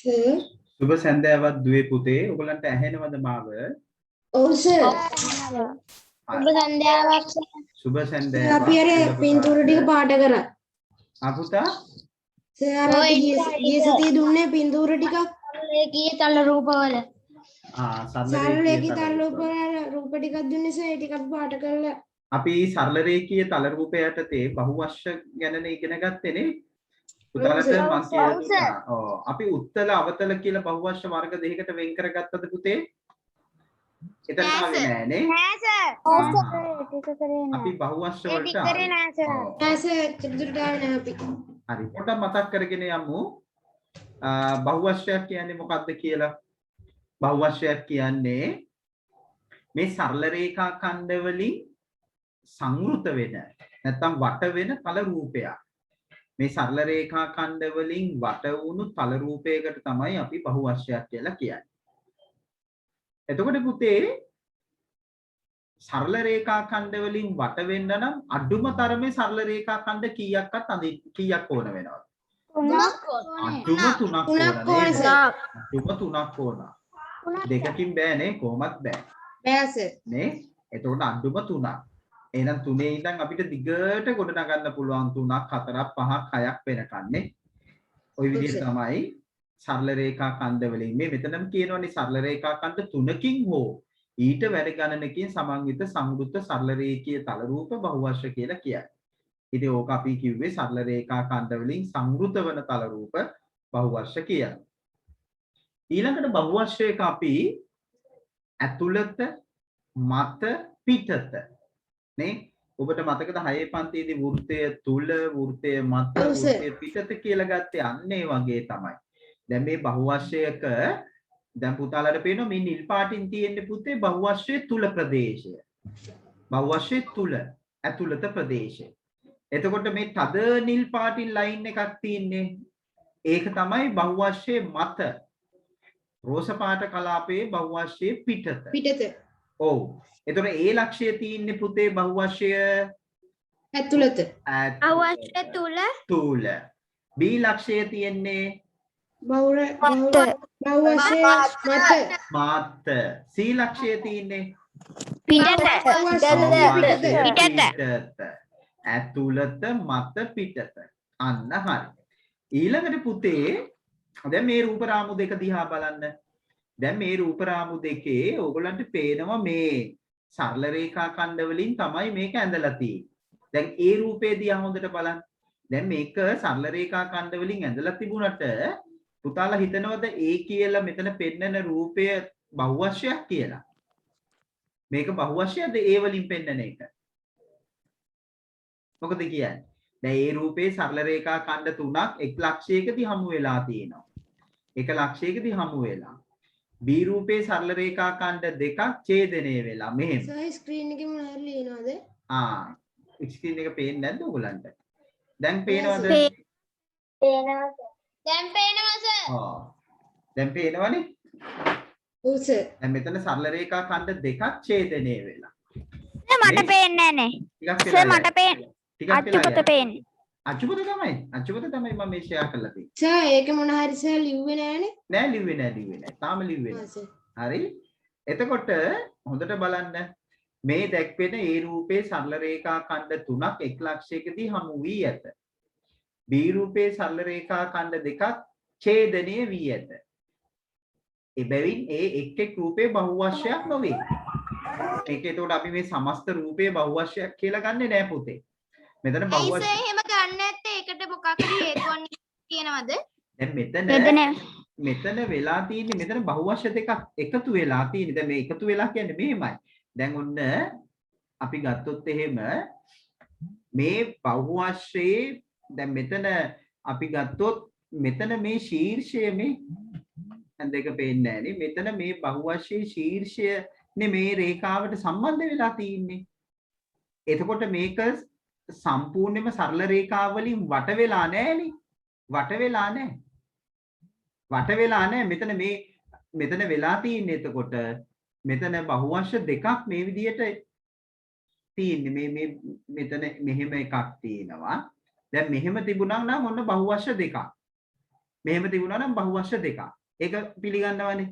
Sir. සුබ සන්ධ්‍යාවක් දුවේ පුතේ. ඔයගලන්ට ඇහෙනවද මාව? ඔව් සර්. සුබ සන්ධ්‍යාවක් සුබ සන්ධ්‍යාවක්. අපි අර පින්තූර ටික පාට කරා. අපුතා සර් අර අපි ගිය සතියේ දුන්නේ පින්තූර ටිකක් කීයේ තල රූපවල සරල රේඛී තල රූප ටිකක් දුන්නේ සර් ඒ ටිකත් පාට කරලා අපි සරල රේඛීය තල රූපයට තේ බහුවශ්‍ය ගැනනේ ඉගෙන ගත්තේනේ. පුතාලට මම කියලා අපි උත්තල අවතල කියලා බහුවශ්‍ය වර්ග දෙකකට වෙන් කරගත්තද පුතේ? එතන ආවේ නෑනේ. නෑ සර්. ටික කරේ නෑ. අපි බහුවශ්‍ය වලට ටික කරේ නෑ සර්. නෑ සර් චතුරට ආවේ නෑ අපි. හරි. පොඩ්ඩක් මතක් කරගෙන යමු. බහුවශ්‍යයක් කියන්නේ මොකක්ද කියලා? බහුවශ්‍යයක් කියන්නේ මේ සරල රේඛා ඛණ්ඩ වලින් සංවෘත වෙන නැත්නම් වට වෙන තල රූපයක්. මේ සරල රේඛා ඛණ්ඩ වලින් වට වුණු තල රූපයකට තමයි අපි බහුවශ්‍යයක් කියලා කියන්නේ. එතකොට පුතේ සරල රේඛා ඛණ්ඩ වලින් වට වෙන්න නම් අඩුම තරමේ සරල රේඛා ඛණ්ඩ කීයක්වත් කීයක් ඕන වෙනවද? අඩුම තුනක් ඕන. දෙකකින් බෑනේ කොහොමත් බෑ. බෑ සර්. නේ? එතකොට අඩුම තුනක්. එහෙනම් තුනේ ඉඳන් අපිට දිගට ගොඩ නගන්න පුළුවන් 3ක් 4ක් 5ක් 6ක් වෙනකන් නේ. ওই විදිහට තමයි සරල රේඛා ඛණ්ඩ වලින් මේ මෙතනම කියනවනේ සරල රේඛා ඛණ්ඩ 3කින් හෝ ඊට වැඩි ගණනකින් සමන්විත සංවෘත සරල රේඛීය තල රූප බහුවශ්‍ය කියලා කියයි. ඉතින් ඕක අපි කිව්වේ සරල රේඛා ඛණ්ඩ වලින් සංවෘත වන තල රූප බහුවශ්‍ය කියලා. ඊළඟට බහුවශ්‍ය එක අපි ඇතුළත මත පිටත නේ ඔබට මතකද 6 පන්තියේදී වෘත්තය තුල වෘත්තය මත වෘත්තය පිටත කියලා ගත්තේ අන්න ඒ වගේ තමයි. දැන් මේ බහුවශ්‍යයක දැන් පුතාලට පේනවා මේ නිල් පාටින් තියෙන්නේ පුතේ බහුවශ්‍ය තුල ප්‍රදේශය. බහුවශ්‍ය තුල ඇතුළත ප්‍රදේශය. එතකොට මේ තද නිල් පාටින් ලයින් එකක් තියෙන්නේ. ඒක තමයි බහුවශ්‍ය මත. රෝස පාට කලාපයේ බහුවශ්‍ය පිටත. ඔව්. එතකොට ඒ ලක්ෂය තියෙන්නේ පුතේ බහුවශ්‍ය ඇතුළත. අවශ්‍ය තුල. B ලක්ෂය තියෙන්නේ බහුවශ්‍ය මාත්. C ලක්ෂය තියෙන්නේ පිටත. ඇතුළත මත පිටත. අන්න හරි. ඊළඟට පුතේ දැන් මේ රූප රාමු දෙක දිහා බලන්න. දැන් මේ රූප රාමු දෙකේ ඕගොල්ලන්ට පේනවා මේ සරල රේඛා ඛණ්ඩ වලින් තමයි මේක ඇඳලා තියෙන්නේ. දැන් ඒ රූපේ දිහා හොඳට බලන්න. දැන් මේක සරල රේඛා ඛණ්ඩ වලින් ඇඳලා තිබුණට පුතාලා හිතනවද ඒ කියලා මෙතන පෙන්නන රූපය බහුවශ්‍යයක් කියලා? මේක බහුවශ්‍යද ඒ වලින් පෙන්නන එක? මොකද කියන්නේ? දැන් ඒ රූපේ සරල රේඛා ඛණ්ඩ තුනක් එක් ලක්ෂයකදී හමු වෙලා තියෙනවා. එක ලක්ෂයකදී හමු වෙලා. B රූපේ සරල රේඛා ඛණ්ඩ දෙකක් ඡේදනය වෙලා මෙහෙම. සර් ස්ක්‍රීන් එකේ මොනවද ලියනවද? ස්ක්‍රීන් එක පේන්නේ නැද්ද ඔයගලන්ට? දැන් පේනවද? දැන් පේනවා සර්. දැන් පේනවනේ? ඔව් සර්. දැන් මෙතන සරල රේඛා ඛණ්ඩ දෙකක් ඡේදනය වෙලා. මට පේන්නේ නැහැ සර් මට පේන්නේ. අච්චුපත පේන්නේ. අච්චුපත තමයි මම මේ ෂෙයා කරලා තියෙන්නේ. සර් ඒක මොන හරි සර් ලිව්වේ නෑනේ. නෑ ලිව්වේ නෑ. තාම ලිව්වේ නෑ. හරි. එතකොට හොඳට බලන්න මේ දැක්වෙන ඒ රූපේ සරල රේඛා ඛණ්ඩ තුනක් එක් ලක්ෂයකදී හමු වී ඇත. B රූපේ සරල රේඛා ඛණ්ඩ දෙකක් ඡේදනය වී ඇත. එබැවින් ඒ එක් රූපේ බහුවශ්‍යයක් නොවේ. මේක එතකොට අපි මේ සමස්ත රූපේ බහුවශ්‍යයක් කියලා ගන්නෙ නෑ පුතේ. මෙතන බහුවශ්‍ය එහෙම ගන්න නැත්තේ ඒකට මොකක් හරි හේතුවක් කියනවද? දැන් මෙතන වෙලා තියෙන්නේ මෙතන බහුවශ්‍ය දෙකක් එකතු වෙලා තියෙන්නේ. දැන් මේ එකතු වෙලා කියන්නේ මෙහෙමයි. දැන් ඔන්න අපි ගත්තොත් එහෙම මේ බහුවශ්‍යයේ දැන් මෙතන අපි ගත්තොත් මෙතන මේ ශීර්ෂය මේ දෙක පේන්නේ නැහැ නේ. මෙතන මේ බහුවශ්‍යයේ ශීර්ෂය නේ මේ රේඛාවට සම්බන්ධ වෙලා තියෙන්නේ. එතකොට මේක සම්පූර්ණයෙන්ම සරල රේඛාව වලින් වට වෙලා නැහැනේ. වට වෙලා නැහැ. මෙතන වෙලා තියෙන්නේ එතකොට මෙතන බහුවශ්‍ය දෙකක් මේ විදිහට තියෙන්නේ. මේ මෙතන මෙහෙම එකක් තියෙනවා. දැන් මෙහෙම තිබුණා නම් ඔන්න බහුවශ්‍ය දෙකක්. මෙහෙම තිබුණා නම් බහුවශ්‍ය දෙකක්. ඒක පිළිගන්නවනේ.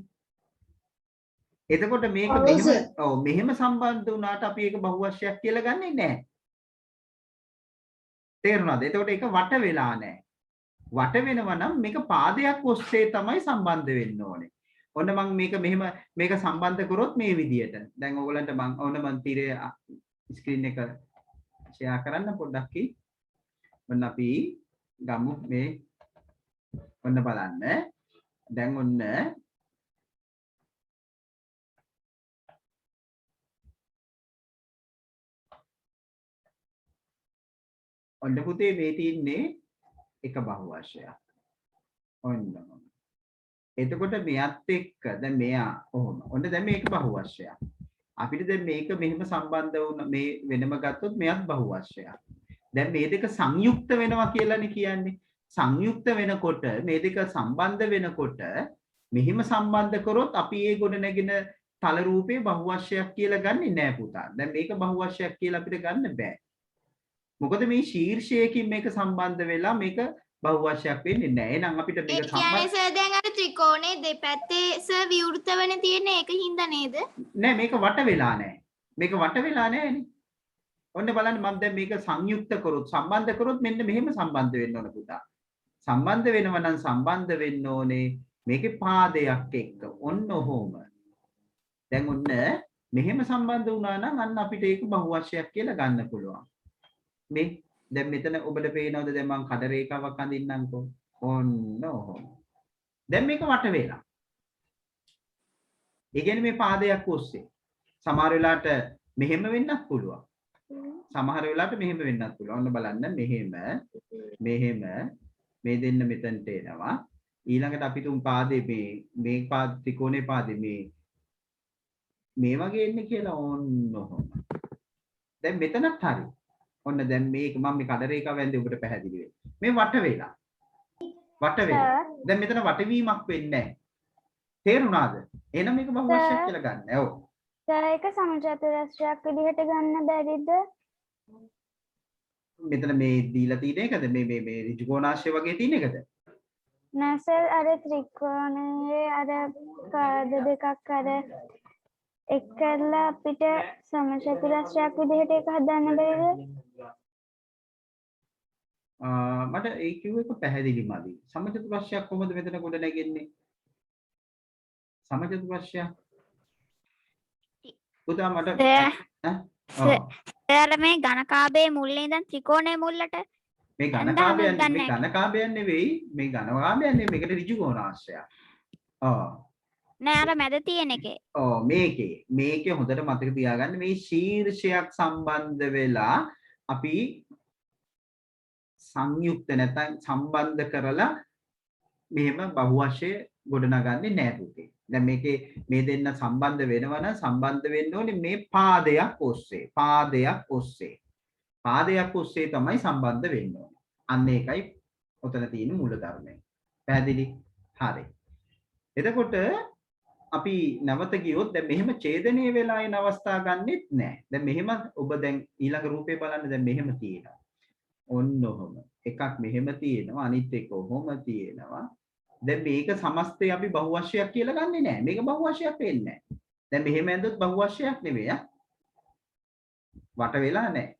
එතකොට මේක ඔව් මෙහෙම සර්. ඔව් මෙහෙම සම්බන්ධ වුණාට අපි ඒක බහුවශ්‍යයක් කියලා ගන්නෙ නැහැ. තේරුණාද? එතකොට ඒක වට වෙලා නැහැ. වට වෙනවා නම් මේක පාදයක් ඔස්සේ තමයි සම්බන්ධ වෙන්න ඕනේ. ඔන්න මම මේක මෙහෙම මේක සම්බන්ධ කරොත් මේ විදියට. දැන් ඕගලන්ට මම තිරය ස්ක්‍රීන් එක ෂෙයා කරන්න පොඩ්ඩක් කි. ඔන්න අපි ගමු මේ ඔන්න බලන්න. දැන් ඔන්න පුතේ මේ තින්නේ එක බහුවශ්‍යයක්. ඔන්න. එතකොට මෙයත් එක්ක දැන් මෙයා කොහොම. ඔන්න දැන් මේක බහුවශ්‍යයක්. අපිට දැන් මේක මෙහෙම සම්බන්ධ වුණ මේ වෙනම ගත්තොත් මෙයත් බහුවශ්‍යයක්. දැන් මේ දෙක සංයුක්ත වෙනවා කියලානේ කියන්නේ. සංයුක්ත වෙනකොට මේ දෙක සම්බන්ධ වෙනකොට මෙහිම සම්බන්ධ කරොත් අපි ඒ ගොඩ නැගෙන තල රූපේ බහුවශ්‍යයක් කියලා ගන්නෙ නෑ පුතා. දැන් මේක බහුවශ්‍යයක් කියලා අපිට ගන්න බෑ. මොකද මේ ශීර්ෂයකින් මේක සම්බන්ධ වෙලා මේක බහුවශ්‍යයක් වෙන්නේ නෑ. එහෙනම් අපිට මේක ඒ කියන්නේ සර් දැන් අර ත්‍රිකෝණේ දෙපැත්තේ සර් විවෘත වෙන තියෙන ඒකින්ද නේද? නෑ මේක වට වෙලා නෑ. මේක වට වෙලා නෑනේ. ඔන්න බලන්න මම දැන් මේක සංයුක්ත කරොත් සම්බන්ධ කරොත් මෙන්න මෙහෙම සම්බන්ධ වෙන්න ඕන පුතා. සම්බන්ධ වෙනවා නම් සම්බන්ධ වෙන්න ඕනේ මේකේ පාදයක් එක්ක. ඔන්න ඔහොම. දැන් ඔන්න මෙහෙම සම්බන්ධ වුණා නම් අන්න අපිට ඒක බහුවශ්‍යයක් කියලා ගන්න පුළුවන්. මේ දැන් මෙතන ඔබට පේනවද දැන් මම කඩ රේඛාවක් අඳින්නම්කෝ. ඔන්න ඔහොම. දැන් මේක වට වෙලා. ඒ කියන්නේ මේ පාදයක් ඔස්සේ. සමහර වෙලාවට මෙහෙම වෙන්නත් පුළුවන්. සමහර වෙලාවට මෙහෙම වෙන්නත් පුළුවන්. ඔන්න බලන්න මෙහෙම මේ දෙන්න මෙතනට එනවා. ඊළඟට අපි තුන් පාදේ මේ පාද ත්‍රිකෝණේ පාදේ මේ වගේ එන්නේ කියලා ඕන්න ඔහොම. දැන් මෙතනත් හරි. ඔන්න දැන් මේක මම මේ කඩ රේඛාව වැන්දේ ඔබට පැහැදිලි වෙයි. මේ වට වෙලා. දැන් මෙතන වටවීමක් වෙන්නේ නැහැ. තේරුණාද? එහෙනම් මේක බහුවශ්‍යයක් කියලා ගන්න. ඔව්. සර් ඒක සමචතුරස්‍රයක් විදිහට ගන්න බැරිද? මෙතන මේ දීලා තියෙන එකද මේ ඍජුකෝණාශ්‍රය වගේ තියෙන එකද? නෑ සර් අර ත්‍රිකෝණයේ අර පාද දෙකක් අර එක් කරලා අපිට සමචතුරස්‍රයක් විදිහට ඒක හදන්න බැරිද? මට ඒ කිව්ව එක පැහැදිලි මදි. සමචතුරස්‍රයක් කොහොමද මෙතන ගොඩ නැගෙන්නේ? සමචතුරස්‍රයක් පුතා මට සර් මේ ඝනකාභයේ මුල්ලේ ඉඳන් ත්‍රිකෝණයේ මුල්ලට මේ ඝනකාභයන් නෙවෙයි මේ ඝනකාභයන් නෙවෙයි මේකට ඍජුකෝණාශ්‍රයක්. නෑ අර මැද තියෙන එකේ. මේකේ හොඳට මතක තියාගන්න මේ ශීර්ෂයක් සම්බන්ධ වෙලා අපි සංයුක්ත නැත්නම් සම්බන්ධ කරලා මෙහෙම බහුවශ්‍ය ගොඩනගන්නේ නෑ පුතේ. දැන් මේකේ මේ දෙන්න සම්බන්ධ වෙනවා නම් සම්බන්ධ වෙන්න ඕනේ මේ පාදයක් ඔස්සේ. පාදයක් ඔස්සේ තමයි සම්බන්ධ වෙන්න ඕනේ. අන්න ඒකයි ඔතන තියෙන මූල ධර්මය. පැහැදිලි? හරි. එතකොට අපි නැවත ගියොත් දැන් මෙහෙම ඡේදනය වෙලා එන අවස්ථා ගන්නෙත් නැහැ. දැන් මෙහෙම ඔබ දැන් ඊළඟ රූපේ බලන්න දැන් මෙහෙම තියෙනවා. ඔන්න ඔහොම. එකක් මෙහෙම තියෙනවා අනිත් එක ඔහොම තියෙනවා. දැන් මේක සමස්තය අපි බහුවශ්‍යයක් කියලා ගන්නෙ නැහැ. මේක බහුවශ්‍යයක් වෙන්නේ නැහැ. දැන් මෙහෙම ඇඳුත් බහුවශ්‍යයක් නෙවෙයි වට වෙලා නැහැ.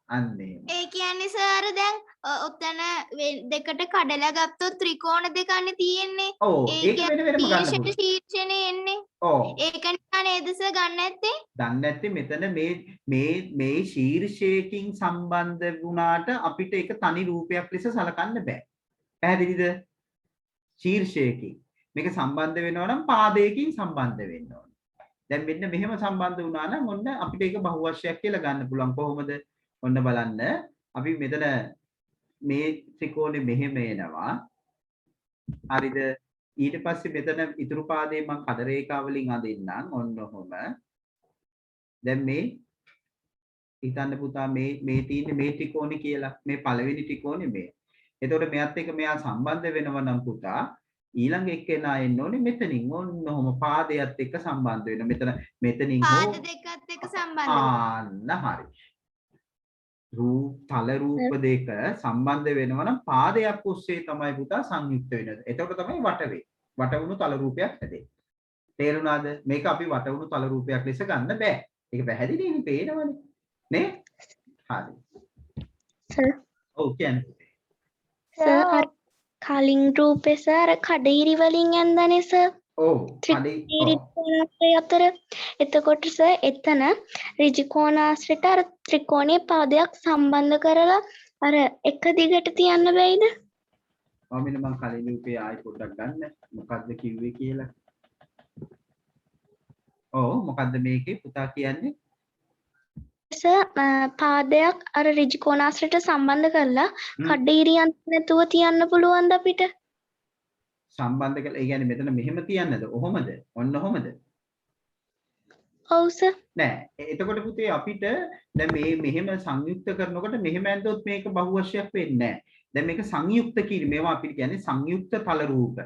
අන්න එහෙම. ඒ කියන්නේ සර් දැන් ඔතන දෙකට කඩලා ගත්තොත් ත්‍රිකෝණ දෙකන්නේ තියෙන්නේ. ඔව් ඒක වෙන වෙනම ගන්න පුළුවන්. ශීර්ෂනේ එන්නේ. ඔව්. ඒක නිසා නේද සර් ගන්න නැත්තේ? ගන්න නැත්තේ මෙතන මේ ශීර්ෂයකින් සම්බන්ධ වුණාට අපිට ඒක තනි රූපයක් ලෙස සලකන්න බෑ. පැහැදිලිද? ශීර්ෂයකින් මේක සම්බන්ධ වෙනවා නම් පාදයකින් සම්බන්ධ වෙන්න ඕනේ. දැන් මෙන්න මෙහෙම සම්බන්ධ වුණා නම් ඔන්න අපිට ඒක බහුවශ්‍යයක් කියලා ගන්න පුළුවන්. කොහොමද? ඔන්න බලන්න. අපි මෙතන මේ ත්‍රිකෝණේ මෙහෙම එනවා. හරිද? ඊට පස්සේ මෙතන ඉතුරු පාදේ මම කඩ රේඛාව වලින් අඳින්නම්. ඔන්න ඔහොම. දැන් මේ හිතන්න පුතා මේ තියෙන්නේ මේ ත්‍රිකෝණේ කියලා. මේ පළවෙනි ත්‍රිකෝණේ මේ. එතකොට මෙයත් එක්ක මෙයා සම්බන්ධ වෙනවා නම් පුතා ඊළඟ එක්කෙනා එන්න ඕනේ මෙතනින්. ඔන්න ඔහොම පාදයට එක්ක සම්බන්ධ වෙනවා. මෙතනින් පාද දෙකත් එක්ක සම්බන්ධ ආන්න හරි. තල රූප දෙක සම්බන්ධ වෙනවා නම් පාදයක් ඔස්සේ තමයි පුතා සංයුක්ත වෙන්නේ. එතකොට තමයි වට වෙන්නේ. වට වුණු තල රූපයක් හැදෙන්නේ. තේරුණාද? මේක අපි වට වුණු තල රූපයක් ලෙස ගන්න බෑ. ඒක පැහැදිලිනේ පේනවනේ. නේ? හරි. සර් ඔව් කියන්නේ. සර් කලින් රූපේ සර් කඩිරි වලින් යන්දානේ සර් ඔව්. හරි. ත්‍රිකෝණාශ්‍රය අතර එතකොට සර් එතන ඍජුකෝණාශ්‍රයට අර ත්‍රිකෝණීය පාදයක් සම්බන්ධ කරලා අර එක දිගට තියන්න බැයිද? මම කලින් රූපේ ආයි පොඩ්ඩක් ගන්න. මොකද්ද කිව්වේ කියලා. ඔව් මොකද්ද මේකේ පුතා කියන්නේ? සර් පාදයක් අර ඍජුකෝණාශ්‍රයට සම්බන්ධ කරලා කඩිරි යන්න නැතුව තියන්න පුළුවන්ද අපිට? සම්බන්ධ කළා. ඒ කියන්නේ මෙතන මෙහෙම තියන්නද? ඔහොමද? ඔන්න ඔහොමද? ඔව් සර්. නෑ. එතකොට පුතේ අපිට දැන් මේ මෙහෙම සංයුක්ත කරනකොට මෙහෙම ඇන්දොත් මේක බහුවශයක් වෙන්නේ නෑ. දැන් මේක සංයුක්ත කිරීම. මේවා අපිට කියන්නේ සංයුක්ත තල රූප.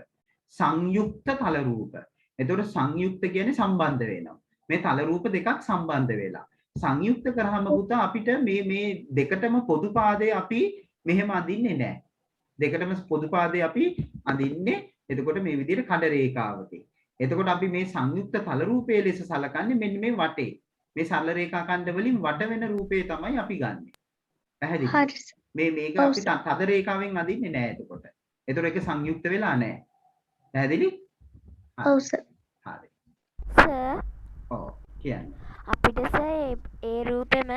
සංයුක්ත තල රූප. එතකොට සංයුක්ත කියන්නේ සම්බන්ධ වෙනවා. මේ තල රූප දෙකක් සම්බන්ධ වෙලා. සංයුක්ත කරාම පුතා අපිට මේ දෙකටම පොදු පාදේ අපි මෙහෙම අඳින්නේ නෑ. දෙකටම පොදු පාදේ අපි අඳින්නේ එතකොට මේ විදිහට කඩ රේඛාවකින්. එතකොට අපි මේ සංයුක්ත තල රූපයේ ලෙස සලකන්නේ මෙන්න මේ වටේ. මේ සරල රේඛා ඛණ්ඩ වලින් වට වෙන රූපේ තමයි අපි ගන්නෙ. පැහැදිලිද? හරි සර්. මේක අපි තද රේඛාවෙන් අඳින්නේ නෑ එතකොට. එතකොට ඒක සංයුක්ත වෙලා නෑ. පැහැදිලි? ඔව් සර්. හරි. සර් ඔව් කියන්නේ. අපිට සර් ඒ රූපෙම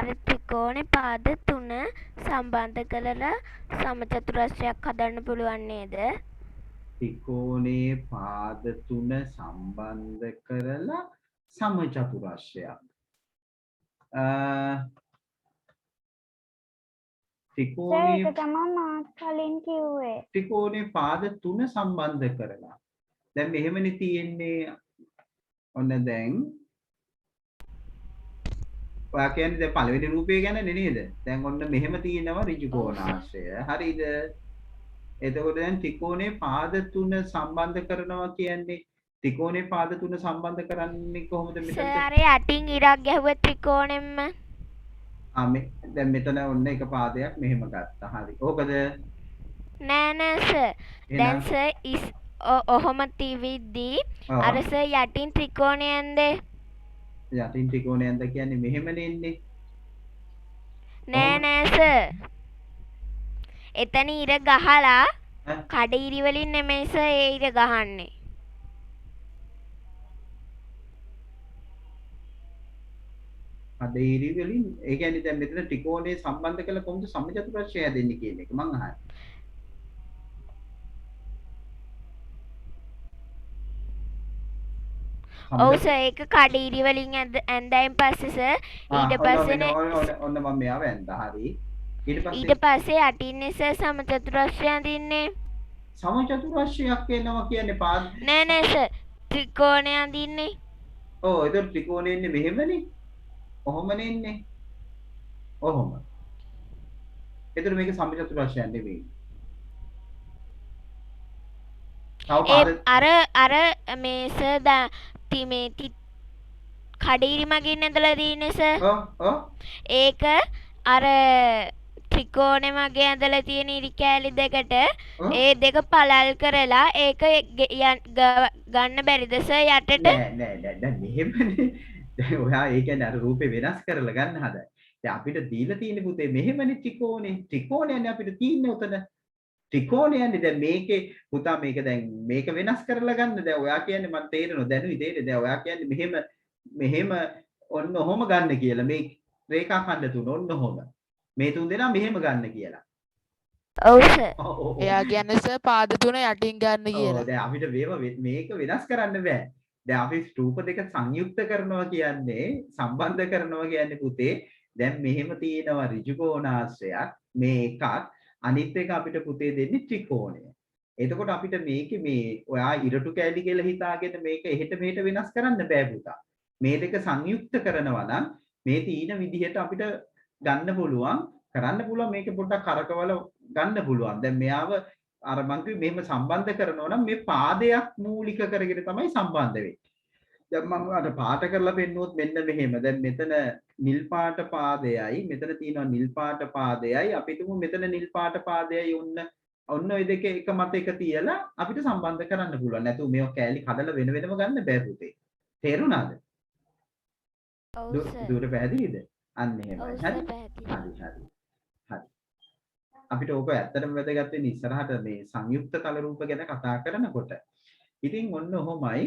අර ත්‍රිකෝණේ පාද තුන සම්බන්ධ කරලා සමචතුරස්‍රයක් හදන්න පුළුවන් නේද? ත්‍රිකෝණේ පාද තුන සම්බන්ධ කරලා සමචතුරස්‍රයක්. ත්‍රිකෝණේ ඒක තමයි මාත් කලින් කිව්වේ. ත්‍රිකෝණේ පාද තුන සම්බන්ධ කරලා. දැන් මෙහෙමනේ තියෙන්නේ. ඔන්න දැන් ඔයා කියන්නේ දැන් පළවෙනි රූපය ගැනනේ නේද? දැන් ඔන්න මෙහෙම තියෙනවා ඍජුකෝණාශ්‍රය. හරිද? එතකොට දැන් ත්‍රිකෝණේ පාද තුන සම්බන්ධ කරනවා කියන්නේ ත්‍රිකෝණේ පාද තුන සම්බන්ධ කරන්නේ කොහොමද මෙතන? සර් අර යටින් ඉරක් ගැහුව ත්‍රිකෝණෙම්ම. දැන් මෙතන ඔන්න එක පාදයක් මෙහෙම ගත්තා. හරි. ඕකද? නෑ සර්. දැන් සර් ඔහොම තිවිද්දී අර සර් යටින් ත්‍රිකෝණයෙන්ද යටින් ත්‍රිකෝණයෙන්ද කියන්නේ මෙහෙමනේ ඉන්නේ. නෑ සර්. එතන ඉර ගහලා කඩ ඉරි වලින් නෙමෙයි සර් ඒ ඉර ගහන්නේ. අදීරි වලින් ඒ කියන්නේ දැන් මෙතන ත්‍රිකෝණේ සම්බන්ධ කරලා කොහොමද සමචතුරස්‍රය හැදෙන්නේ කියන එක මං අහන්නේ. ඔව් සර් ඒක කඩ ඉරි වලින් ඇඳයින් පස්සේ සර් ඊට පස්සේ ඔන්න මම මෙයාව ඇඳා. හරි. ඊට පස්සේ යටින්නේ සර් සමචතුරස්‍රය අඳින්නේ. සමචතුරස්‍රයක් වෙනවා කියන්නේ පාද නෑ සර් ත්‍රිකෝණය අඳින්නේ. ඔව් ඒක ත්‍රිකෝණේ ඉන්නේ මෙහෙමනේ. ඔහොමනේ ඉන්නේ. ඔහොම. එතන මේක සමචතුරස්‍රයක් නෙවෙයි. අර මේ සර් මේ කඩිරි මගින් ඇඳලා තියෙන්නේ සර්. ඒක අර ත්‍රිකෝණෙ මගේ ඇඳලා තියෙන ඉරි කෑලි දෙකට ඒ දෙක පළල් කරලා ඒක ගන්න බැරිද සර් යටට? නෑ දැන් මෙහෙමනේ. දැන් ඔයා ඒ කියන්නේ අර රූපේ වෙනස් කරලා ගන්න හදයි. දැන් අපිට දීලා තියෙන පුතේ මෙහෙමනේ ත්‍රිකෝණේ. ත්‍රිකෝණයනේ අපිට තියෙන්නේ උතන. ත්‍රිකෝණයනේ දැන් මේකේ පුතා මේක දැන් මේක වෙනස් කරලා ගන්න. දැන් ඔයා කියන්නේ මට තේරෙනවා දැනුයි තේරෙන්නේ. දැන් ඔයා කියන්නේ මෙහෙම ඔන්න ඔහොම ගන්න කියලා. මේ රේඛා ඛණ්ඩ තුන ඔන්න ඔහොම. මේ තුන් දෙනා මෙහෙම ගන්න කියලා. ඔව් සර්. එයා කියන්නේ සර් පාද තුන යටින් ගන්න කියලා. දැන් අපිට මේක වෙනස් කරන්න බෑ. දැන් අපි රූප දෙක සංයුක්ත කරනවා කියන්නේ සම්බන්ධ කරනවා කියන්නේ පුතේ දැන් මෙහෙම තියෙනවා ඍජුකෝණාශ්‍රයක් මේ එකක් අනිත් එක අපිට පුතේ දෙන්නේ ත්‍රිකෝණය. එතකොට අපිට මේකේ මේ ඔයා ඉරටු කෑලි කියලා හිතාගෙන මේක එහෙට මෙහෙට වෙනස් කරන්න බෑ පුතා. මේ දෙක සංයුක්ත කරනවා නම් මේ තීන විදිහට අපිට ගන්න පුළුවන් කරන්න පුළුවන් මේක පොඩ්ඩක් කරකවල ගන්න පුළුවන්. දැන් මෙයාව අර මං කිව්වේ මෙහෙම සම්බන්ධ කරනවා නම් මේ පාදයක් මූලික කරගෙන තමයි සම්බන්ධ වෙන්නේ. දැන් මම අර පාට කරලා පෙන්නුවොත් මෙන්න මෙහෙම. දැන් මෙතන නිල් පාට පාදයයි මෙතන තියෙනවා නිල් පාට පාදයයි අපිටම මෙතන නිල් පාට පාදයයි ඔන්න ඔය දෙක එක මත එක තියලා අපිට සම්බන්ධ කරන්න පුළුවන්. නැතු මේව කෑලි කඩලා වෙන වෙනම ගන්න බෑ පුතේ. තේරුණාද? ඔව් සර්. දුර පැහැදිලිද? අන්න එහෙමයි. ඔව් හරි. සර් පැහැදිලි. හරි. අපිට ඕක ඇත්තටම වැදගත් වෙන්නේ ඉස්සරහට මේ සංයුක්ත තල රූප ගැන කතා කරනකොට. ඉතින් ඔන්න ඔහොමයි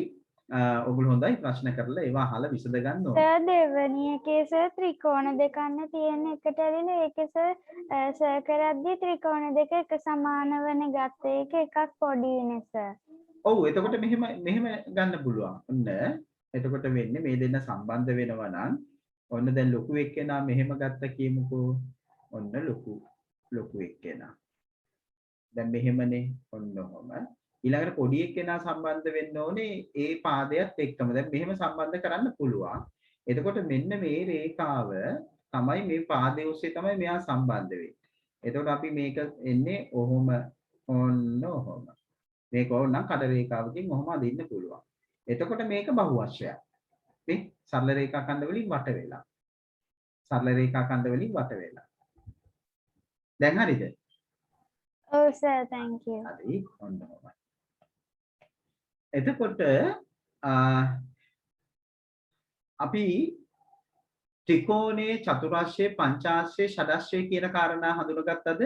ඔගොල්ලෝ හොඳයි ප්‍රශ්න කරලා ඒවා අහලා විසඳ ගන්න ඕනේ. සර් දෙවෙනි එකේ සර් ත්‍රිකෝණ දෙකන්න තියෙන එකට ඇවිල්ලා ඒකේ සර් කරද්දී ත්‍රිකෝණ දෙක එක සමාන වෙන ගත්ත එක එකක් පොඩි වෙන සර්. ඔව් එතකොට මෙහෙම ගන්න පුළුවන්. ඔන්න එතකොට වෙන්නේ මේ දෙන්න සම්බන්ධ වෙනවා නම් ඔන්න දැන් ලොකු එක්කෙනා මෙහෙම ගත්ත කියමුකෝ. ඔන්න ලොකු එක්කෙනා. දැන් මෙහෙමනේ ඔන්න ඔහොම. ඊළඟට පොඩි එක්කෙනා සම්බන්ධ වෙන්න ඕනේ ඒ පාදයට එක්කම. දැන් මෙහෙම සම්බන්ධ කරන්න පුළුවන්. එතකොට මෙන්න මේ රේඛාව තමයි මේ පාදයේ ඔස්සේ තමයි මෙයා සම්බන්ධ වෙන්නේ. එතකොට අපි මේක එන්නේ ඔහොම ඔන්න ඔහොම. මේක ඕනනම් කඩ රේඛාවකින් ඔහොම අදින්න පුළුවන්. එතකොට මේක බහුවශ්‍රයක්. මේ සරල රේඛා ඛණ්ඩ වලින් වට වෙලා. සරල රේඛා ඛණ්ඩ වලින් වට වෙලා. දැන් හරිද? ඔව් සර් thank you. හරි ඔන්න ඔහොමයි. එතකොට අපි ත්‍රිකෝණයේ චතුරාශ්‍රයේ පංචාශ්‍රයේ ෂඩාශ්‍රයේ කියන කාරණා හඳුනගත්තද?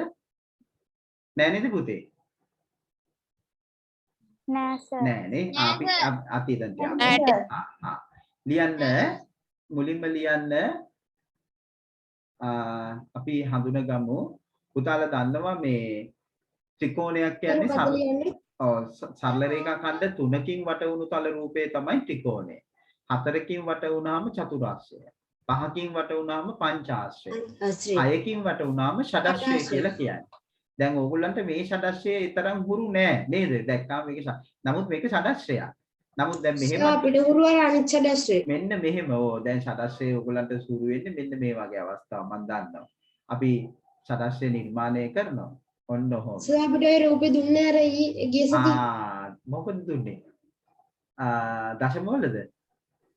නෑ නේද පුතේ? නෑ සර්. නෑනේ. අපි අතීතෙන් ලියන්න මුලින්ම ලියන්න අපි හඳුනගමු. පුතාලා දන්නවා මේ ත්‍රිකෝණයක් කියන්නේ සරල රේඛා ඛණ්ඩ 3කින් වට වුණු තල රූපේ තමයි ත්‍රිකෝණය. 4කින් වට වුණාම චතුරාශ්‍රය. 5කින් වට වුණාම පංචාශ්‍රය. 6කින් වට වුණාම ෂඩාශ්‍රය කියලා කියන්නේ. දැන් ඕගොල්ලන්ට මේ ෂඩාශ්‍රය තරම් හුරු නෑ නේද? දැක්කම මේක නමුත් මේක ෂඩාශ්‍රයක්. නමුත් දැන් මෙහෙම අපිට හුරු වල අනිත් ෂඩාශ්‍රය. මෙන්න මෙහෙම දැන් ෂඩාශ්‍රය ඕගොල්ලන්ට සුරු වෙන්නේ මෙන්න මේ වගේ අවස්ථා මම දන්නවා. අපි ෂඩාශ්‍රය නිර්මාණය කරනවා. ඔන්න ඔහොම. සර් අපිට ඒ රූපේ දුන්නේ අර ගිය සති. මොකද දුන්නේ? දශම වලද?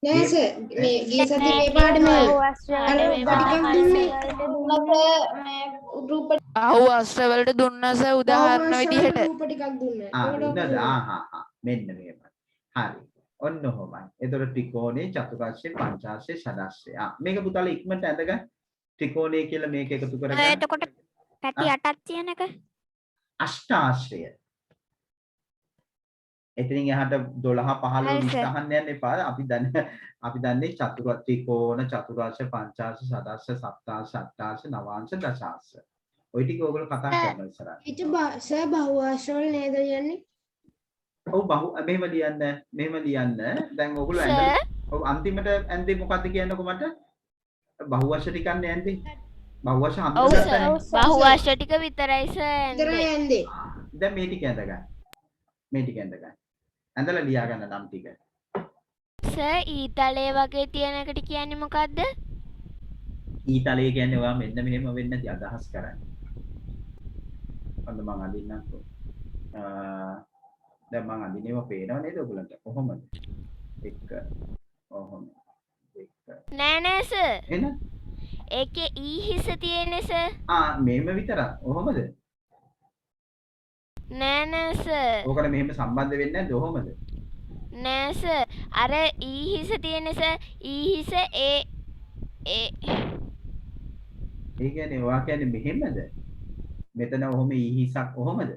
නෑ සර් මේ ගිය සති මේ පාඩම අර ටිකක් දුන්නේ. මේ රූප අහු අස්ත්‍ර වලට දුන්නා සර් උදාහරණ විදිහට. රූප ටිකක් දුන්නේ. නේද? මෙන්න මෙහෙමයි. හරි. ඔන්න ඔහොමයි. එතකොට ත්‍රිකෝණේ චතුරාශ්‍රය පංචාශ්‍රය ෂඩාශ්‍රය. මේක පුතාලා ඉක්මනට ඇඳගන්න. ත්‍රිකෝණය කියලා මේක එකතු කරගන්න. එතකොට පැති 8ක් තියෙන එක අෂ්ටාශ්‍රය. එතනින් එහාට 12 15 20 අහන්න යන්න එපා. අපි දන්නේ චතුරාර්ය ත්‍රිකෝණ චතුරාශ්‍රය පංචාශ්‍රය ෂඩාශ්‍රය සප්තාශ්‍රය අට්ඨාශ්‍රය නවාංශ දශාශ්‍රය. ওই ටික ඕගොල්ලෝ කතා කරනවා ඉස්සරහ. ඊට සර් බහුවශ්‍ර වල නේද යන්නේ? ඔව් මෙහෙම ලියන්න. දැන් ඕගොල්ලෝ ඔව් අන්තිමට ඇන්දේ මොකද්ද කියන්නකො මට? බහුවශ්‍ර ටිකක් නේ ඇන්දේ. බහුවශ්‍ර හඳුනාගත්තා. බහුවශ්‍ර ටික විතරයි සර් විතරයි යන්නේ. දැන් මේ ටික ඇඳගන්න. ඇඳලා ලියා ගන්න නම් ටික. සර් ඊතලයේ වගේ තියෙන එකට කියන්නේ මොකද්ද? ඊතලයේ කියන්නේ ඔයා මෙන්න මෙහෙම වෙන්න අදහස් කරන්නේ. අන්න මම අඳින්නම්කෝ. දැන් මම අඳින්නේම පේනව නේද ඔයගලන්ට? කොහොමද? එක ඔහොම. නෑ සර්. එන? ඒකේ ඊ හිස තියෙන්නේ සර්. මෙහෙම විතරක්. කොහොමද? නෑ සර්. ඕකට මෙහෙම සම්බන්ධ වෙන්නේ නැද්ද? කොහොමද? නෑ සර්. අර ඊ හිස තියෙන්නේ සර්. ඊ හිස ඒ කියන්නේ ඔයා කියන්නේ මෙහෙමද? මෙතන ඔහොම ඊ හිසක් කොහොමද?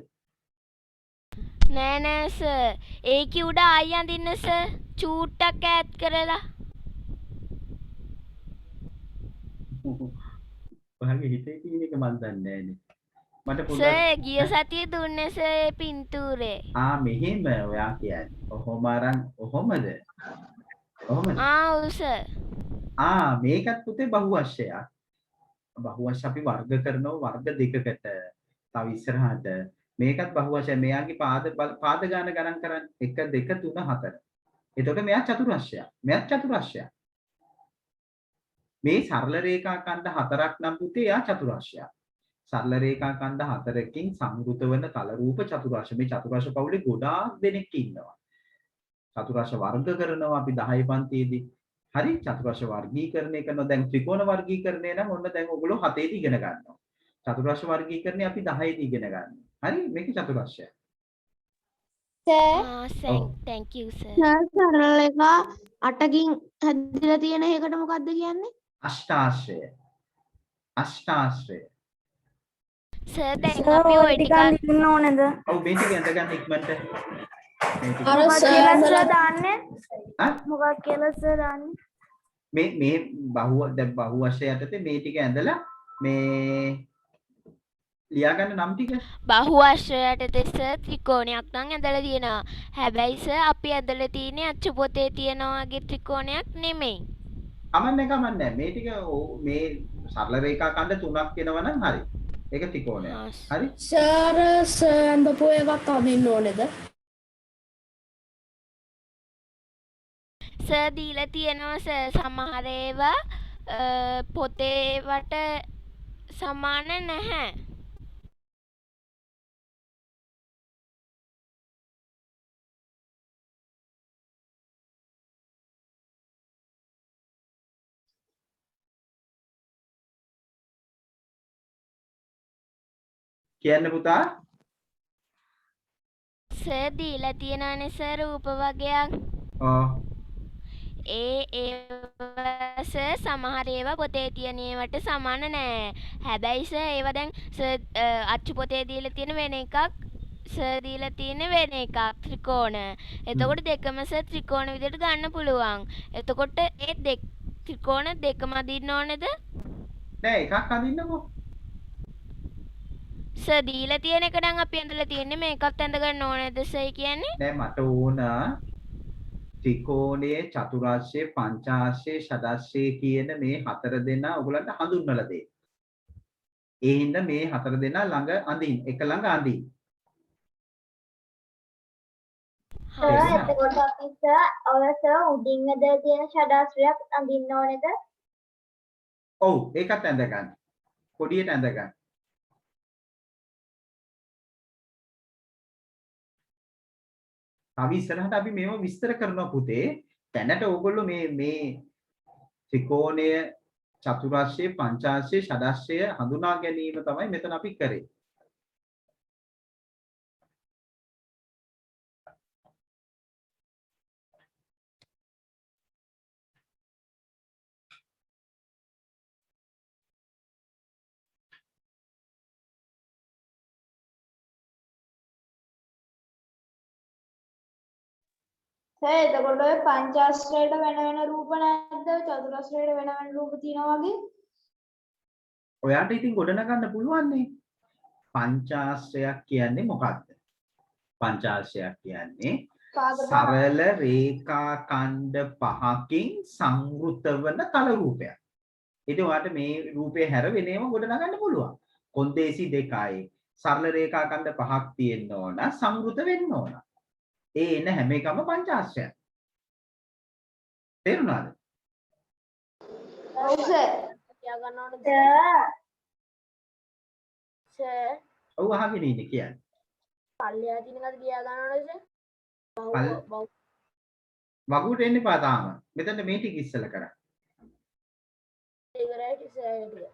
නෑ සර්. ඒකේ උඩ ආයි අඳින්න සර්. චූට්ටක් ඈඩ් කරලා. ඔයාගේ හිතේ තියෙන එක මන් දන්නේ නෑනේ. මට පුළුවන් සර් ගිය සතියේ දුන්නේ සර් පින්තූරේ. මෙහෙම ඔයා කියන්නේ. ඔහොම අරන් ඔහොමද? ඔහොමද? ඔව් සර්. මේකත් පුතේ බහුවශ්‍රයක්. බහුවශ්‍ර අපි වර්ග කරනවා වර්ග දෙකකට. තව ඉස්සරහට මේකත් බහුවශ්‍රය. මෙයාගේ පාද ගාන ගණන් කරන්න 1 2 3 4. එතකොට මෙයා චතුරාශ්‍රයක්. මෙයාත් චතුරාශ්‍රයක්. මේ සරල රේඛා ඛණ්ඩ 4ක් නම් පුතේ එයා චතුරාශ්‍රයක්. සරල රේඛා ඛණ්ඩ 4කින් සංවෘත වන තල රූප චතුරාශ්‍රය. මේ චතුරාශ්‍ර පවුලේ ගොඩාක් දෙනෙක් ඉන්නවා. චතුරාර්ය වර්ග කරනවා අපි 10 පන්තියේදී. හරි චතුරාර්ය වර්ගීකරණය කරනවා. දැන් ත්‍රිකෝණ වර්ගීකරණය නම් ඔන්න දැන් ඔයගොල්ලෝ 7 දී ඉගෙන ගන්නවා. චතුරාර්ය වර්ගීකරණය අපි 10 දී ඉගෙන ගන්නවා. හරි මේක චතුරාර්යය. thank you sir. සරල එක 8කින් හැදිලා තියෙන එකට මොකද්ද කියන්නේ? අෂ්ටාශ්‍රය. අෂ්ටාශ්‍රය. sir දැන් අපි ওই ටික ඉන්න ඕනේද? ඔව් මේ ටික ඇඳ ගන්න ඉක්මනට. අර මොකක් කියලා සර් දාන්නේ? ආ? මොකක් කියලා සර් දාන්නේ? මේ බහුව වශයෙන් යටතේ මේ ටික ඇඳලා මේ ලියා ගන්න නම් ටික. බහුවශ්‍රයට දෙස ත්‍රිකෝණයක් නම් ඇඳලා තියෙනවා. හැබැයි සර් අපි ඇඳලා තියෙන්නේ අච්චු පොතේ තියෙනා වගේ ත්‍රිකෝණයක් නෙමෙයි. කමන්නේ මේ ටික මේ සරල රේඛා ඛණ්ඩ 3ක් වෙනවා නම් හරි. ඒක ත්‍රිකෝණයක්. හරි? සර් සම්බපු එකක් අදින්න ඕනේද? සර් දීලා තියෙනවා සර් සමහර ඒවා පොතේ වට සමාන නැහැ. කියන්න පුතා. සර් දීලා තියෙනවානේ සර් රූප වර්ගයක්. ඔව්. ඒවා සර් සමහර ඒවා පොතේ තියෙන ඒවට සමාන නෑ. හැබැයි සර් ඒවා දැන් සර් අච්චු පොතේ දීලා තියෙන වෙන එකක් සර් දීලා තියෙන වෙන එකක් ත්‍රිකෝණ. එතකොට දෙකම සර් ත්‍රිකෝණ විදිහට ගන්න පුළුවන්. එතකොට ඒ ත්‍රිකෝණ දෙකම අදින්න ඕනේද? නෑ එකක් අඳින්නකෝ. සර් දීලා තියෙන එක නම් අපි ඇඳලා තියෙන්නේ මේකත් ඇඳ ගන්න ඕනේද සර් කියන්නේ? නෑ මට ඕන ත්‍රිකෝණයේ චතුරාර්ය පංචාශ්‍රය ෂඩාශ්‍රය කියන මේ හතර දෙනා ඔයගලන්ට හඳුන්වලා දෙන්න. ඒ හින්දා මේ හතර දෙනා ළඟ අඳින්න එක ළඟ අඳින්න. එතකොට අපි සර් උඩින් ඇදලා තියෙන ෂඩාශ්‍රයක් අඳින්න ඕනේද? ඔව් ඒකත් ඇඳ ගන්න. කොඩියට ඇඳ ගන්න. අපි ඉස්සරහට අපි මේව විස්තර කරනවා පුතේ. දැනට ඕගොල්ලෝ මේ ත්‍රිකෝණය චතුරාර්ය පංචාශ්‍රය ෂඩාශ්‍රය හඳුනා ගැනීම තමයි මෙතන අපි කරේ. එතකොට ඔය පංචාශ්‍රයට වෙන වෙන රූප නැද්ද? චතුරාශ්‍රයට වෙන වෙන රූප තියෙනවා වගේ? ඔයාට ඉතින් ගොඩනගන්න පුළුවන් නේ. පංචාශ්‍රයක් කියන්නේ මොකක්ද? පංචාශ්‍රයක් කියන්නේ සරල රේඛා ඛණ්ඩ පහකින් සංවෘත වන තල රූපයක්. ඉතින් ඔයාට මේ රූපේ හැර වෙනේම ගොඩනගන්න පුළුවන්. කොන්දේසි දෙකයි සරල රේඛා ඛණ්ඩ පහක් තියෙන්න ඕන සංවෘත වෙන්න ඕන. ඒ එන හැම එකම පංචාශ්‍රයක්. තේරුණාද? ඔව් සර්. සර් ඔව් අහගෙන ඉන්නේ කියන්නේ. පල්ලියා තියෙන එකද කියා ගන්න ඕනද සර්? වගුවට එන්න එපා තාම. මෙතන මේ ටික ඉස්සල කරා. ඉවරයි සර්.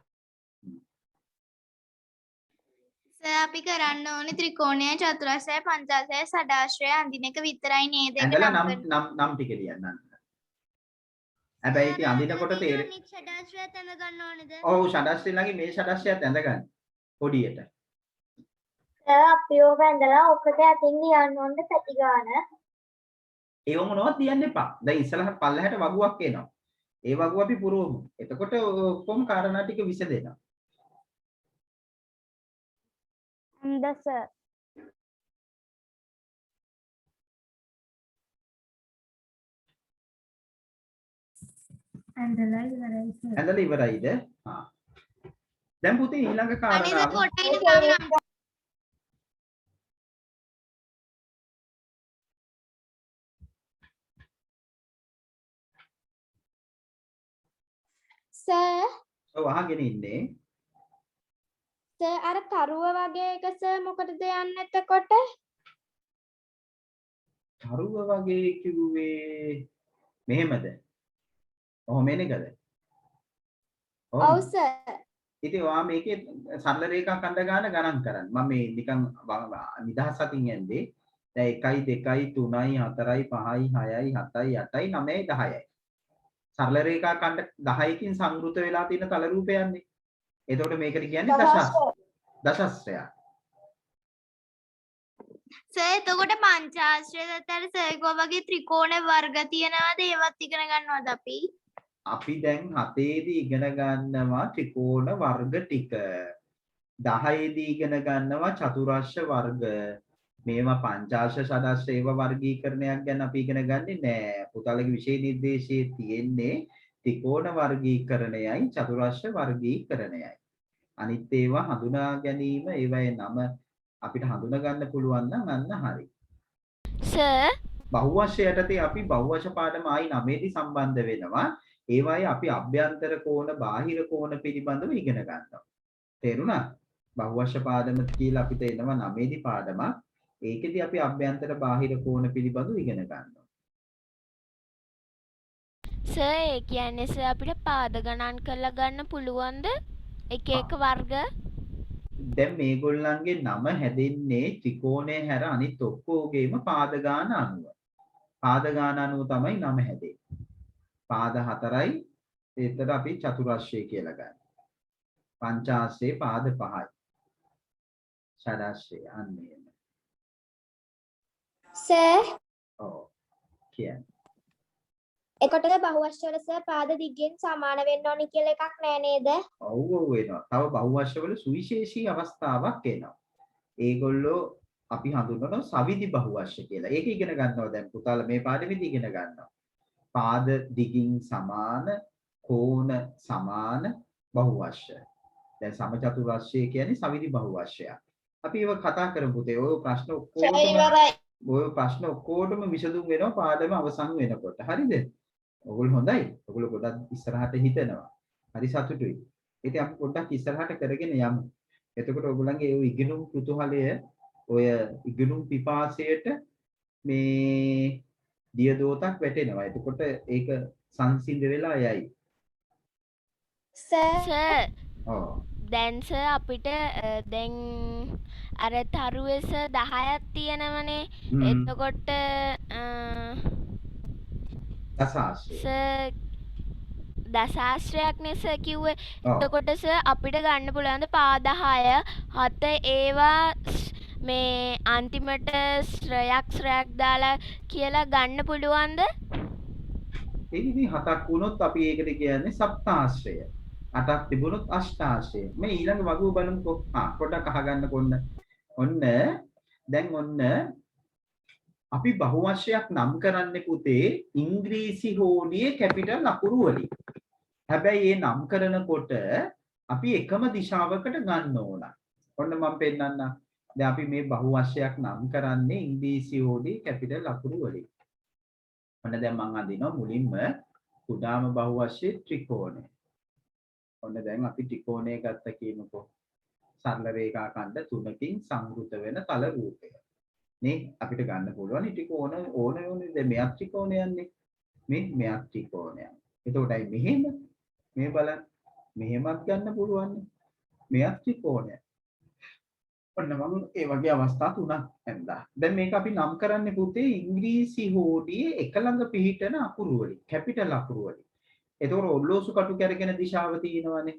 අපි කරන්න ඕනේ ත්‍රිකෝණය චතුරාශ්‍රය පංචාශ්‍රය ෂඩාශ්‍රය අඳින එක විතරයි නේද? ඇඳලා නම් ටික ලියන්න. හැබැයි ඉතින් අඳිනකොට තේරෙන්නේ ෂඩාශ්‍රයත් ඇඳ ගන්න ඕනේද? ඔව් ෂඩාශ්‍රය ළඟින් මේ ෂඩාශ්‍රයත් ඇඳගන්න. පොඩියට. සර් අපි ඕක ඇඳලා ඔකට අතින් ලියන්න ඕනේ පැති ගාන. ඒව මොනවද තියන්න එපා. දැන් ඉස්සරහට පල්ලහැට වගුවක් එනවා. ඒ වගුව අපි පුරවමු. එතකොට කොම් කාරණා ටික විසදෙනවා. සර්. ඇඳලා ඉවරයිද? හා. දැන් පුතේ ඊළඟ කාරණාව අනිත් කොට ඉන්න ගමන් සර් ඔව් අහගෙන ඉන්නේ. සර් අර කරුව වගේ එක සර් මොකටද යන්නේ එතකොට? තරුව වගේ කිව්වේ මෙහෙමද? ඔහොම එනකද? ඔව් සර්. ඉතින් ඔයා මේකේ සරල රේඛා කණ්ඩ ගාන ගණන් කරන්න. මම මේ නිකන් නිදහස් අතින් යන්නේ. දැන් 1 2 3 4 5 6 7 8 9 10යි. සරල රේඛා කණ්ඩ 10කින් සංවෘත වෙලා තියෙන තල රූපයන්නේ. එතකොට මේකට කියන්නේ දශස්ත්‍රය. සර් එතකොට පංචාශ්‍රය දත්තර සර් වගේ ත්‍රිකෝණ වර්ග තියෙනවාද ඒවත් ඉගෙන ගන්නවද අපි? අපි දැන් 7ේදී ඉගෙන ගන්නවා ත්‍රිකෝණ වර්ග ටික. 10ේදී ඉගෙන ගන්නවා චතුරාශ්‍ර වර්ග. මේවා පංචාශ්‍ර ෂඩාශ්‍ර ඒව වර්ගීකරණයක් ගැන අපි ඉගෙන ගන්නේ නෑ. පුතාලගේ විෂය නිර්දේශයේ තියෙන්නේ ත්‍රිකෝණ වර්ගීකරණයයි චතුරාශ්‍ර වර්ගීකරණයයි. අනිත් ඒවා හඳුනා ගැනීම ඒවයේ නම අපිට හඳුනා ගන්න පුළුවන් නම් අන්න හරි. සර් බහුවශ්‍ය යටතේ අපි බහුවශ්‍ය පාඩම ආයි 9ේදී සම්බන්ධ වෙනවා. ඒවයි අපි අභ්‍යන්තර කෝණ බාහිර කෝණ පිළිබඳව ඉගෙන ගන්නවා. තේරුණා? බහුවශ්‍ය පාඩම කියලා අපිට එනවා 9ේදී පාඩමක්. ඒකෙදී අපි අභ්‍යන්තර බාහිර කෝණ පිළිබඳව ඉගෙන ගන්නවා. සර් ඒ කියන්නේ සර් අපිට පාද ගණන් කරලා ගන්න පුළුවන්ද? එක එක වර්ග? දැන් මේගොල්ලන්ගේ නම හැදෙන්නේ ත්‍රිකෝණය හැර අනිත් ඔක්කොගේම පාද ගාන අනුව. පාද ගාන අනුව තමයි නම හැදෙන්නේ. පාද 4යි ඒතර අපි චතුරාශ්‍රය කියලා ගන්න. පංචාශ්‍රයේ පාද 5යි. ෂඩාශ්‍රය අන්නේ. සර් ඔව් කියන්නේ. එකොටද බහුවශ්‍ය වල සර් පාද දිග්ගෙන් සමාන වෙන්න ඕනි කියලා එකක් නෑ නේද? ඔව් ඔව් වෙනවා. තව බහුවශ්‍ය වල සුවිශේෂී අවස්ථාවක් එනවා. ඒගොල්ලෝ අපි හඳුන්වනවා සවිදි බහුවශ්‍ය කියලා. ඒක ඉගෙන ගන්නවා දැන් පුතාලා මේ පාඩමේදී ඉගෙන ගන්නවා. පාද දිගින් සමාන කෝණ සමාන බහුවශ්‍ය. දැන් සමචතුරාශ්‍රය කියන්නේ සවිදි බහුවශ්‍යයක්. අපි ඒක කතා කරමු පුතේ. ඔය ප්‍රශ්න ඔක්කොටම විසඳුම් වෙනවා පාඩම අවසන් වෙනකොට. හරිද? ඔයගොල්ලෝ හොඳයි. ඔයගොල්ලෝ ගොඩක් ඉස්සරහට හිතනවා. හරි සතුටුයි. ඉතින් අපි පොඩ්ඩක් ඉස්සරහට කරගෙන යමු. එතකොට ඔයගොල්ලන්ගේ ඒ ඉගෙනුම් කුතුහලය ඔය ඉගෙනුම් පිපාසයට මේ දිය දෝතක් වැටෙනවා. එතකොට ඒක සංසිඳ වෙලා යයි. සර් ඔව්. දැන් සර් අපිට දැන් අර තරුවෙස 10ක් තියෙනවනේ. එතකොට දසාශ්‍රය. සර් දසාශ්‍රයක් නේ සර් කිව්වේ. එතකොට සර් අපිට ගන්න පුළුවන්ද පාද 6 7 ඒවා මේ අන්තිමට ශ්‍රයක් දාලා කියලා ගන්න පුළුවන්ද? ඒක ඉතින් 7ක් වුණොත් අපි ඒකට කියන්නේ සප්තාශ්‍රය. 8ක් තිබුණොත් අෂ්ටාශ්‍රය. මේ ඊළඟ වගුව බලමුකෝ. පොඩ්ඩක් අහගන්න කොන්න. ඔන්න දැන් ඔන්න අපි බහුවශ්‍යයක් නම් කරන්නේ පුතේ ඉංග්‍රීසි හෝඩියේ කැපිටල් අකුරු වලින්. හැබැයි මේ නම් කරනකොට අපි එකම දිශාවකට ගන්න ඕන. ඔන්න මම පෙන්නන්නම්. දැන් අපි මේ බහුවශ්‍යයක් නම් කරන්නේ ඉංග්‍රීසි හෝඩියේ කැපිටල් අකුරු වලින්. ඔන්න දැන් මම අඳිනවා මුලින්ම කුඩාම බහුවශ්‍ය ත්‍රිකෝණය. ඔන්න දැන් අපි ත්‍රිකෝණය ගත්ත කියමුකෝ. සරල රේඛා ඛණ්ඩ 3කින් සංවෘත වෙන තල රූපය. නේ අපිට ගන්න පුළුවන් ත්‍රිකෝණ ඕනේ දැන් මෙයක් ත්‍රිකෝණයන්නේ. මෙයක් ත්‍රිකෝණයක්. එතකොටයි මෙහෙම මේ බලන්න මෙහෙමත් ගන්න පුළුවන්. මෙයක් ත්‍රිකෝණයක්. ඔන්න මම ඒ වගේ අවස්ථා තුනක් හඳා. දැන් මේක අපි නම් කරන්නේ පුතේ ඉංග්‍රීසි හෝඩියේ එක ළඟ පිහිටන අකුරු වලින් කැපිටල් අකුරු වලින්. එතකොට ඔල්ලෝසු කටු කැරගෙන දිශාව තියෙනවනේ.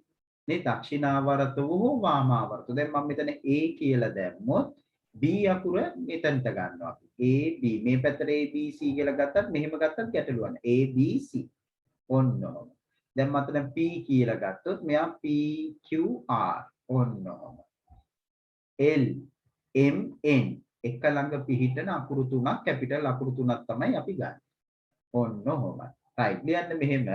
මේ දක්ෂිනාවර්ත වූ වාමාවර්ත. දැන් මම මෙතන A කියලා දැම්මොත් B අකුර මෙතනට ගන්නවා අපි. A B මේ පැත්තට A B C කියලා ගත්තත් මෙහෙම ගත්තත් ගැටලුවක් නැහැ. A B C. ඔන්නෝම. දැන් මතන P කියලා ගත්තොත් මෙයා P Q R. ඔන්නෝම. L M N එක ළඟ පිහිටන අකුරු තුනක් කැපිටල් අකුරු තුනක් තමයි අපි ගන්න. ඔන්නෝම. right. ලියන්න මෙහෙම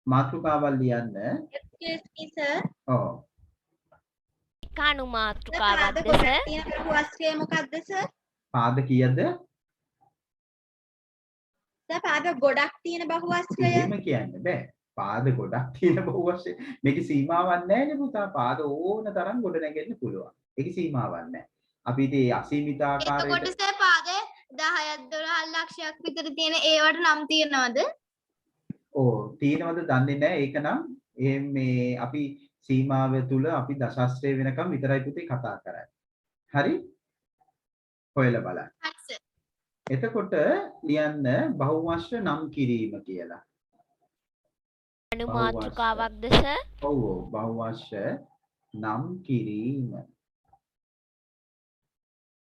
මාතෘකාවල් ලියන්න. excuse me sir. ඔව්. කණු මාතෘකාවක්ද සර්? තියෙන බහුවශ්‍රය මොකක්ද සර්? පාද කීයද? සර් පාද ගොඩක් තියෙන බහුවශ්‍රය. එහෙම කියන්න බෑ. පාද ගොඩක් තියෙන බහුවශ්‍රය. මේකේ සීමාවක් නැහැ නේ පුතා. පාද ඕන තරම් ගොඩ නැගෙන්න පුළුවන්. ඒකේ සීමාවක් නැහැ. අපි ඉතින් අසීමිත ආකාරයට එතකොට සර් පාද 10ක් 12ක් ලක්ෂයක් විතර තියෙන ඒවට නම් තියනවද? ඕ තියෙනවද දන්නේ නැහැ. ඒක නම් මේ අපි සීමාව තුල අපි දශස්ත්‍රය වෙනකම් විතරයි පුතේ කතා කරන්නේ. හරි? හොයලා බලන්න. හරි සර්. එතකොට ලියන්න බහුවංශ නම් කිරීම කියලා. අනුමාත්‍රකාවක්ද සර්? ඔව් ඔව් බහුවංශ නම් කිරීම.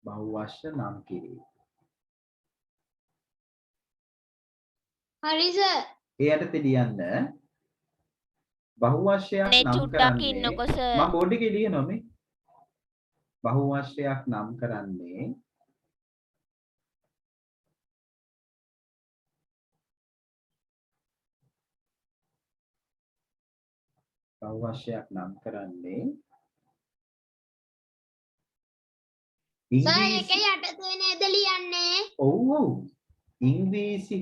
බහුවංශ නම් කිරීම. හරි සර්. ඒ යටතේ ලියන්න බහුවංශයක් නේ නම් චුට්ටක් කරන්නේ ඉන්නකො සර්. මම බෝඩ් එකේ ලියනවා මේ බහුවංශයක් නම් කරන්නේ බහුවංශයක් නම් කරන්නේ සර් ඒක යටතේ නේද ලියන්නේ? ඔව් ඔව් ඉංග්‍රීසි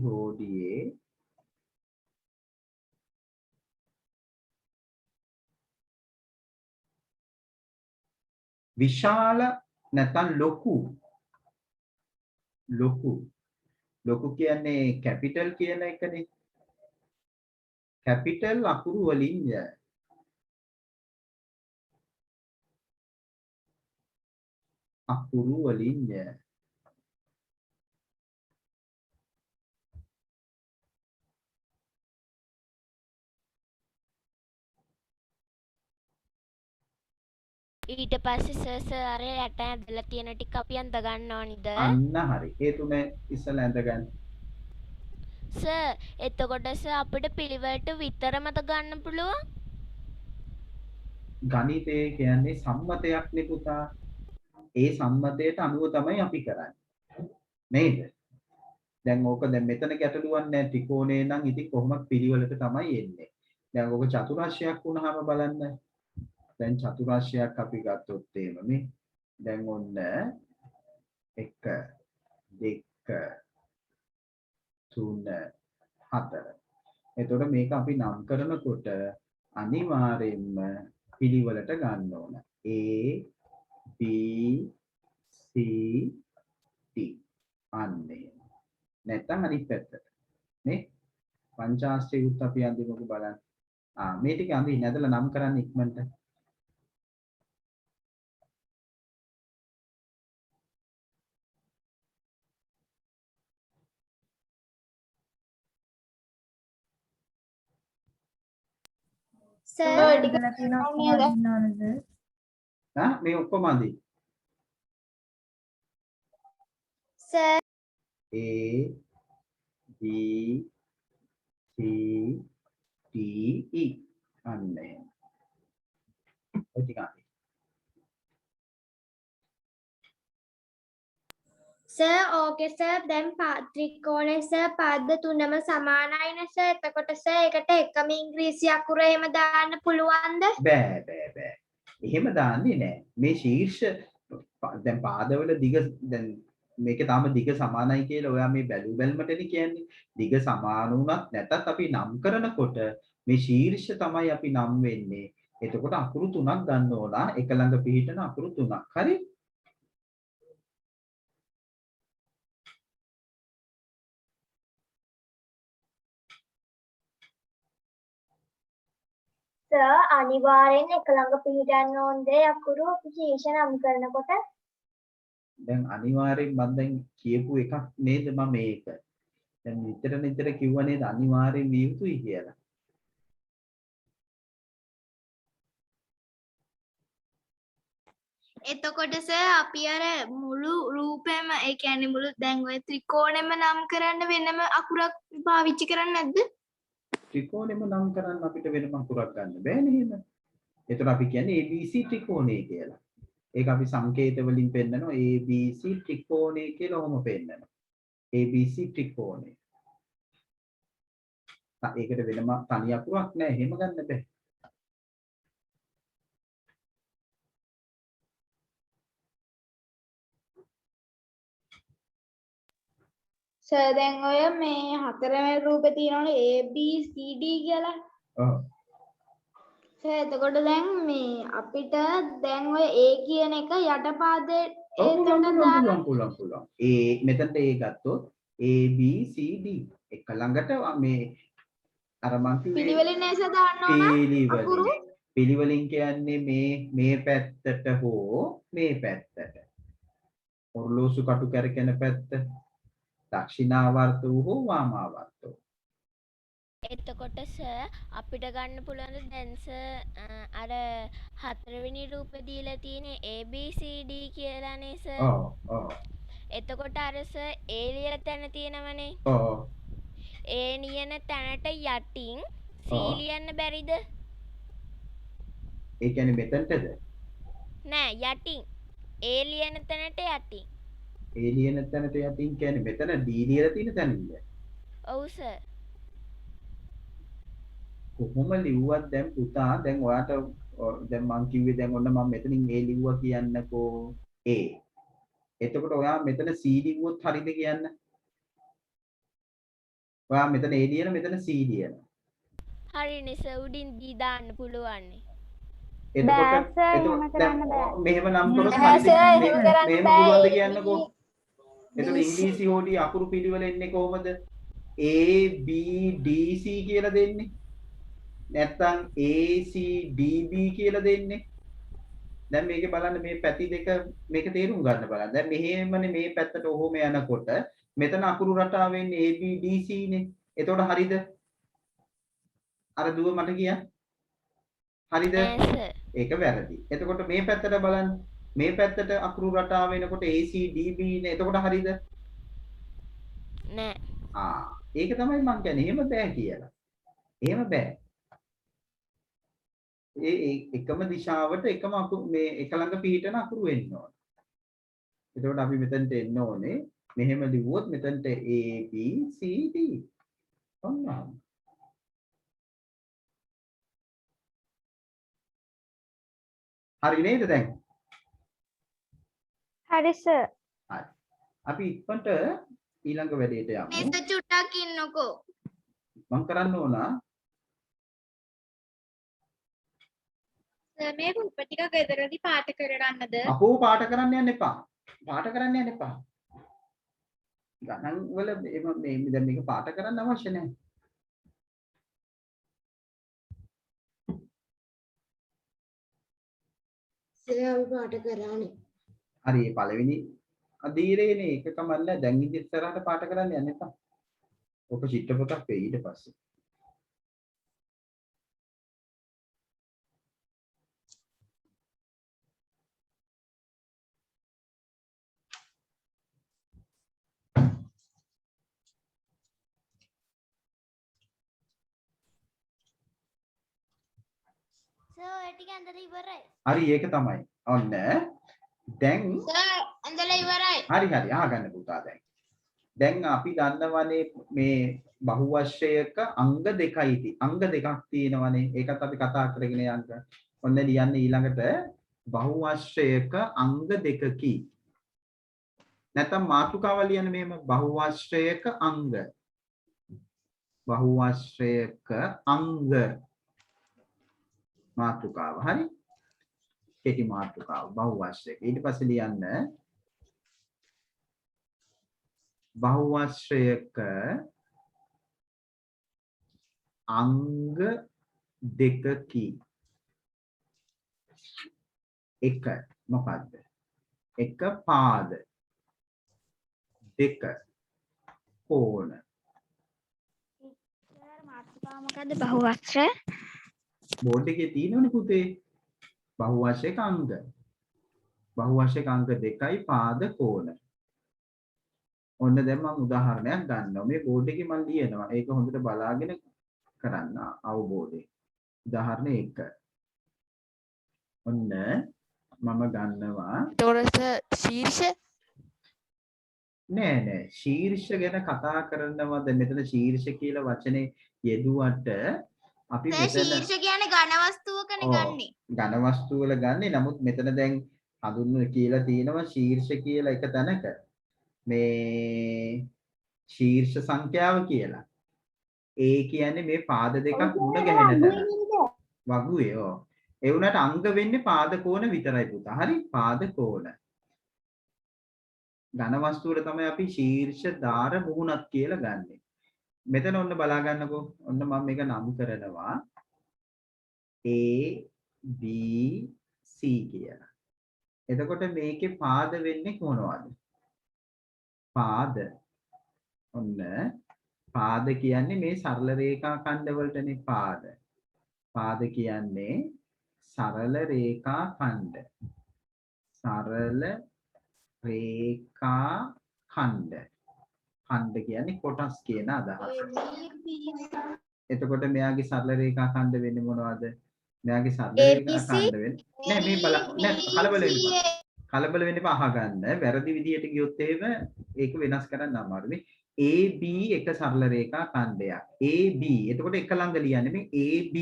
හෝඩියේ විශාල නැත්නම් ලොකු කියන්නේ කැපිටල් කියන එකනේ. කැපිටල් අකුරු වලින් ඊට පස්සේ සර් අර යට ඇදලා තියෙන ටික අපි අඳ ගන්න ඕනිද? අන්න හරි. ඒ තුන ඉස්සලා ඇඳගන්න. සර් එතකොට සර් අපිට පිළිවෙලට විතරමද ගන්න පුළුවන්? ගණිතය කියන්නේ සම්මතයක් නේ පුතා. ඒ සම්මතයට අනුව තමයි අපි කරන්නේ. නේද? දැන් මෙතන ගැටලුවක් නැහැ. ත්‍රිකෝණේ නම් ඉතින් කොහොමද පිළිවෙලට තමයි එන්නේ. දැන් ඕක චතුරස්‍රයක් වුණාම බලන්න. දැන් චතුරස්‍රයක් අපි ගත්තොත් මේ දැන් ඔන්න 1 2 3 4. එතකොට මේක අපි නම් කරනකොට අනිවාර්යයෙන්ම පිළිවෙලට ගන්න ඕන. A B C D අන්නේ. නැත්තම් අනිත් පැත්තට. නේ? පංචාශ්‍රයුත් අපි අඳිමුකෝ බලන්න. මේ ටික අඳින්න ඇදලා නම් කරන්න ඉක්මනට. සර් මේ ඔක්කොම අඳින්න. Sir A B C D E අන්නේ. ඔය ටික අඳින්න. සර් ඕකේ සර් දැන් ත්‍රිකෝණේ සර් පාද තුනම සමානයිනේ සර්. එතකොට සර් ඒකට එකම ඉංග්‍රීසි අකුර එහෙම දාන්න පුළුවන්ද? බෑ. එහෙම දාන්නේ නෑ. මේ ශීර්ෂ දැන් පාදවල දිග දැන් මේකේ තාම දිග සමානයි කියලා ඔයා මේ බැලුමටනේ කියන්නේ. දිග සමාන වුණත් නැතත් අපි නම් කරනකොට මේ ශීර්ෂ තමයි අපි නම් වෙන්නේ. එතකොට අකුරු තුනක් ගන්න ඕන. එක ළඟ පිහිටන අකුරු තුනක්. හරි? සර් අනිවාර්යෙන් එක ළඟ පිළිගන්න ඕනේ අකුරු අපි ශීර්ෂ නම් කරනකොට. දැන් අනිවාර්යෙන් මම දැන් කියපු එකක් නේද මම මේක. දැන් නිතර කිව්ව නේද අනිවාර්යෙන් විය යුතුයි කියලා. එතකොට සර් අපි අර මුළු රූපෙම ඒ කියන්නේ මුළු දැන් ඔය ත්‍රිකෝණෙම නම් කරන්න වෙනම අකුරක් පාවිච්චි කරන්නේ නැද්ද? ත්‍රිකෝණෙම නම් කරන්න අපිට වෙනම අකුරක් ගන්න බෑනේ එහෙම. ඒතර අපි කියන්නේ ABC ත්‍රිකෝණය කියලා. ඒක අපි සංකේත වලින් පෙන්නනවා ABC ත්‍රිකෝණය කියලා ඔහොම පෙන්නනවා. ABC ත්‍රිකෝණය. ඒකට වෙනම තනි අකුරක් නෑ එහෙම ගන්න බෑ. සර් දැන් ඔය මේ හතරවෙනි රූපේ තියෙනවනේ A B C D කියලා. ඔව්. සර් එතකොට දැන් මේ අපිට දැන් ඔය A කියන එක යටපාදේ පුළුවන්. ඒ මෙතනට ඒ ගත්තොත් A B C D එක ළඟට මේ අර මං කිව්වේ පිළිවෙලින් නේද දාන්න ඕන පිළිවෙලින් කියන්නේ මේ පැත්තට හෝ මේ පැත්තට ඔරලෝසු කටු කැරකෙන පැත්ත දක්ෂිනාවර්ත හෝ වාමාවර්ත. එතකොට සර් අපිට ගන්න පුළුවන් දැන් සර් අර හතරවෙනි රූපේ දීලා තියෙන්නේ ABCD කියලානේ සර්. ඔව්. එතකොට අර සර් A ලියලා තැන තියෙනවනේ. ඔව්. A ලියන තැනට යටින් C ලියන්න බැරිද? ඒ කියන්නේ මෙතනටද? නෑ යටින්. A ලියන තැනට යටින්. A ලියන තැනට යටින් කියන්නේ මෙතන D ලියලා තියෙන තැනද? ඔව් සර්. කොහොම ලිව්වත් දැන් පුතා දැන් ඔයාට දැන් මං කිව්වේ දැන් ඔන්න මම මෙතනින් A ලිව්වා කියන්නකෝ A. එතකොට ඔයා මෙතන C ලිව්වොත් හරිද කියන්න? ඔයා මෙතන A ලියන මෙතන C ලියන. හරිනේ සර් උඩින් D දාන්න පුළුවන්. එතකොට දැන් මෙහෙම නම් කරොත් හරිද? මෙහෙම පුළුවන්ද කියන්නකෝ. එතකොට ඉංග්‍රීසි හොඩි අකුරු පිළිවෙල එන්නේ කොහොමද? A B D C කියලා දෙන්නේ. නැත්තම් ACDB කියලා දෙන්නේ. දැන් මේකේ බලන්න මේ පැති දෙක මේක තේරුම් ගන්න බලන්න. දැන් මෙහෙමනේ මේ පැත්තට ඔහොම යනකොට මෙතන අකුරු රටාව වෙන්නේ ABDC නේ. එතකොට හරිද? අර දුව මට කියන්න. හරිද? ඒක වැරදි. එතකොට මේ පැත්තට බලන්න. මේ පැත්තට අකුරු රටාව වෙනකොට ACDB නේ. එතකොට හරිද? නෑ. ඒක තමයි මම කියන්නේ. එහෙම බෑ කියලා. එහෙම බෑ. ඒ එකම දිශාවට එකම මේ එක ළඟ පිහිටන අකුරු වෙන්න ඕන. එතකොට අපි මෙතනට එන්න ඕනේ. මෙහෙම ලිව්වොත් මෙතනට A B C D. ඔන්න. හරි නේද දැන්? හරි සර්. හරි. අපි ඉක්මනට ඊළඟ වැඩේට යමු. මේක චුට්ටක් ඉන්නකෝ. මම කරන්න ඕන මේ රූප ටික ගෙදරදී පාට කරගන්නද? අපෝ පාට කරන්න යන්න එපා. පාට කරන්න යන්න එපා. ගණන් වල මේ දැන් මේක පාට කරන්න අවශ්‍ය නැහැ. සර් පාට කරානේ. හරි මේ පළවෙනි අදීරේනේ ඒක කමන්න දැන් ඉතින් ඉස්සරහට පාට කරන්න යන්න එපා. ඔක චිත්‍රපටයක් වෙයි ඊට පස්සේ. හරි ඒක තමයි. ඔන්න දැන් සර් ඇඳලා ඉවරයි. හරි අහගන්න පුතා දැන්. දැන් අපි දන්නවනේ මේ බහුවශ්‍රයක අංග දෙකයි අංග දෙකක් තියෙනවනේ. ඒකත් අපි කතා කරගෙන යන්න. ඔන්න ලියන්න ඊළඟට බහුවශ්‍රයක අංග දෙකකි. නැත්නම් මාතෘකාව ලියන්න මෙහෙම බහුවශ්‍රයක අංග. බහුවශ්‍රයක අංග මාතෘකාව. හරි? කෙටි මාතෘකාව බහුවශ්‍රයක. ඊට පස්සේ ලියන්න බහුවශ්‍රයක අංග දෙකකි. එක මොකද්ද? එක පාද දෙක කෝණ. මාතෘකාව මොකද්ද? බහුවශ්‍රය. බෝඩ් එකේ තියෙනවනේ පුතේ. බහුවශ්‍රයක අංග. බහුවශ්‍රයක අංග දෙකයි පාද කෝණ. ඔන්න දැන් මම උදාහරණයක් ගන්නවා. මේ බෝඩ් එකේ මම ලියනවා. ඒක හොඳට බලාගෙන කරන්න අවබෝධයෙන්. උදාහරණ 1. ඔන්න මම ගන්නවා. එතකොට ශීර්ෂ නෑ ශීර්ෂ ගැන කතා කරනවද? මෙතන ශීර්ෂ කියලා වචනේ යෙදුවට අපි මෙතන ශීර්ෂ කියන්නේ ඝන වස්තුවකනේ ගන්නෙ. ඝන වස්තු වල ගන්නෙ. නමුත් මෙතන දැන් හඳුන්වලා කියලා තියෙනවා ශීර්ෂ කියලා එක තැනක. මේ ශීර්ෂ සංඛ්‍යාව කියලා. ඒ කියන්නේ මේ පාද දෙකක් මුණ ගැහෙන තැන. වගුවේ ඔව්. ඒ වුණාට අංග වෙන්නේ පාද කෝණ විතරයි පුතා. හරි? පාද කෝණ. ඝන වස්තුවට තමයි අපි ශීර්ෂ ධාර මුහුණක් කියලා ගන්නෙ. මෙතන ඔන්න බලා ගන්නකෝ. ඔන්න මම මේක නම් කරනවා A B C කියලා. එතකොට මේකේ පාද වෙන්නේ මොනවද? පාද. ඔන්න පාද කියන්නේ මේ සරල රේඛා ඛණ්ඩ වලටනේ පාද. පාද කියන්නේ සරල රේඛා ඛණ්ඩ. සරල රේඛා ඛණ්ඩ. ඛණ්ඩ කියන්නේ කොටස් කියන අදහස. එතකොට මෙයාගේ සරල රේඛා ඛණ්ඩ වෙන්නේ මොනවද? මෙයාගේ සරල රේඛා ඛණ්ඩ වෙන්නේ නෑ මේ බල නෑ කලබල වෙන්න එපා. කලබල වෙන්න එපා අහගන්න. වැරදි විදියට ගියොත් එහෙම ඒක වෙනස් කරන්න අමාරුයි. AB එක සරල රේඛා ඛණ්ඩයක්. AB. එතකොට එක ළඟ ලියන්නේ මේ AB.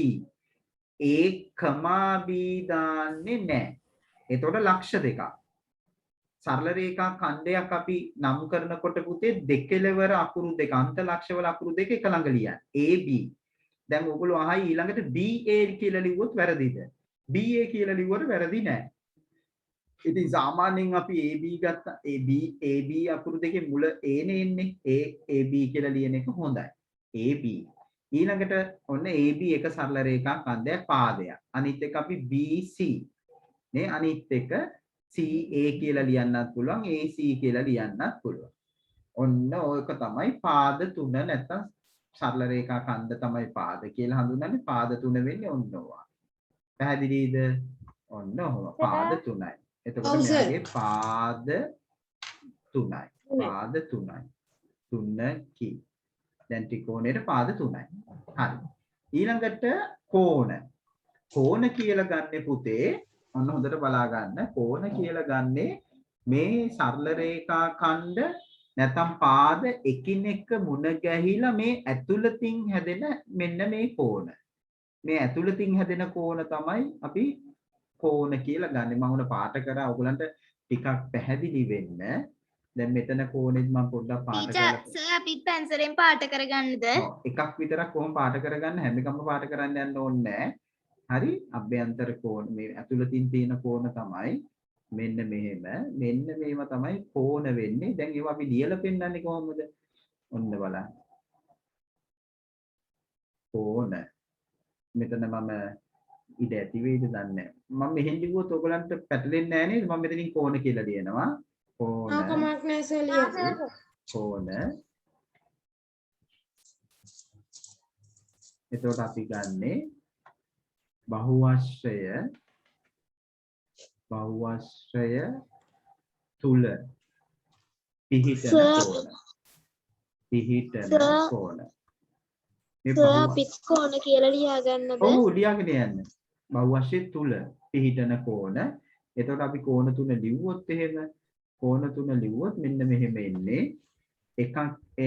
A, B දාන්නේ නැහැ. එතකොට ලක්ෂ දෙකක්. සරල රේඛා ඛණ්ඩයක් අපි නම් කරනකොට පුතේ දෙකලවර අකුරු දෙක අන්ත ලක්ෂවල අකුරු දෙක එක ළඟ ලියන්න. AB. දැන් ඔයගොල්ලෝ අහයි ඊළඟට BA කියලා ලිව්වොත් වැරදිද? BA කියලා ලිව්වට වැරදි නෑ. ඉතින් සාමාන්‍යයෙන් අපි AB ගත්තා. AB අකුරු දෙකේ මුල A නේ එන්නේ. AB කියලා ලියන එක හොඳයි. AB. ඊළඟට ඔන්න AB එක සරල රේඛා ඛණ්ඩයක් පාදයක්. අනිත් එක අපි BC නේ අනිත් එක CA කියලා ලියන්නත් පුළුවන් AC කියලා ලියන්නත් පුළුවන්. ඔන්න ඔයක තමයි පාද තුන නැත්තම් සරල රේඛා ඛණ්ඩ තමයි පාද කියලා හඳුන්වන්නේ. පාද තුන වෙන්නේ ඔන්න ඔවා. පැහැදිලිද? ඔන්න ඔවා පාද තුනයි. එතකොට මෙයාගේ පාද තුනයි. පාද තුනයි. තුනකි. දැන් ත්‍රිකෝණයට පාද තුනයි. හරි. ඊළඟට කෝණ. කෝණ කියලා ගන්නෙ පුතේ ඔන්න හොඳට බලා ගන්න. කෝණ කියලා ගන්නෙ මේ සරල රේඛා ඛණ්ඩ නැත්නම් පාද එකිනෙක මුණ ගැහිලා මේ ඇතුළතින් හැදෙන මෙන්න මේ කෝණ. මේ ඇතුළතින් හැදෙන කෝණ තමයි අපි කෝණ කියලා ගන්නෙ. මම උන පාට කරා ඔයගලන්ට ටිකක් පැහැදිලි වෙන්න. දැන් මෙතන කෝණෙත් මම පොඩ්ඩක් පාට කරලා සර් අපිත් පැන්සලෙන් පාට කරගන්නද? එකක් විතරක් කොහොම පාට කරගන්න හැම එකම පාට කරන්න යන්න ඕනේ නැහැ. හරි අභ්‍යන්තර කෝණ මේ ඇතුළතින් තියෙන කෝණ තමයි මෙන්න මෙහෙම මෙන්න මේවා තමයි කෝණ වෙන්නේ. දැන් ඒවා අපි ලියලා පෙන්නන්නේ කොහොමද? ඔන්න බලන්න. කෝණ. මෙතන මම ඉඩ ඇති වෙයිද දන්නේ නැහැ. මම මෙහෙන් ලිව්වොත් ඔයගලන්ට පැටලෙන්නේ නැහැ නේද? මම මෙතනින් කෝණ කියලා ලියනවා. කෝණ. කමක් නැහැ සර් ලියන්න. කෝණ. එතකොට අපි ගන්නේ බහුවශ්‍රය තුල පිහිටන කෝණ. පිහිටන කෝණ. අපිත් කෝණ කියලා ලියා ගන්නද? ඔව් ලියාගෙන යන්න. බහුවශ්‍රය තුල පිහිටන කෝණ. එතකොට අපි කෝණ තුන ලිව්වොත් එහෙම කෝණ තුන ලිව්වොත් මෙන්න මෙහෙම එන්නේ. එකක්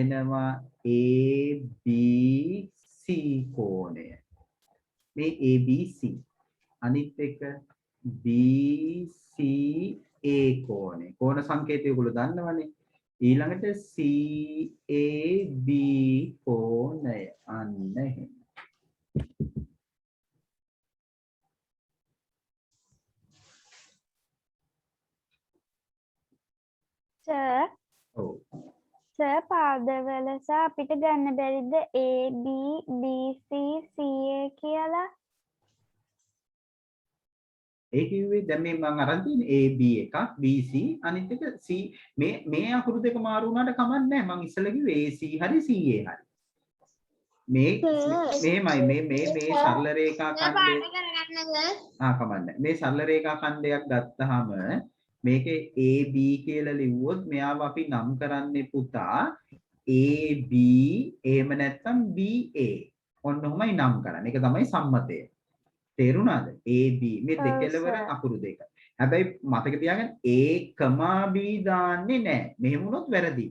එනවා ABC කෝණය. මේ ABC අනිත් එක BCA කෝණය. කෝණ සංකේතය ඔයගොල්ලෝ දන්නවනේ. ඊළඟට CAB කෝණය. අන්න එහෙම. සර් ඔව්. සර් පාදවල සහ අපිට ගන්න බැරිද A B B C C A කියලා? ඒ කිව්වේ දැන් මේ මම අරන් තියෙන්නේ AB එකක් BC අනිත් එක C මේ අකුරු දෙක මාරු වුණාට කමක් නැහැ. මම ඉස්සෙල්ලා කිව්වේ AC හරි CA හරි. මේමයි මේ සරල රේඛා ඛණ්ඩය කමක් නැහැ. මේ සරල රේඛා ඛණ්ඩයක් ගත්තාම මේකේ AB කියලා ලිව්වොත් මෙයාව අපි නම් කරන්නේ පුතා AB එහෙම නැත්නම් BA. ඔන්න ඔහොමයි නම් කරන්නේ. ඒක තමයි සම්මතය. තේරුණාද? AB මේ දෙකලවර අකුරු දෙක. හැබැයි මතක තියාගන්න A, B දාන්නේ නැහැ. මෙහෙම වුණොත් වැරදි.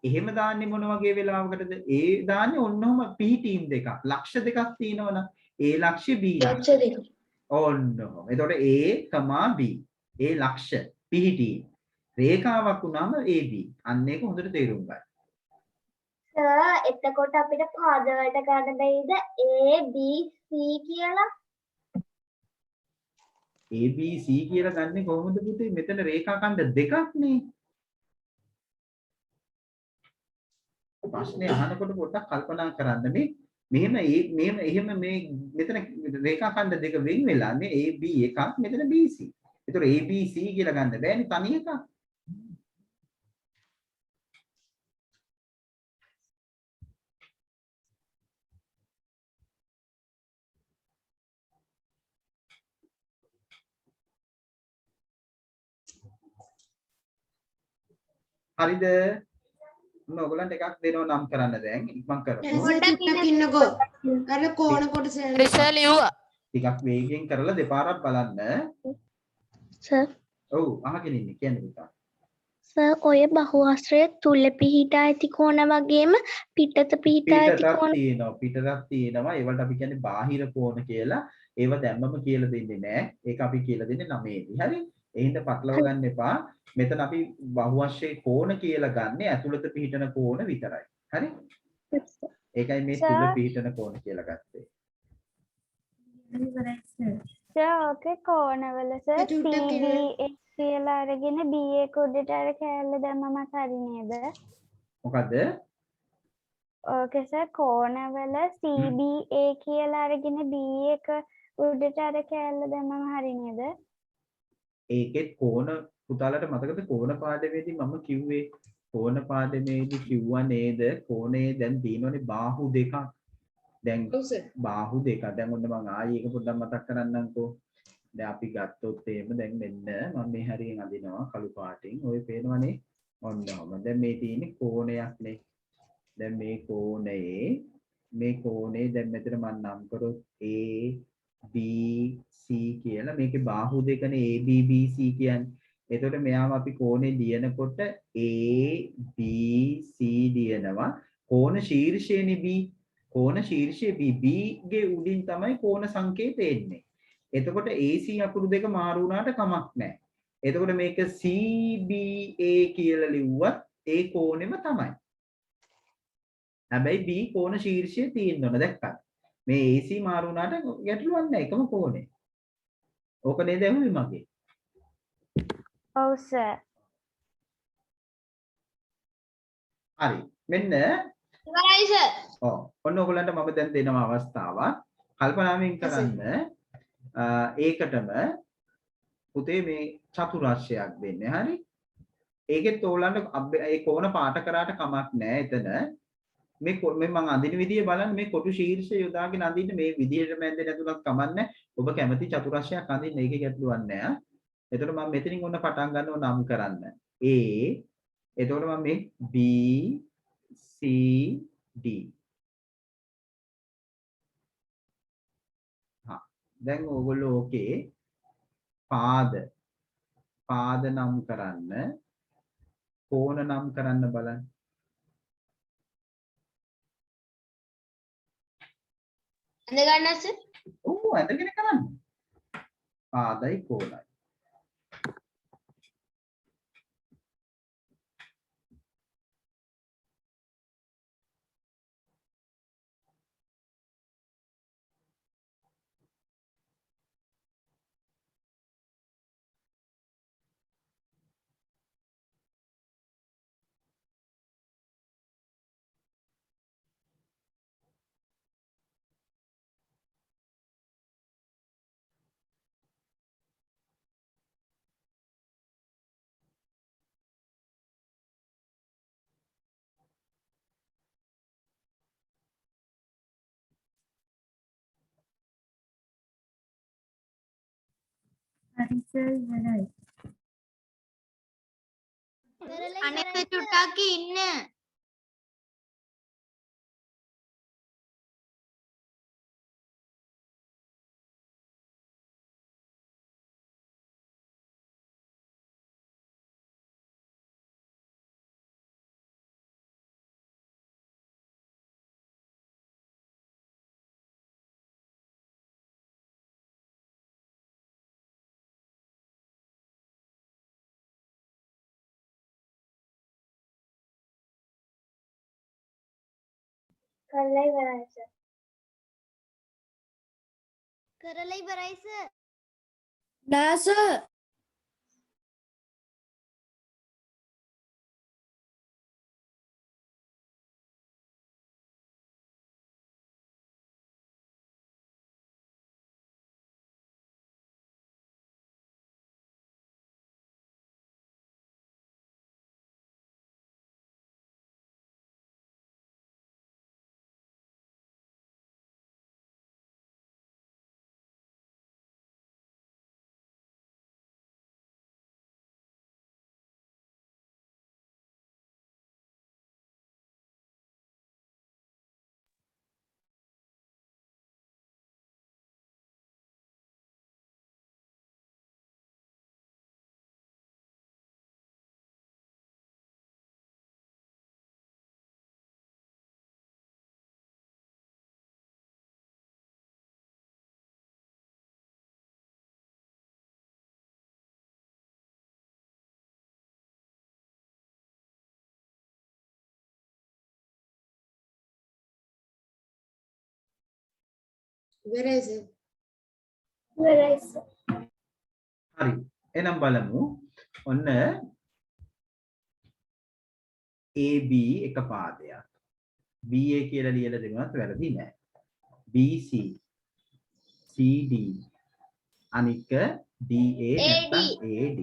එහෙම දාන්නේ මොන වගේ වෙලාවකටද? A දාන්නේ ඔන්නෝම P-ටීම් දෙකක්. ලක්ෂ දෙකක් තියෙනවනම් A ලක්ෂ්‍ය B ලක්ෂ්‍ය. ඔන්නෝ. එතකොට A, B. A ලක්ෂ P-ටීම්. රේඛාවක් වුණාම AB. අන්න ඒක හොඳට තේරුම් ගන්න. එතකොට අපිට පාද වලට ගන්න බැයිද A B C කියලා? ABC කියලා ගන්නෙ කොහොමද පුතේ? මෙතන රේඛා ඛණ්ඩ දෙකක් නේ. ප්‍රශ්නේ අහනකොට පොඩ්ඩක් කල්පනා කරන්න මේ මෙහෙම එහෙම මේ මෙතන රේඛා ඛණ්ඩ දෙක වෙන් වෙලානේ AB එකක් මෙතන BC. ඒතර ABC කියලා ගන්න බෑනේ තනි එකක්. හරිද? මොන ඔයගලන්ට එකක් දෙනවා නම් කරන්න දැන් ඉක්මන් කරමු. පොඩ්ඩක් ඉන්නකෝ. අර කෝණ කොටස රිෂා ලිව්වා. ටිකක් වේගෙන් කරලා දෙපාරක් බලන්න. සර් ඔව් අහගෙන ඉන්නේ කියන්නේ පුතා. සර් ඔය බහුආශ්‍රය තුල පිහිටා ඇති කෝණ වගේම පිටත පිහිටා ඇති පිටතක් කෝණ තියෙනවා පිටතක් තියෙනවා ඒවලට අපි කියන්නේ බාහිර කෝණ කියලා. ඒව දැම්මම කියලා දෙන්නේ නැහැ. ඒක අපි කියලා දෙන්නේ 9 දී. හරි? ඒ හින්දා පටලව ගන්න එපා. මෙතන අපි බහුවශයෙන් කෝණ කියලා ගන්නේ ඇතුළත පිහිටන කෝණ විතරයි. හරි? ඒකයි මේ තුල පිහිටන කෝණ කියලා ගත්තේ. සර් ඕකේ කෝණවල සර් චුට්ටක් CBA කියලා අරගෙන BA කුඩට අර කෑල්ල දැම්මම හරි නේද? මොකද? ඕකේ සර් කෝණවල CBA කියලා අරගෙන BA උඩට අර කෑල්ල දැම්මම හරි නේද? ඒකෙත් කෝණ පුතාලට මතකද කෝණ පාඩමේදී මම කිව්වේ කෝණ පාඩමේදී කිව්වා නේද කෝණේ දැන් තියෙනවනේ බාහු දෙකක්. දැන් බාහු දෙක. දැන් ඔන්න මම ආයේ ඒක පොඩ්ඩක් මතක් කරන්නම්කෝ. දැන් අපි ගත්තොත් එහෙම දැන් මෙන්න මම මේ හරියෙන් අඳිනවා කළු පාටින්. ඔය පේනවනේ ඔන්නම. දැන් මේ තියෙන්නේ කෝණයක් නේ. දැන් මේ කෝණේ දැන් මෙතන මම නම් කරොත් A B C කියලා මේකේ බාහු දෙකනේ A B B C කියන්නේ. එතකොට මෙයාම අපි කෝණේ ලියනකොට A B C ලියනවා. කෝණ ශීර්ෂයනේ B. කෝණ ශීර්ෂයේ B ගේ උඩින් තමයි කෝණ සංකේතය එන්නේ. එතකොට AC අකුරු දෙක මාරු වුණාට කමක් නැහැ. එතකොට මේක CBA කියලා ලිව්වත් ඒ කෝණෙම තමයි. හැබැයි B කෝණ ශීර්ෂයේ තියෙන්න ඕන දැක්කද? මේ AC මාරු වුණාට ගැටලුවක් නැහැ එකම කෝණේ. ඕක නේද ඇහුවේ මගේ? ඔව් සර්. හරි. මෙන්න ඉවරයි සර්. ඔව්. ඔන්න ඔයගලන්ට මම දැන් දෙනවා අවස්ථාවක්. කල්පනාවෙන් කරන්න ඒකටම පුතේ මේ චතුරස්‍රයක් දෙන්නේ. හරි? ඒකෙත් ඕගලන්ට ඒ කෝණ පාට කරාට කමක් නැහැ එතන. මේ මම අඳින විදිය බලන්න මේ කොටු ශීර්ෂය යොදාගෙන අඳින්න මේ විදියටම ඇඳෙන්න නැතුණත් කමන්නේ. ඔබ කැමති චතුරස්‍රයක් අඳින්න ඒකේ ගැටලුවක් නැහැ. එතකොට මම මෙතනින් ඔන්න පටන් ගන්නව නම් කරන්න. A එතකොට මම මේ B C D දැන් ඕගොල්ලෝ ඕකේ පාද නම් කරන්න කෝණ නම් කරන්න බලන්න. අඳ ගන්නස? ඔව් ඇඳගෙන කරන්න. පාදයි කෝණයි. අනේ චුට්ටක් ඉන්න. කරලා ඉවරයි සර්. කරලා ඉවරයි සර්. නෑ සර්. ඉවරයි සර්. ඉවරයි සර්. හරි. එහෙනම් බලමු. ඔන්න AB එක පාදයක්. BA කියලා ලියලා දෙනවත් වැරදි නෑ. BC CD අනික DA නැත්නම් AD.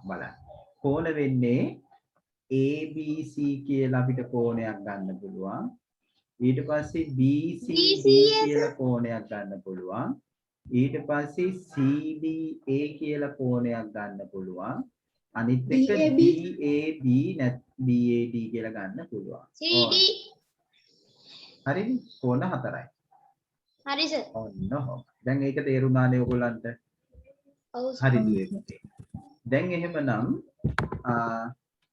බලන්න. කෝණ වෙන්නේ ABC කියලා අපිට කෝණයක් ගන්න පුළුවන්. ඊට පස්සේ BCD කියලා කෝණයක් ගන්න පුළුවන්. ඊට පස්සේ CDA කියලා කෝණයක් ගන්න පුළුවන්. අනිත් එක DAB නැත් BAD කියලා ගන්න පුළුවන්. CD. හරිද? කෝණ හතරයි. හරි සර්. ඔන්න හොම. දැන් ඒක තේරුණානේ ඔයගොල්ලන්ට? ඔව් සර්. හරි දුවේ. දැන් එහෙමනම්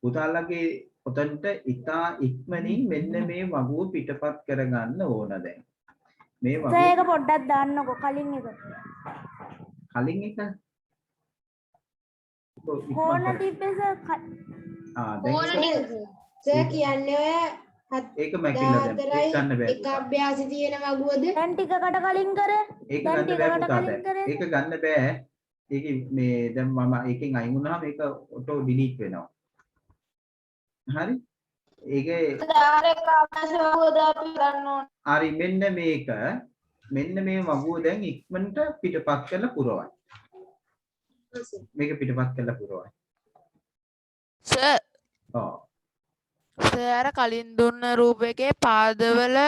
පුතාලගේ ඔතනට ඉතා ඉක්මනින් මෙන්න මේ වගුව පිටපත් කරගන්න ඕන දැන්. මේ වගුව සර් ඒක පොඩ්ඩක් දාන්නකෝ කලින් එක. කලින් එක කෝණ ටිප්පේ සර් දැන් සර් කියන්නේ ඔය ඒක මැකිලා දැන් ගන්න බෑ. එක අභ්‍යාසෙ තියෙන වගුවද? දැන් ටිකකට කලින් කරේ. ඒක ගන්න බෑ පුතා දැන්. ඒක ගන්න බෑ. ඒක මේ දැන් මම එකෙන් අයින් වුණාම ඒක ඔටෝ ඩිලීට් වෙනවා. හරි? ඒකේ හරි මෙන්න මේක මෙන්න මේ වගුව දැන් ඉක්මනට පිටපත් කරලා පුරවයි. මේක පිටපත් කරලා පුරවයි. සර් ඔව්. සර් අර කලින් දුන්න රූපකේ පාදවල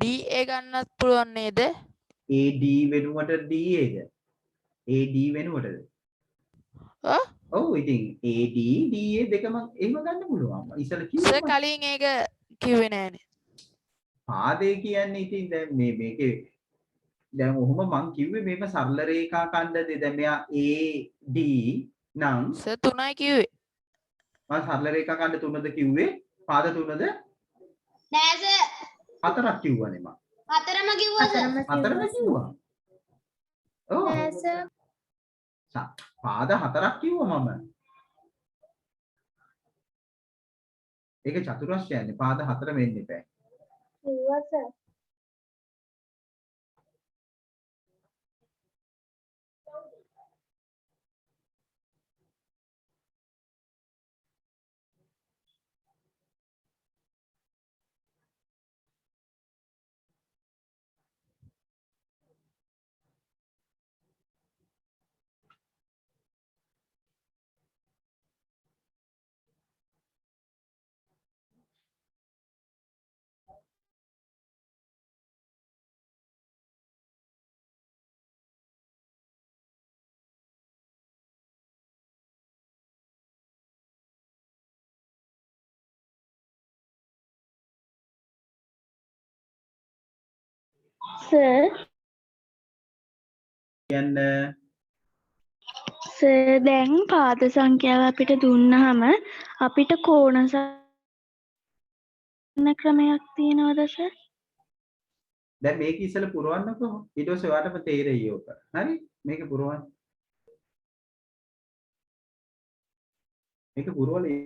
DA ගන්නත් පුළුවන් නේද? AD වෙනුවට DAද? AD වෙනුවටද? ඔව් ඉතින් AD DA දෙකම එහෙම ගන්න පුළුවන්. ඉතල සර් කිව්වා. කලින් ඒක කිව්වේ නෑනේ. පාදේ කියන්නේ ඉතින් දැන් මේකේ දැන් ඔහොම මං කිව්වේ මේක සරල රේඛා ඛණ්ඩද දැන් මෙයා AD නම් සර් 3යි කිව්වේ. මම සරල රේඛා ඛණ්ඩ 3ද කිව්වේ පාද 3ද නෑ සර්. 4ක් කිව්වනේ මම. හතරම කිව්වා සර්. 4ම කිව්වා. ඔව් නෑ සර්. පාද 4ක් කිව්වා මම. ඒක චතුරස්‍රයන්නේ පාද 4 වෙන්න එපා. කිව්වා සර්. සර් කියන්නේ සර් දැන් පාද සංඛ්‍යාව අපිට දුන්නාම අපිට කෝණ සන්න ක්‍රමයක් තියෙනවද සර්? දැන් මේක ඉස්සෙල්ලා පුරවන්නකෝ. ඊට පස්සේ ඔයාලටම තේරෙයි ඕක. හරි? මේක පුරවන්න. මේක පුරවලා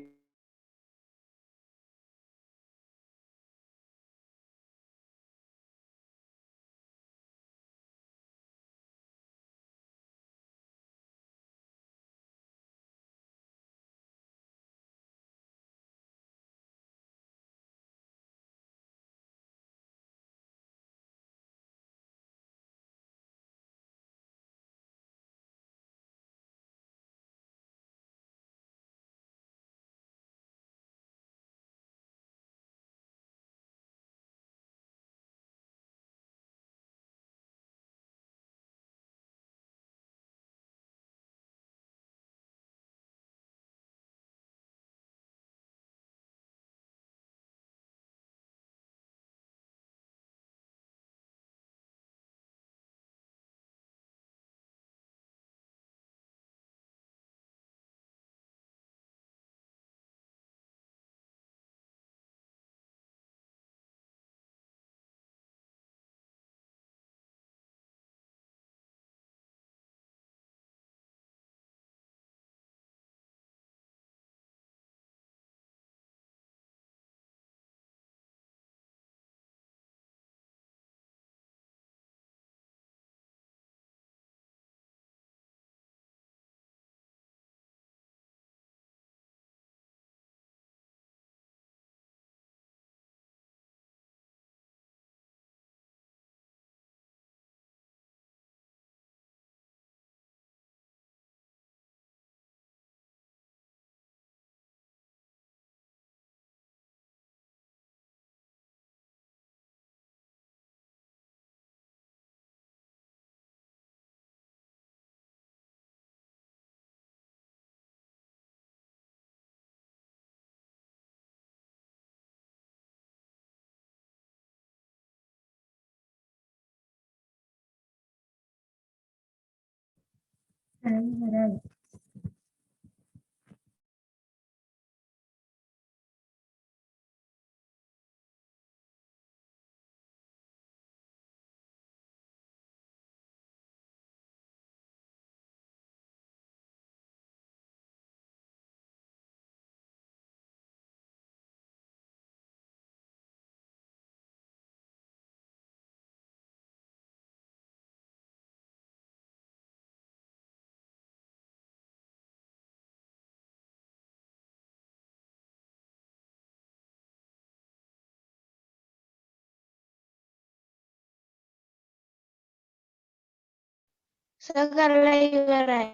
සර් කරලා ඉවරයි.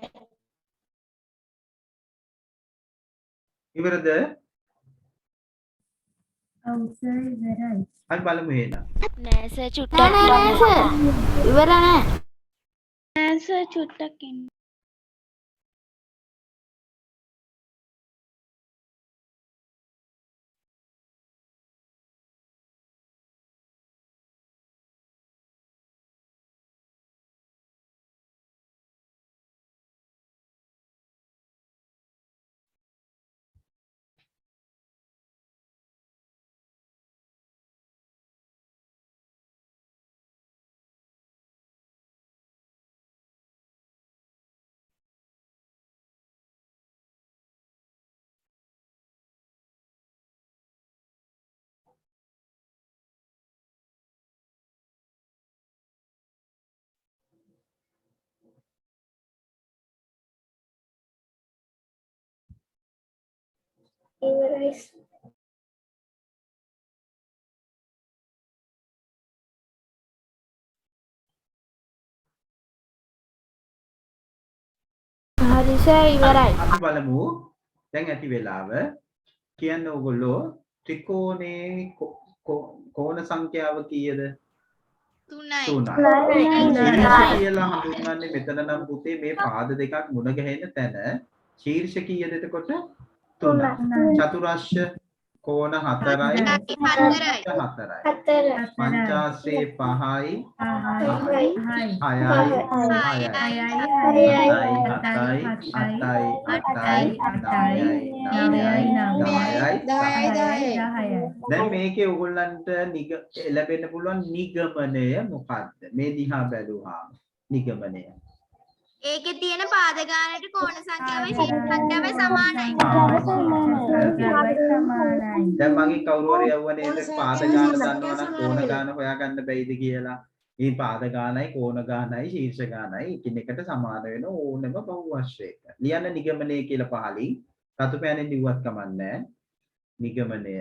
ඉවරද? අපි බලමු එහෙනම්. නෑ සර් චුට්ටක් ඉවර නෑ. නෑ සර් චුට්ටක් ඉන්න. ඉවරයි. හරි සර් ඉවරයි. අපි බලමු දැන් ඇති වෙලාව කියන්න ඕගොල්ලෝ ත්‍රිකෝණේ කෝණ සංඛ්‍යාව කීයද? 3යි. කියලා හඳුන්වන්නේ මෙතන නම් පුතේ මේ පාද දෙකක් මුණ ගැහෙන තැන ශීර්ෂ කීයද එතකොට? 3. චතුරස්‍ර කෝණ 4යි. 4යි. පංචාශ්‍රේ 5යි. 6යි. 6යි. 10යි. දැන් මේකේ ඔයගොල්ලන්ට ලැබෙන්න පුළුවන් නිගමනය මොකක්ද? මේ දිහා බැලුවාම නිගමනය. ඒකේ තියෙන පාද ගානට කෝණ සංඛ්‍යාවයි ශීර්ෂ සංඛ්‍යාවයි සමානයි. දැන් මගේ කවුරු හරි යවුවා නේද පාද ගාන දන්නවනම් කෝණ ගාන හොයාගන්න බැයිද කියලා. මේ පාද ගානයි කෝණ ගානයි ශීර්ෂ ගානයි එකිනෙකට සමාන වෙන ඕනම බහුවශ්‍රයක. ලියන්න නිගමනය කියලා පහලින්. රතු පෑනෙන් ලිව්වත් කමන්නේ නිගමනය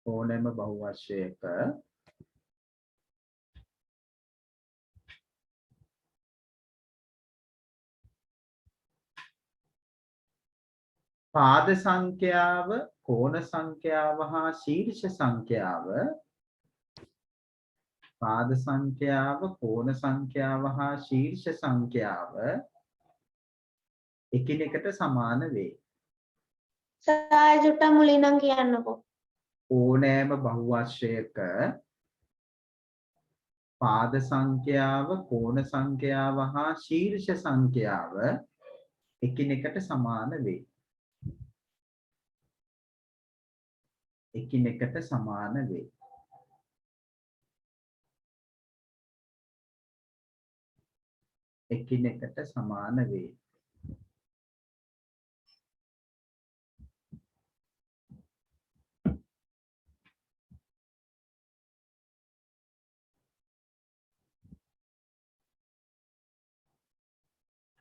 ඕනෑම බහුවශ්‍රයක පාද සංඛ්‍යාව කෝණ සංඛ්‍යාව හා ශීර්ෂ සංඛ්‍යාව එකිනෙකට සමාන වේ. සායජුට මුලින් නම් කියන්නකෝ. ඕනෑම බහුවශ්‍රයක පාද සංඛ්‍යාව කෝණ සංඛ්‍යාව හා ශීර්ෂ සංඛ්‍යාව එකිනෙකට සමාන වේ. එකිනෙකට සමාන වේ.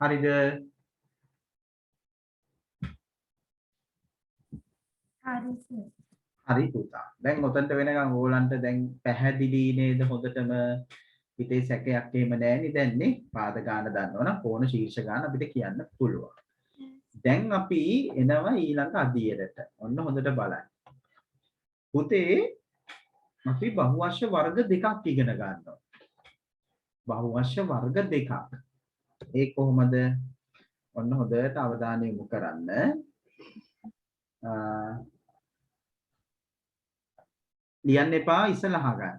හරිද? හරි පුතා. දැන් ඔතනට වෙනකන් ඕගොල්ලන්ට දැන් පැහැදිලි නේද හොඳටම හිතේ සැකයක් එහෙම නැහැනේ දැන් නේ. පාද ගාන දන්නවනම් කෝණ ශීර්ෂ ගාන අපිට කියන්න පුළුවන්. දැන් අපි එනවා ඊළඟ අදියරට. ඔන්න හොඳට බලන්න. පුතේ අපි බහුවශ්‍ය වර්ග දෙකක් ඉගෙන ගන්නවා. බහුවශ්‍ය වර්ග දෙකක්. ඒ කොහොමද? ඔන්න හොඳට අවධානය යොමු කරන්න. ලියන්න එපා ඉස්සලා අහගන්න.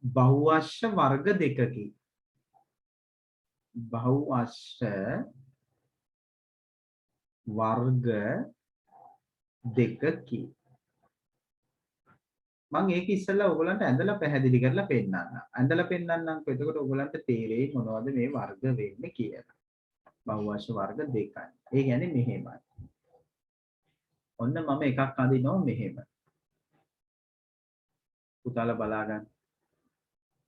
බහුවශ්‍ය වර්ග දෙකකි. බහුවශ්‍ය වර්ග දෙකකි. මම ඒක ඉස්සෙල්ලා ඔයගලන්ට ඇඳලා පැහැදිලි කරලා පෙන්නන්නම්. ඇඳලා පෙන්නන්නම්කෝ. එතකොට ඔයගලන්ට තේරෙයි මොනවද මේ වර්ග වෙන්නේ කියලා. බහුවශ්‍ය වර්ග දෙකයි. ඒ කියන්නේ මෙහෙමයි. ඔන්න මම එකක් අඳිනවා මෙහෙම. පුතාලා බලා ගන්න.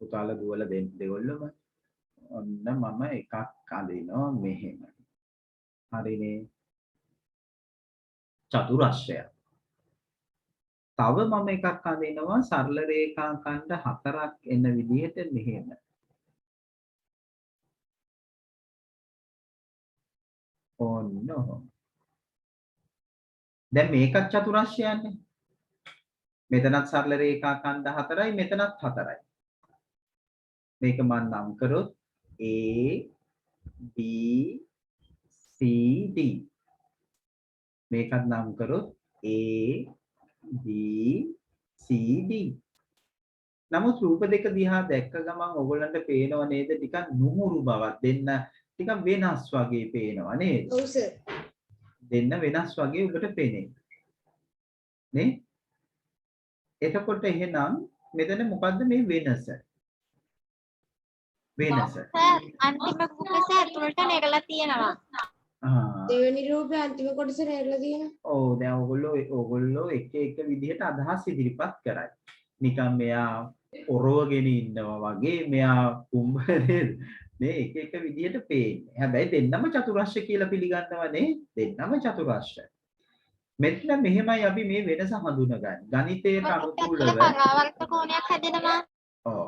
පුතාලා දුවලා දෙගොල්ලම. ඔන්න මම එකක් අඳිනවා මෙහෙම. හරිනේ. චතුරස්‍රය. තව මම එකක් අඳිනවා සරල රේඛා ඛණ්ඩ 4ක් එන විදිහට මෙහෙම. ඔන්න ඔහොම. දැන් මේකත් චතුරස්‍රයන්නේ. මෙතනත් සරල රේඛා ඛණ්ඩ 4යි මෙතනත් 4යි. මේක මම නම් කරොත් A B C D. මේකත් නම් කරොත් A B C D. නමුත් රූප දෙක දිහා දැක්ක ගමන් ඔයගොල්ලන්ට පේනව නේද ටිකක් නුහුරු බවක් දෙන්න ටිකක් වෙනස් වගේ පේනව නේද? ඔව් සර්. දෙන්න වෙනස් වගේ ඔබට පේන්නේ. නේ? එතකොට එහෙනම් මෙතන මොකද්ද මේ වෙනස? වෙනස. අන්තිම කුපස ඇතුළට නෙරලා තියෙනවා. දෙවෙනි රූපේ අන්තිම කොටස රැඳලා තියෙනවා. ඔව් දැන් ඕගොල්ලෝ එක එක විදිහට අදහස් ඉදිරිපත් කරයි. නිකන් මෙයා ඔරවගෙන ඉන්නවා වගේ මෙයා කුඹරේ මේ එක එක විදිහට පේන්නේ. හැබැයි දෙන්නම චතුරස්‍රය කියලා පිළිගන්නවා නේ. දෙන්නම චතුරස්‍රය. මෙතන මෙහෙමයි අපි මේ වෙනස හඳුනගන්නේ. ගණිතයට අනුකූලව පරාවර්ත කෝණයක් හැදෙනවා. ඔව්.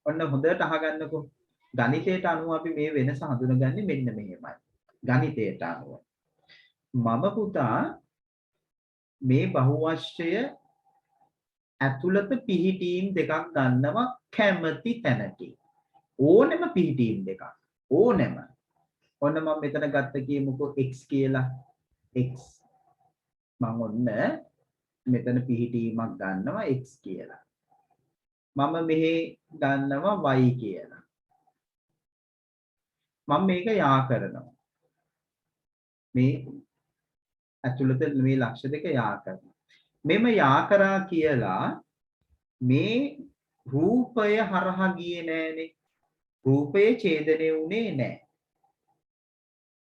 ඔන්න හොඳට අහගන්නකෝ. ගණිතයට අනුව අපි මේ වෙනස හඳුනගන්නේ මෙන්න මෙහෙමයි. ගණිතයට අනුව. මම පුතා මේ බහුවශ්‍රය ඇතුළත පිහිටීම් දෙකක් ගන්නවා කැමැති තැනකින්. ඕනෙම පිහිටීම් දෙකක්. ඕනෙම. ඔන්න මම මෙතන ගත්ත කියමුකෝ x කියලා. x. මම ඔන්න මෙතන පිහිටීමක් ගන්නවා x කියලා. මම මෙහි ගන්නවා y කියලා. මම මේක යා කරනවා. මේ ඇතුළත මේ ලක්ෂ දෙක යා කරනවා. මෙම යා කරා කියලා මේ රූපය හරහා ගියේ නෑනේ. රූපයේ ඡේදනය වුණේ නෑ.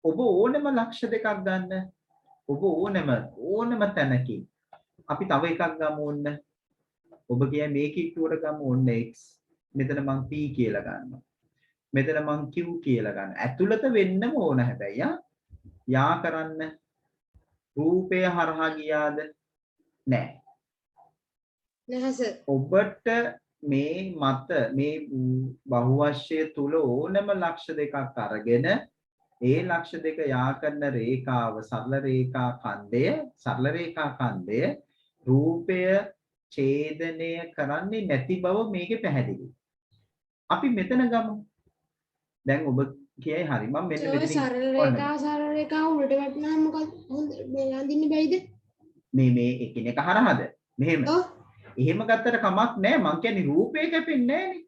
ඔබ ඕනම ලක්ෂ දෙකක් ගන්න. ඔබ ඕනම තැනකින්. අපි තව එකක් ගමු ඔන්න. ඔබ කියන්නේ මේ කිට්ටුවට ගමු ඔන්න x. මෙතන මං p කියලා ගන්නවා. මෙතන මං q කියලා ගන්නවා. ඇතුළත වෙන්නම ඕන හැබැයි යා කරන්න. රූපය හරහා ගියාද? නෑ. නැහැ සර්. ඔබට මේ මත මේ බහුවශ්‍ය තුල ඕනම ලක්ෂ දෙකක් අරගෙන ඒ ලක්ෂ දෙක යා කරන රේඛාව සරල රේඛා ඛණ්ඩය රූපය ඡේදනය කරන්නේ නැති බව මේකේ පැහැදිලි. අපි මෙතන ගමු. දැන් ඔබ කියයි හරි මම මෙන්න මෙතන සරල රේඛා උඩට වැටුනහම මොකද මේ අඳින්න බැයිද? මේ එකිනෙක හරහාද? මෙහෙම. ඔව්. එහෙම ගත්තට කමක් නැහැ. මං කියන්නේ රූපේ කැපෙන්නේ නැහනේ.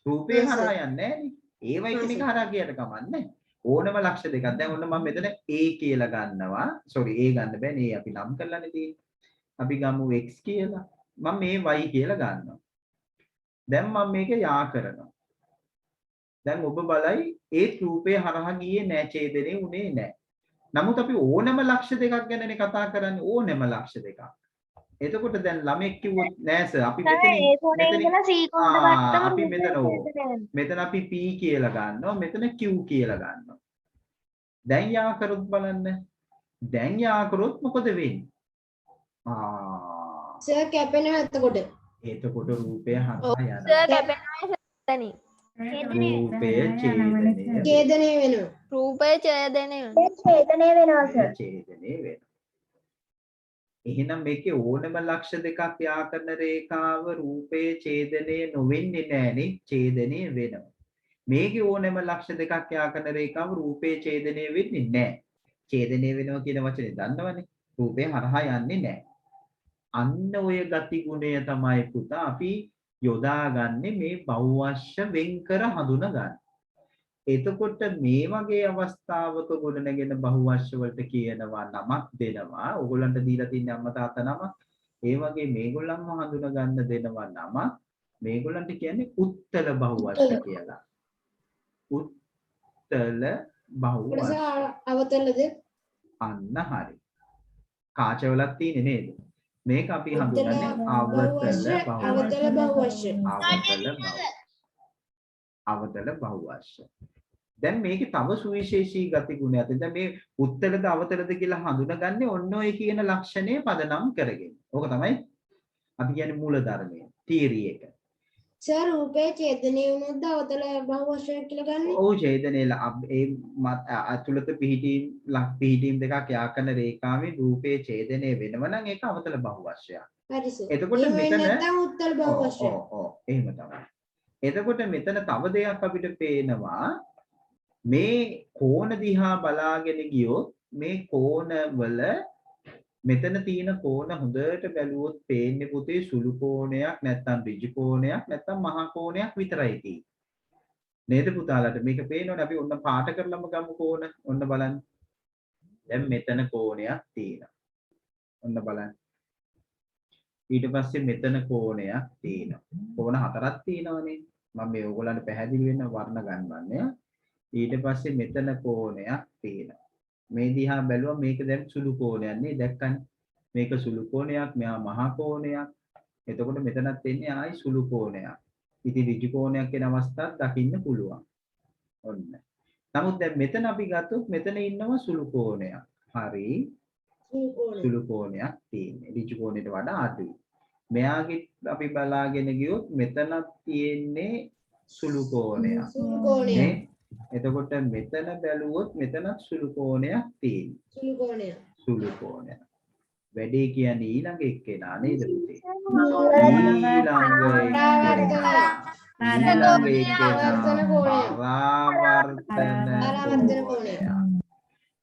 රූපේ හරහා යන්නේ නැහනේ. ඒව එකිනෙක හරහා ගියට කමක් නැහැ. ඕනම ලක්ෂ දෙකක්. දැන් ඔන්න මම මෙතන a කියලා ගන්නවා. sorry a ගන්න බෑනේ. අපි නම් කරලානේ තියෙන්නේ. අපි ගමු x කියලා. මම මේ y කියලා ගන්නවා. දැන් මම මේක යා කරනවා. දැන් ඔබ බලයි ඒ රූපේ හරහා ගියේ නැහැ. ඡේදනය උනේ නැහැ. නමුත් අපි ඕනම ලක්ෂ දෙකක් ගැනනේ කතා කරන්නේ. ඕනම ලක්ෂ දෙකක්. එතකොට දැන් ළමෙක් කිව්වොත් නෑ සර් අපි මෙතන අපි p කියලා ගන්නවා මෙතන q කියලා ගන්නවා. දැන් යා කරොත් බලන්න. දැන් යා කරොත් මොකද වෙන්නේ? සර් කැපෙනවා එතකොට. එතකොට රූපය හරහා යනවා. සර් කැපෙනවා එතනින්. රූපය ඡේදනය වෙනවා. රූපය ඡේදනය වෙනවා සර්. ඡේදනය වෙනවා. එහෙනම් මේකේ ඕනම ලක්ෂ දෙකක් යා කරන රේඛාව රූපේ ඡේදනය නොවෙන්නේ නෑනේ ඡේදනය වෙනවා. මේකේ ඕනම ලක්ෂ දෙකක් යා කරන රේඛාව රූපේ ඡේදනය වෙන්නේ නෑ. ඡේදනය වෙනවා කියන වචනේ දන්නවනේ. රූපේ හරහා යන්නේ නෑ. අන්න ඔය ගති ගුණය තමයි පුතා අපි යොදාගන්නේ මේ බහුවශ්‍ය වෙන්කර හඳුන ගන්න. එතකොට මේ වගේ අවස්ථාවක ගොඩනගෙන බහුවශ්‍ය වලට කියනවා නමක් දෙනවා. ඕගොල්ලන්ට දීලා තියෙන අම්මා තාත්තා නම. ඒ වගේ මේගොල්ලන්ව හඳුන ගන්න දෙනවා නම. මේගොල්ලන්ට කියන්නේ උත්තර බහුවශ්‍ය කියලා. උත්තර බහුවශ්‍ය. අවතලද? අන්න හරි. කාචවලක් තියෙන්නේ නේද? මේක අපි හඳුනන්නේ අවතල බහුවශ්‍ය. අවතල බහුවශ්‍ය. දැන් මේකේ තව සුවිශේෂී ගති ගුණයක්. දැන් මේ උත්තරද අවතරද කියලා හඳුනගන්නේ ඔන්න ඔය කියන ලක්ෂණය පදනම් කරගෙන. ඕක තමයි අපි කියන්නේ මූල ධර්මය. තියරි එක. සර් රූපේ ඡේදනය වුණොත් අවතල බහුවශ්‍ය කියලා ගන්න. ඔව් ඡේදනයේ ඒ අතුලත පිහිටීම් දෙකක් යා කරන රේඛාවේ රූපේ ඡේදනය වෙනව නම් ඒක අවතල බහුවශ්‍යයක්. හරි සර්. එතකොට මෙතන නැත්නම් උත්තර බහුවශ්‍ය. ඔව් එහෙම තමයි. එතකොට මෙතන තව දෙයක් අපිට පේනවා මේ කෝණ දිහා බලාගෙන ගියොත් මේ කෝණ වල මෙතන තියෙන කෝණ හොඳට බැලුවොත් පේන්නේ පුතේ සුළු කෝණයක් නැත්නම් ඍජු කෝණයක් නැත්නම් මහා කෝණයක් විතරයි තියෙන්නේ. නේද පුතාලට මේක පේනවනේ අපි ඔන්න පාට කරලම ගමු කෝණ. ඔන්න බලන්න. දැන් මෙතන කෝණයක් තියෙනවා. ඔන්න බලන්න. ඊට පස්සේ මෙතන කෝණයක් තියෙනවා. කෝණ හතරක් තියෙනවනේ. මම මේ ඕගොල්ලන්ට පැහැදිලි වෙන්න වර්ණ ගන්නවන්නේ. ඊට පස්සේ මෙතන කෝණයක් තියෙනවා. මේ දිහා බැලුවා මේක දැන් සුළු කෝණයක් නේ දැක්කනේ. මේක සුළු කෝණයක්, මෙහා මහා කෝණයක්. එතකොට මෙතනත් එන්නේ ආයි සුළු කෝණයක්. ඉතින් ඍජු කෝණයක් වෙන අවස්ථාවක් දකින්න පුළුවන්. ඔන්න. නමුත් දැන් මෙතන අපි ගත්තොත් මෙතන ඉන්නවා සුළු කෝණයක්. හරි. සුළු කෝණයක් තියෙන්නේ. ඍජු කෝණයට වඩා අඩුයි. මෙයාගේ අපි බලාගෙන ගියොත් මෙතනක් තියෙන්නේ සුළු කෝණයක්. සුළු කෝණයක්. එතකොට මෙතන බැලුවොත් මෙතනක් සුළු කෝණයක් තියෙනවා. සුළු කෝණයක්. සුළු කෝණයක්. වැඩේ කියන්නේ ඊළඟ එක්කෙනා නේද පුතේ? පරාවර්තන කෝණය.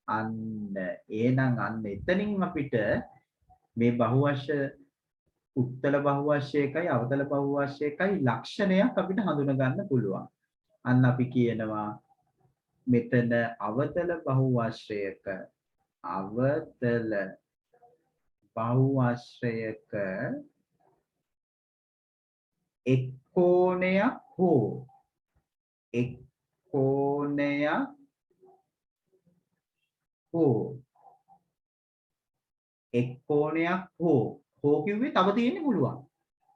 අන්න එහෙනම් අන්න එතනින් අපිට මේ බහුවශ්‍ය උත්තර බහුවශ්‍ය එකයි අවතල බහුවශ්‍ය එකයි ලක්ෂණයක් අපිට හඳුන ගන්න පුළුවන්. අන්න අපි කියනවා මෙතන අවතල බහුවශ්‍යයක එක් කෝණයක් හෝ කිව්වේ තව තියෙන්න පුළුවන්.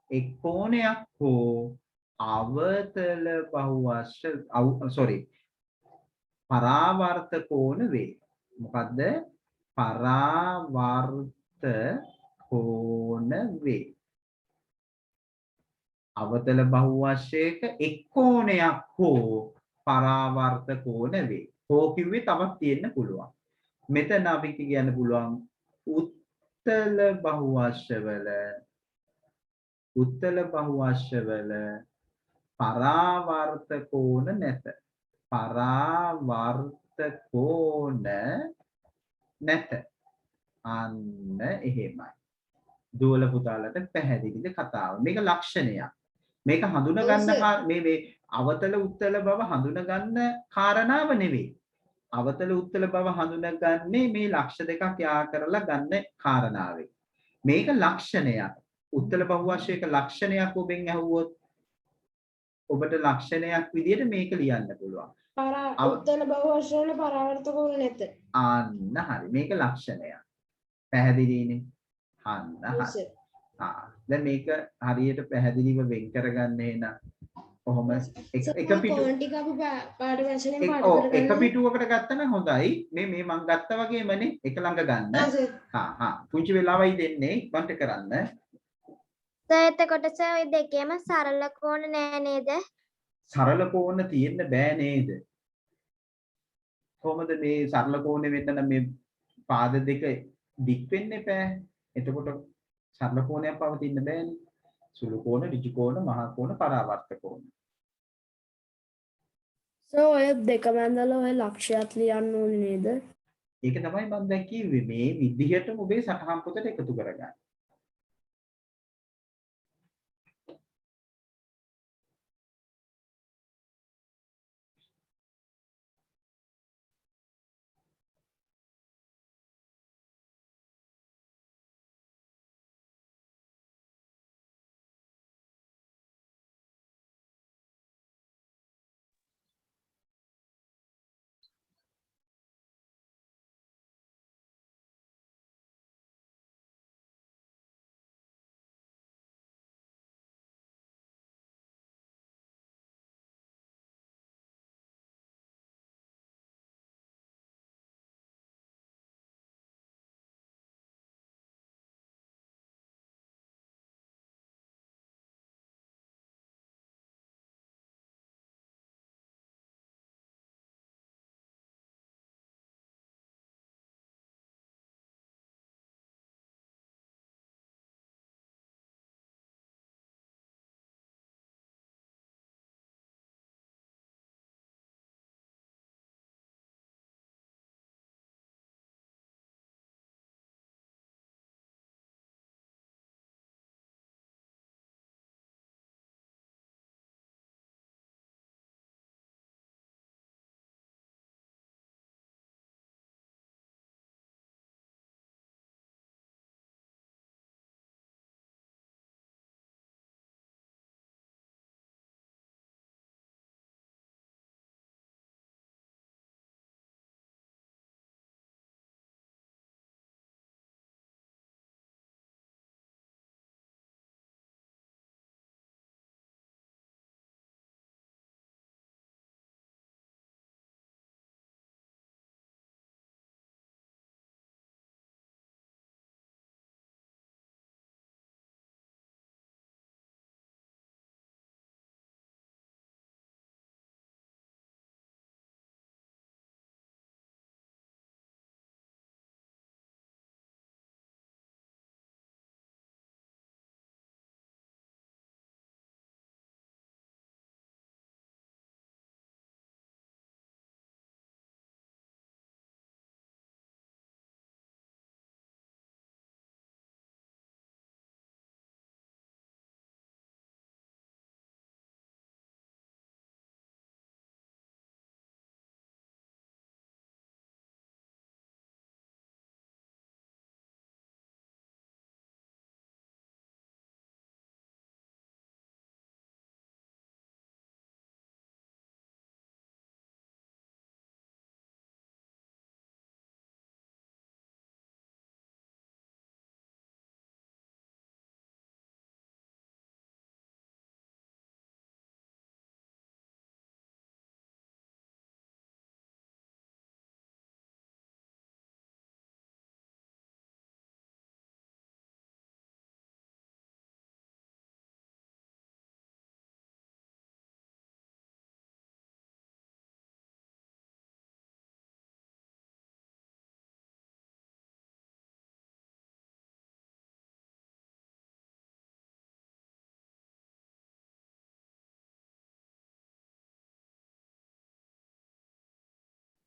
එක් කෝණයක් හෝ අවතල බහුවශ්‍ය පරාවර්ත කෝණ වේ. මොකද්ද? පරාවර්ත කෝණ වේ. අවතල බහුවශ්‍යයක එක් කෝණයක් හෝ පරාවර්ත කෝණ වේ. හෝ කිව්වේ තවත් තියෙන්න පුළුවන්. මෙතන අපි කියන්න පුළුවන් උත්තල බහුවශ්‍යවල පරාවර්ත කෝණ නැත. අන්න එහෙමයි. දුවල පුතාලට පැහැදිලිද කතාව? මේක ලක්ෂණයක්. මේක හඳුන ගන්න මේ අවතල උත්තල බව හඳුන ගන්න කාරණාව නෙවෙයි. අවතල උත්තල බව හඳුනගන්නේ මේ ලක්ෂ දෙකක් යා කරලා ගන්න කාරණාවෙන්. මේක ලක්ෂණයක්. උත්තල බහුවශ්‍යයක ලක්ෂණයක් ඔබෙන් ඇහුවොත් ඔබට ලක්ෂණයක් විදිහට මේක ලියන්න පුළුවන්. උත්තර බහුවශ්‍ය වල පරාවර්ත කෝණ නැත. අන්න හරි. මේක ලක්ෂණයක්. පැහැදිලිනේ? අන්න හරි. දැන් මේක හරියට පැහැදිලිව වෙන් කරගන්න එන කොහොම එක පිටුවකට ගත්තම හොඳයි. මේ මං ගත්තා වගේමනේ එක ළඟ ගන්න. පුංචි වෙලාවයි දෙන්නේ ඉක්මනට කරන්න. එතකොට සර් ඔය දෙකේම සරල කෝණ නෑ නේද? සරල කෝණ තියෙන්න බෑ නේද? කොහොමද මේ සරල කෝණේ වෙන්න නම් මේ පාද දෙක දික් වෙන්න එපා. එතකොට සරල කෝණයක් පවතින්න බෑනේ. සුළු කෝණ, ඍජු කෝණ, මහා කෝණ, පරාවර්ත කෝණ. ඔය දෙකම ඇඳලා ඔය ලක්ෂයත් ලියන්න ඕනේ නේද? ඒක තමයි මම දැන් කිව්වේ මේ විදිහටම ඔබේ සටහන් පොතට එකතු කරගන්න.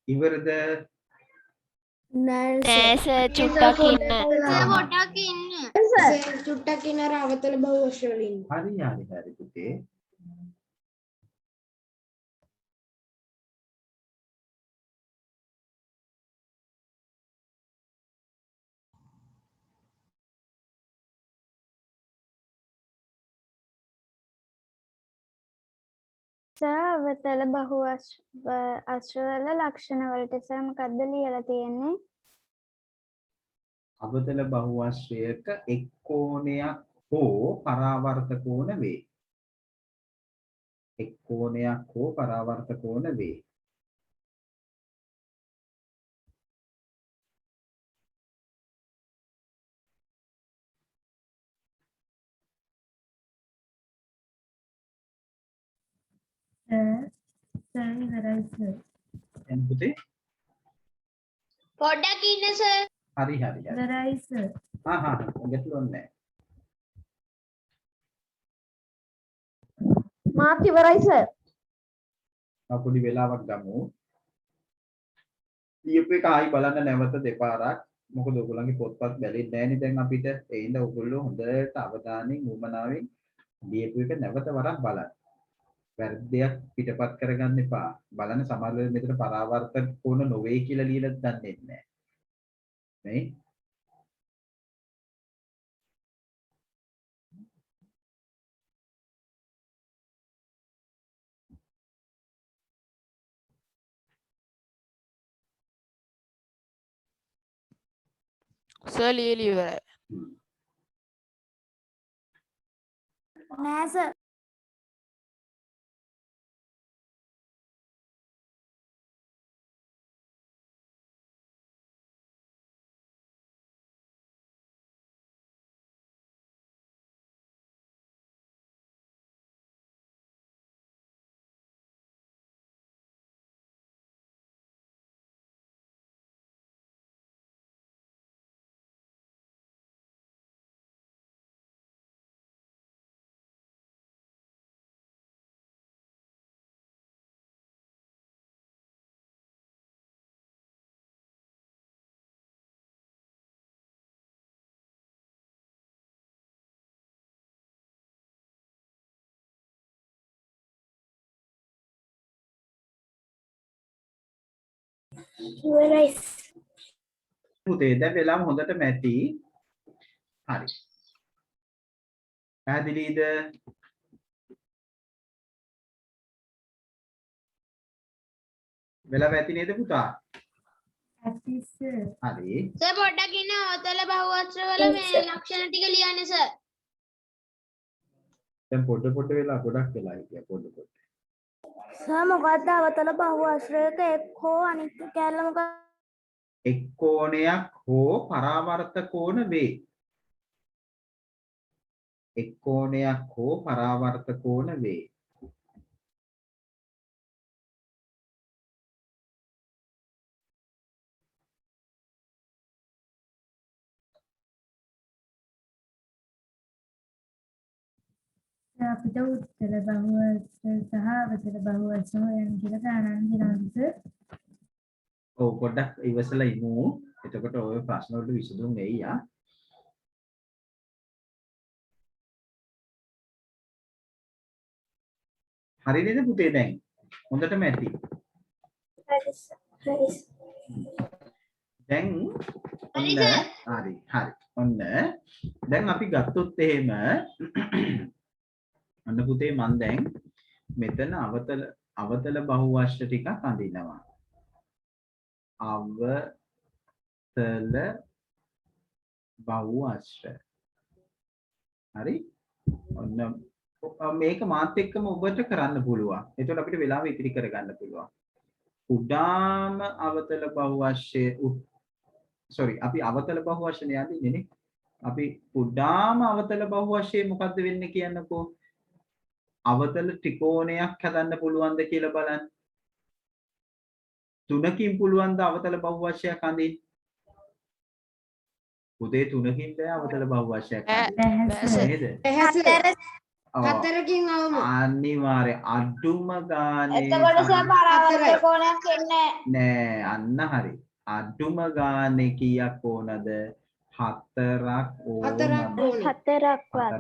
ඉවරද? නෑ සර් චුට්ටක් ඉන්න. පොඩ්ඩක් ඉන්න. චුට්ටක් ඉන්න අර අවතල බහුවශ්‍ය වල ඉන්න. හරි පුතේ. අවතල බහුවශ්‍රවල ලක්ෂණ වලට සර් මොකද්ද ලියලා තියෙන්නේ? අවතල බහුවශ්‍රයක එක් කෝණයක් හෝ පරාවර්ත කෝණ වේ. එක් කෝණයක් හෝ පරාවර්ත කෝණ වේ. පොඩ්ඩක් ඉන්න සර්. හරි. ඉවරයි සර්. ගැටලුවක් නැහැ. මාත් ඉවරයි සර්. පොඩි වෙලාවක් ගමු. ලියපු එක ආයි බලන්න නැවත දෙපාරක්. මොකද ඔයගොල්ලන්ගේ පොත්පත් බැලෙන්නේ නැහැ නේ දැන් අපිට. ඒ හින්දා ඔයගොල්ලෝ හොඳට අවධානයෙන් උමනාවෙන් ලියපු එක නැවත වරක් බලන්න. වැරද්දයක් පිටපත් කරගන්න එපා. බලන්න සමහර වෙලාවට මෙතන පරාවර්තක කොන නොවේ කියලා ලියලා දන්නේ නැහැ. නේ? සර් ලියලා ඉවරයි. නෑ සර්. ඉවරයි. පුතේ දැන් වෙලාව හොඳටම ඇති. හරි. පැහැදිලිද? වෙලාව ඇති නේද පුතා? ඇති සර්. හරි. සර් පොඩ්ඩක් ඉන්න අවතල බහුවස්ත්‍ර වල මේ ලක්ෂණ ටික ලියන්න සර්. දැන් පොඩ වෙලා ගොඩක් වෙලා හිටියා පොඩ. සර් මොකද්ද අවතල බහුවස්ත්‍රයක එක් හෝ අනිත් කැලල මොකක්ද? එක් කෝණයක් හෝ පරාවර්ත කෝණ වේ. එක් කෝණයක් හෝ පරාවර්ත කෝණ වේ. අපිට උත්තර බහුවස්ත්‍ර සහ අවතල බහුවස්ත්‍ර හොයන්න කියලා ගණන් දෙනවද සර්? ඔව් පොඩ්ඩක් ඉවසලා ඉමු. එතකොට ඔය ප්‍රශ්න වලට විසඳුම් එයි ආ. හරි නේද පුතේ දැන්? හොඳටම ඇති. හරි. දැන් ඔන්න හරි. ඔන්න දැන් අපි ගත්තොත් එහෙම අන්න පුතේ මම දැන් මෙතන අවතල බහුවස්ත්‍ර ටිකක් අඳිනවා. අවතල බහුවස්ත්‍ර. හරි? ඔන්න මේක මාත් එක්කම ඔබට කරන්න පුළුවන්. එතකොට අපිට වෙලාව ඉතිරි කරගන්න පුළුවන්. උඩාම අවතල බහුවස්ත්‍රයේ අපි අවතල බහුවස්ත්‍රනේ යන්නේ නේ. අපි උඩාම අවතල බහුවස්ත්‍රයේ මොකද්ද වෙන්නේ කියන්නකෝ. අවතල ත්‍රිකෝණයක් හදන්න පුළුවන්ද කියලා බලන්න. තුනකින් පුළුවන්ද අවතල බහුවස්ත්‍රයක් අඳින්න? පුතේ තුනකින් බෑ අවතල බහුවස්ත්‍රයක් අඳින්න. නේද? හතරකින් අවම. අනිවාර්ය අඩුම ගානේ. එතකොට සර් පරාවර්තක කෝණයක් එන්නේ නෑ. අන්න හරි. අඩුම ගානේ කීයක් ඕනද? 4ක් ඕන. 4ක් වත්.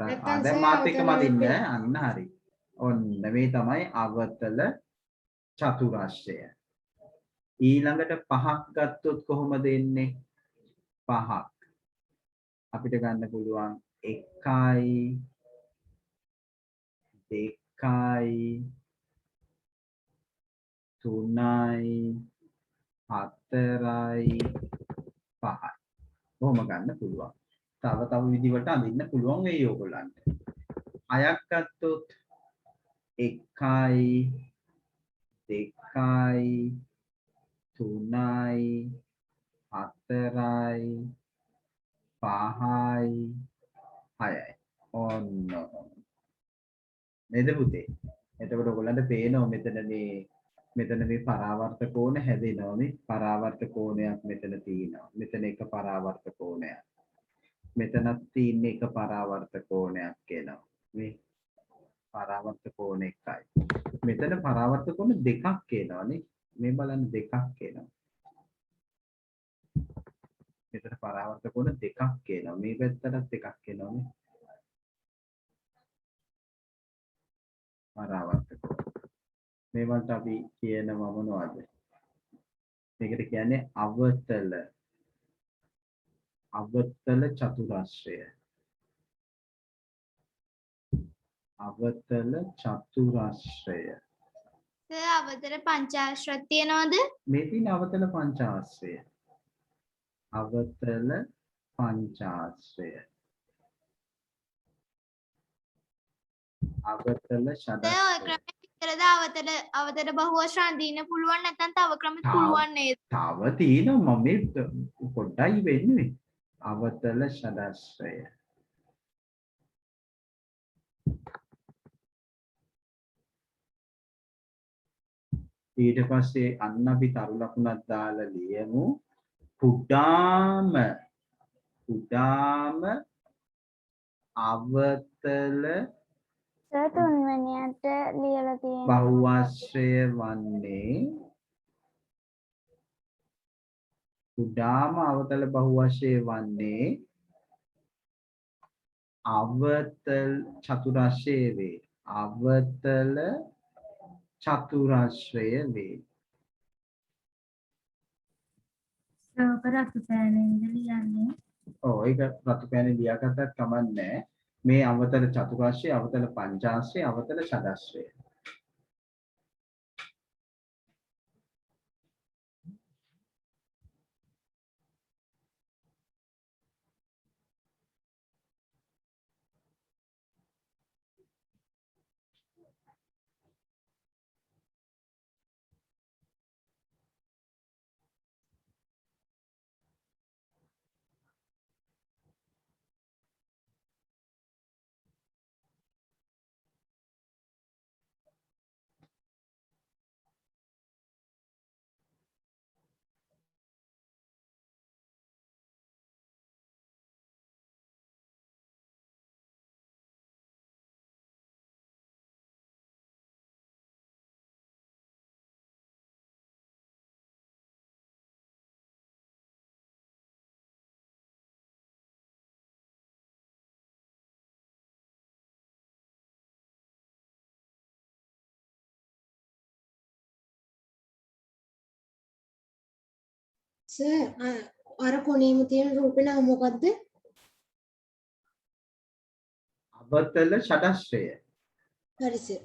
දැන් මාත් එක්කම අදින්න. අන්න හරි. ඔන්න මේ තමයි අවතල චතුරස්‍රය. ඊළඟට 5ක් ගත්තොත් කොහොමද එන්නේ? 5ක්. අපිට ගන්න පුළුවන් 1යි 2යි 3යි 4යි 5යි. කොහොම ගන්න පුළුවන්. තව විදිහකට අඳින්න පුළුවන් වෙයි ඕගොල්ලන්ට. 6ක් ගත්තොත් 1යි 2යි 3යි 4යි 5යි 6යි. ඔන්න නේද පුතේ? එතකොට ඔයගොල්ලන්ට පේනවා මෙතන මේ මෙතන මේ පරාවර්ත කෝණ හැදෙනවා මේ පරාවර්ත කෝණයක් මෙතන තියෙනවා. මෙතන එක පරාවර්ත කෝණයක්. මෙතනත් තියෙන එක පරාවර්ත කෝණයක් එනවා. මේ පරාවර්ත කෝණ එකයි. මෙතන පරාවර්ත කෝණ දෙකක් එනවානේ. මේ බලන්න දෙකක් එනවා. මෙතන පරාවර්ත කෝණ දෙකක් එනවා. මේ පැත්තටත් එකක් එනවානේ. පරාවර්ත කෝණ. මේවට අපි කියනවා මොනවද? මේකට කියන්නේ අවතල චතුරස්‍රය. අවතල චතුරස්‍රය. අවතල පංචාශ්‍රය තියනවද? මේ තියෙන අවතල පංචාශ්‍රය. අවතල පංචාශ්‍රය. අවතල ෂඩාශ්‍රය. අවතල බහුවශ්‍රයන් දින්න පුළුවන් නැත්නම් තව ක්‍රම පුළුවන් නේද? තව තියෙනවා මම මේ පොඩ්ඩයි වෙන්නේ. අවතල ෂඩාශ්‍රය. ඊට පස්සේ අන්න අපි තරු ලකුණක් දාලා ලියමු. කුඩාම අවතල තුන්වෙනියට ලියලා තියෙනවා. බහුවශ්‍රය වන්නේ කුඩාම අවතල බහුවශ්‍රය වන්නේ අවතල චතුරස්‍රය වේ. අවතල චතුරස්‍රය වේ. රතු පෑනෙන්ද ලියන්නේ. ඔව් ඒක රතු පෑනේ ලියාගත්තත් කමක් නැහැ. මේ අවතල චතුරස්‍රය, අවතල පංචාශ්‍රය, අවතල ෂඩාශ්‍රය. සර් අර කොනේම තියෙන රූපේ නම මොකද්ද? අවතල ෂඩාශ්‍රය. හරි සර්.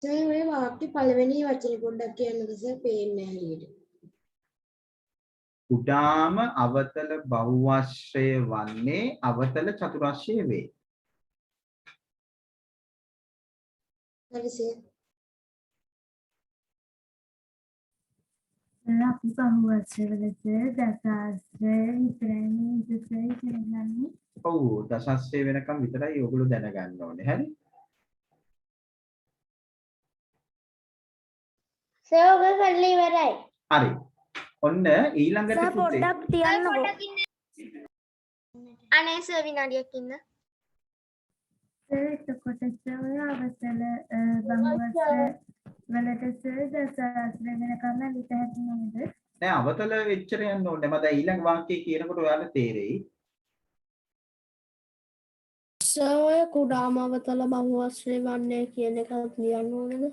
සර් මේ වාක්‍ය පළවෙනි වචනේ පොඩ්ඩක් කියන්නද සර්? පේන්නේ නැහැ හරියට. කුඩාම අවතල බහුවශ්‍රය වන්නේ අවතල චතුරස්‍රය වේ. හරි සර්. අපි බහුවශ්‍රවලට දසාශ්‍රය විතරයි කරගන්නේ. ඔව් දසාශ්‍රය වෙනකම් විතරයි ඔයගොල්ලෝ දැනගන්න ඕනේ. හරි? සර් ඔබ කරලා ඉවරයි. හරි. ඔන්න ඊළඟට පුතේ පොඩ්ඩක් තියන්නකෝ. අනේ සර් විනාඩියක් ඉන්න. එතකොට ඔය අවතල බහුවශ්‍රය වලට දසාශ්‍රය වෙනකම් ලිත හැකි නේද? නෑ අවතල එච්චර යන්න ඕනේ. මම දැන් ඊළඟ වාක්‍යය කියනකොට ඔයාලට තේරෙයි. ඔය කුඩාම අවතල බහුවශ්‍රය වන්නේ කියන එකත් ලියන්න ඕනද?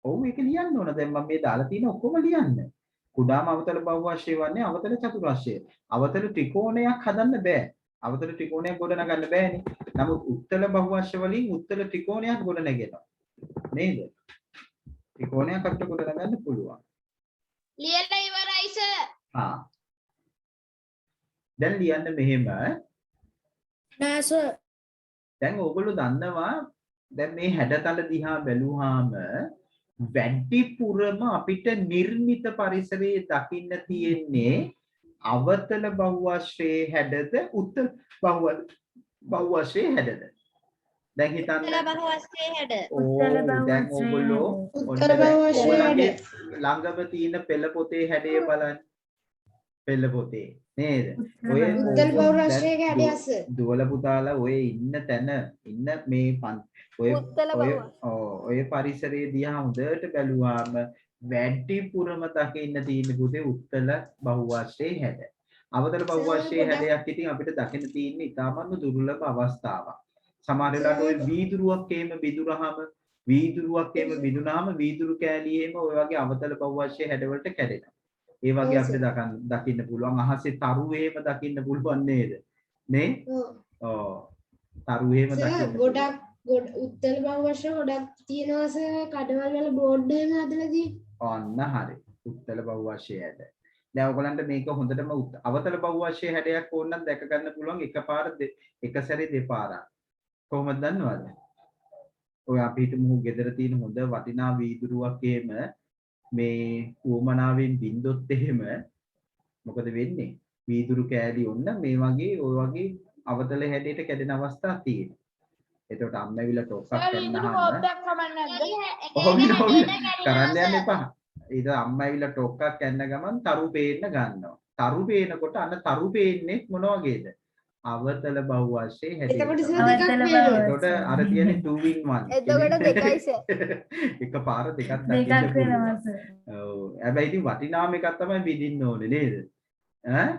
ඔව් ඒක ලියන්න ඕන. දැන් මම මේ දාලා තියෙන ඔක්කොම ලියන්න. කුඩාම අවතල බහුවශ්‍රය වන්නේ අවතල චතුරස්‍රය. අවතල ත්‍රිකෝණයක් හදන්න බෑ. අවතල ත්‍රිකෝණයක් ගොඩනගන්න බෑනේ. නමුත් උත්තල බහුවශ්‍රය වලින් උත්තල ත්‍රිකෝණයක් ගොඩනගෙනවා. නේද? ත්‍රිකෝණයක් අපිට ගොඩනගන්න පුළුවන්. ලියලා ඉවරයි සර්. දැන් ලියන්න මෙහෙම. නෑ සර්. දැන් ඕගොල්ලෝ දන්නවා දැන් මේ හැඩතල දිහා බැලුවාම වැඩිපුරම අපිට නිර්මිත පරිසරයේ දකින්න තියෙන්නේ අවතල බහුවශ්‍රයේ හැඩද උත්තර බහුවශ්‍රයේ හැඩද? දැන් හිතන්න බහුවස්ත්‍රයේ හැඩ. දැන් ඕගොල්ලෝ උත්තර බහුවස්ත්‍රයේ හැඩ. ළඟම තියෙන පෙළ පොතේ හැඩය බලන්න. පෙළ පොතේ නේද? ඔය උත්තර බහුවස්ත්‍රයේ හැඩයස. දුවල පුතාලා ඔය ඉන්න තැන ඉන්න මේ ඔය පරිසරයේ දිහා හොඳට බැලුවාම වැඩිපුරම දකින්න තියෙන පුතේ උත්තර බහුවස්ත්‍රයේ හැඩ. අවතල බහුවස්ත්‍රයේ හැඩයක් ඉතින් අපිට දකින්න තියෙන්නේ ඉතාමත් දුර්ලභ අවස්ථාවක්. සමහර වෙලාවට ඔය වීදුරුවක් එහෙම බිඳුනාම වීදුරු කෑලි එහෙම ඔය වගේ අවතල බහුවස්ත්‍රයේ හැඩවලට කැඩෙනවා. ඒ වගේ අපිට දකින්න පුළුවන්. අහසේ තරු එහෙම දකින්න පුළුවන් නේද? නේ? ඔව්. තරු එහෙම දකින්න. ගොඩක් උත්තර බහුවස්ත්‍ර ගොඩක් තියෙනවා සර්. කඩවල වල බෝඩ් එහෙම හදලා තියෙන්නේ. ඔන්න හරි. උත්තර බහුවස්ත්‍රයේ හැඩ. දැන් ඔයගලන්ට මේක හොඳටම අවතල බහුවස්ත්‍රයේ හැඩයක් ඕන නම් දැක ගන්න පුළුවන් එකපාර එක සැරේ දෙපාරක්. කොහොමද දන්නවද? ඔය අපි හිතමු ගෙදර තියෙන හොඳ වටිනා වීදුරුවක් එහෙම මේ උවමනාවෙන් බින්දොත් එහෙම මොකද වෙන්නේ? වීදුරු කෑලි ඔන්න මේ වගේ ඔය වගේ අවතල හැඩයට කැඩෙන අවස්ථා තියෙනවා. එතකොට අම්ම ඇවිල්ලා ටොක්ක්ක් කරන්න යන්න එපා. ඊට අම්ම ඇවිල්ලා ටොක්ක්ක් කන්න ගමන් තරු පේන්න ගන්නවා. තරු පේනකොට අන්න තරු පේන්නේ මොන වගේද? අවතල බහුවස්ත්‍රයේ හැඩය. එතකොට අර තියෙන්නේ 2 in 1. එතකොට දෙකයි සර්. එකපාර දෙකක් දකින්න පුළුවන්. ඔව්. හැබැයි ඉතින් වටිනාම එකක් තමයි බිඳින්න ඕනේ නේද? ඈ?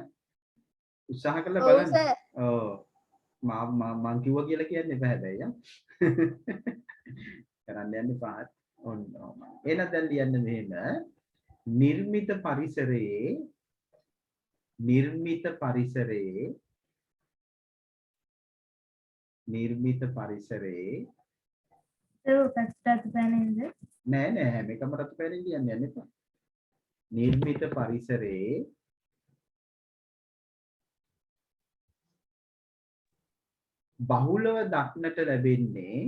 උත්සාහ කරලා බලන්න. ඔව්. මම කිව්වා කියලා කියන්න එපා හැබැයි ඈ. කරන්න යන්න එපා. ඔන්න. එහෙනම් දැන් ලියන්න මෙහෙම නිර්මිත පරිසරයේ නෑ හැම එකම රතු පැනින් ලියන්න යන්න එපා. නිර්මිත පරිසරයේ බහුලව දක්නට ලැබෙන්නේ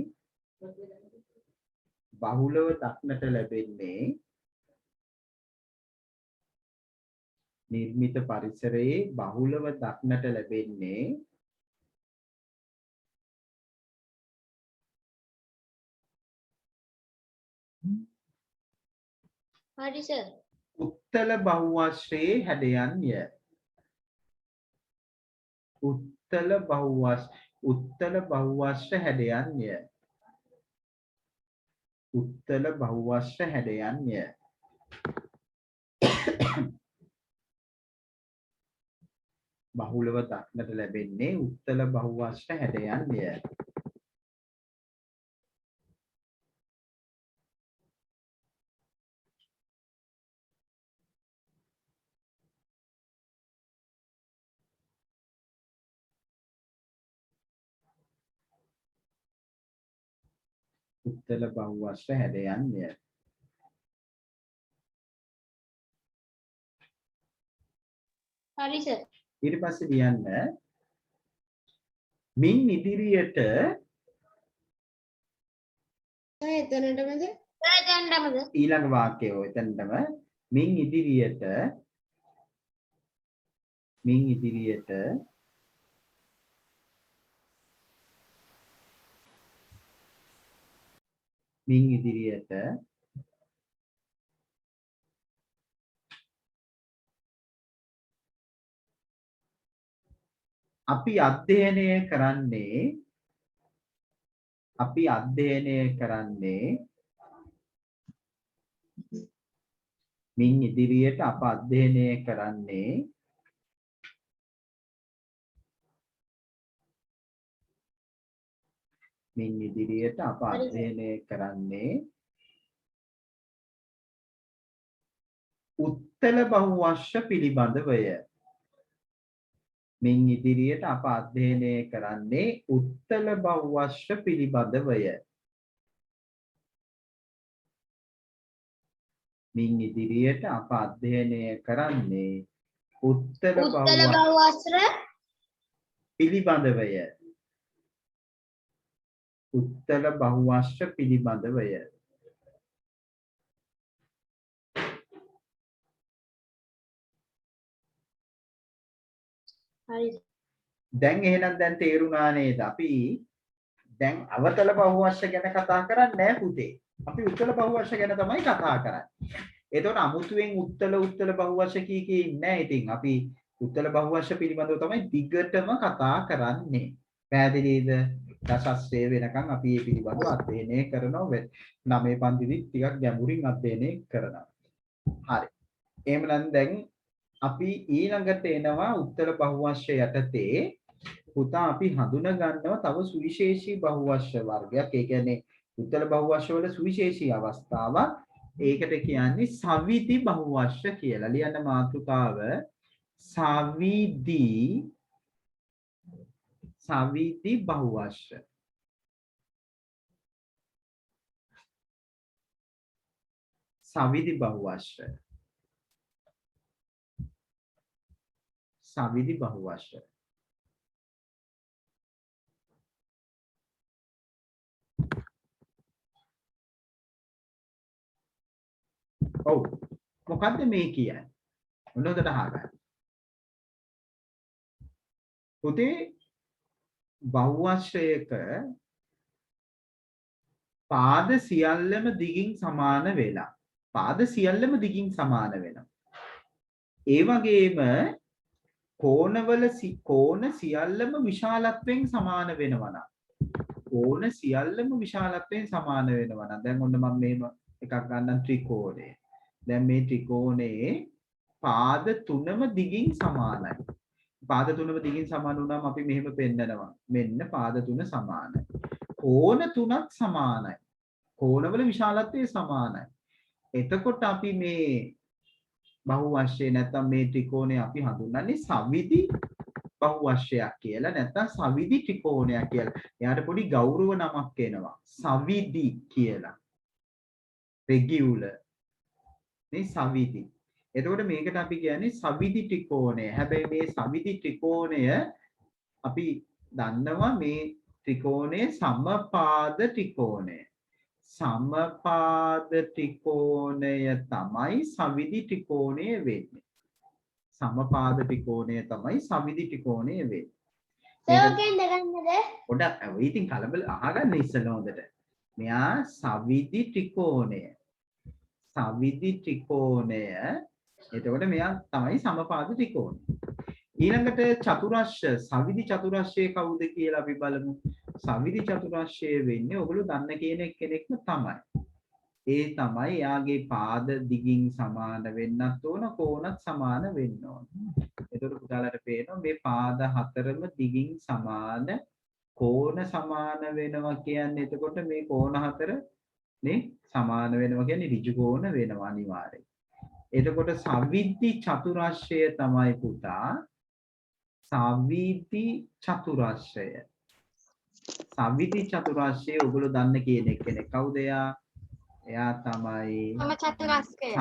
නිර්මිත පරිසරයේ බහුලව දක්නට ලැබෙන්නේ හරි සර්. උත්තල බහුවස්ත්‍රයේ හැඩයන්ය. උත්තල බහුවස්ත්‍ර හැඩයන්ය. උත්තල බහුවස්ත්‍ර හැඩයන්ය. බහුලව දක්නට ලැබෙන්නේ උත්තල බහුවස්ත්‍ර හැඩයන්ය. උත්තල බහුවස්ත්‍ර හැඩයන්ය. හරි සර්. ඊට පස්සේ ලියන්න මින් ඉදිරියට එතනටමද? ඊළඟ වාක්‍යය ඔය එතනටම මින් ඉදිරියට අපි අධ්‍යයනය කරන්නේ මින් ඉදිරියට අප අධ්‍යයනය කරන්නේ උත්තල බහුවස්ත්‍ර පිළිබඳවය. මින් ඉදිරියට අප අධ්‍යයනය කරන්නේ උත්තල බහුවස්ත්‍ර පිළිබඳවය. මින් ඉදිරියට අප අධ්‍යයනය කරන්නේ උත්තල බහුවස්ත්‍ර පිළිබඳවය. උත්තල බහුවස්ත්‍ර පිළිබඳවය. හරි. දැන් එහෙනම් දැන් තේරුණා නේද? අපි දැන් අවතල බහුවර්ෂ ගැන කතා කරන්නේ නැහැ පුතේ. අපි උත්තල බහුවර්ෂ ගැන තමයි කතා කරන්නේ. එතකොට අමුතුවෙන් උත්තල බහුවර්ෂ කී ඉන්නේ නැහැ. ඉතින් අපි උත්තල බහුවර්ෂ පිළිබඳව තමයි දිගටම කතා කරන්නේ. පැහැදිලිද? දසස්සේ වෙනකන් අපි මේ පිළිබඳව අධ්‍යයනය කරනවා. 9 පන්තිදී ටිකක් ගැඹුරින් අධ්‍යයනය කරනවා. හරි. එහෙනම් දැන් අපි ඊළඟට එනවා උත්තර බහුවර්ෂ යටතේ පුතා අපි හඳුනා ගන්නවා තව සුවිශේෂී බහුවර්ෂ වර්ගයක්. ඒ කියන්නේ උත්තර බහුවර්ෂ වල සුවිශේෂී අවස්ථාවක්. ඒකට කියන්නේ සවිදි බහුවර්ෂ කියලා. ලියන්න මාතෘකාව සවිදි බහුවර්ෂ. සවිදි බහුවර්ෂ. සවිදි බහුවර්ෂ. ඔව් මොකද්ද මේ කියන්නේ? මොනවද අහගන්න? පුතේ බහුවර්ෂයක පාද සියල්ලම දිගින් සමාන වෙලා. පාද සියල්ලම දිගින් සමාන වෙනවා. ඒ වගේම කෝණවල කෝණ සියල්ලම විශාලත්වයෙන් සමාන වෙනවා නම්. කෝණ සියල්ලම විශාලත්වයෙන් සමාන වෙනවා නම්. දැන් ඔන්න මම මෙහෙම එකක් ගන්නම් ත්‍රිකෝණය. දැන් මේ ත්‍රිකෝණයේ පාද තුනම දිගින් සමානයි. පාද තුනම දිගින් සමාන වුණාම අපි මෙහෙම පෙන්නනවා. මෙන්න පාද තුන සමානයි. කෝණ තුනක් සමානයි. කෝණවල විශාලත්වය සමානයි. එතකොට අපි මේ බහුවර්ෂය නැත්නම් මේ ත්‍රිකෝණය අපි හඳුන්වන්නේ සවිදි බහුවර්ෂයක් කියලා නැත්නම් සවිදි ත්‍රිකෝණයක් කියලා. එයාට පොඩි ගෞරව නමක් එනවා. සවිදි කියලා. රෙගියුලර් මේ සවිදි. එතකොට මේකට අපි කියන්නේ සවිදි ත්‍රිකෝණය. හැබැයි මේ සවිදි ත්‍රිකෝණය අපි දන්නවා මේ ත්‍රිකෝණයේ සමපාද ත්‍රිකෝණය. සමපාද ත්‍රිකෝණය තමයි සවිදි ත්‍රිකෝණය වෙන්නේ. සමපාද ත්‍රිකෝණය තමයි සවිදි ත්‍රිකෝණය වෙන්නේ. සර්ගෙන් දගන්නද? පොඩක් ඉතින් කලබල අහගන්න ඉස්සෙල්ලා හොඳට. මෙයා සවිදි ත්‍රිකෝණය. සවිදි ත්‍රිකෝණය. එතකොට මෙයා තමයි සමපාද ත්‍රිකෝණය. ඊළඟට චතුරස්‍රය සවිදි චතුරස්‍රය කවුද කියලා අපි බලමු. සවිදි චතුරස්‍රය වෙන්නේ ඔයගොල්ලෝ දන්න කෙනෙක්ම තමයි. ඒ තමයි යාගේ පාද දිගින් සමාන වෙන්නත් ඕන කෝණත් සමාන වෙන්න ඕන. එතකොට පුතාලට පේනවා මේ පාද හතරම දිගින් සමාන කෝණ සමාන වෙනවා කියන්නේ එතකොට මේ කෝණ හතර නේ සමාන වෙනවා කියන්නේ ඍජු කෝණ වෙනවා අනිවාර්යයෙන්. එතකොට සවිදි චතුරස්‍රය තමයි පුතා සවිදි චතුරස්‍රය. සවිදි චතුරස්‍රය ඔයගොල්ලෝ දන්න කෙනෙක් කවුද එයා? එයා තමයි සමචතුරස්‍රය.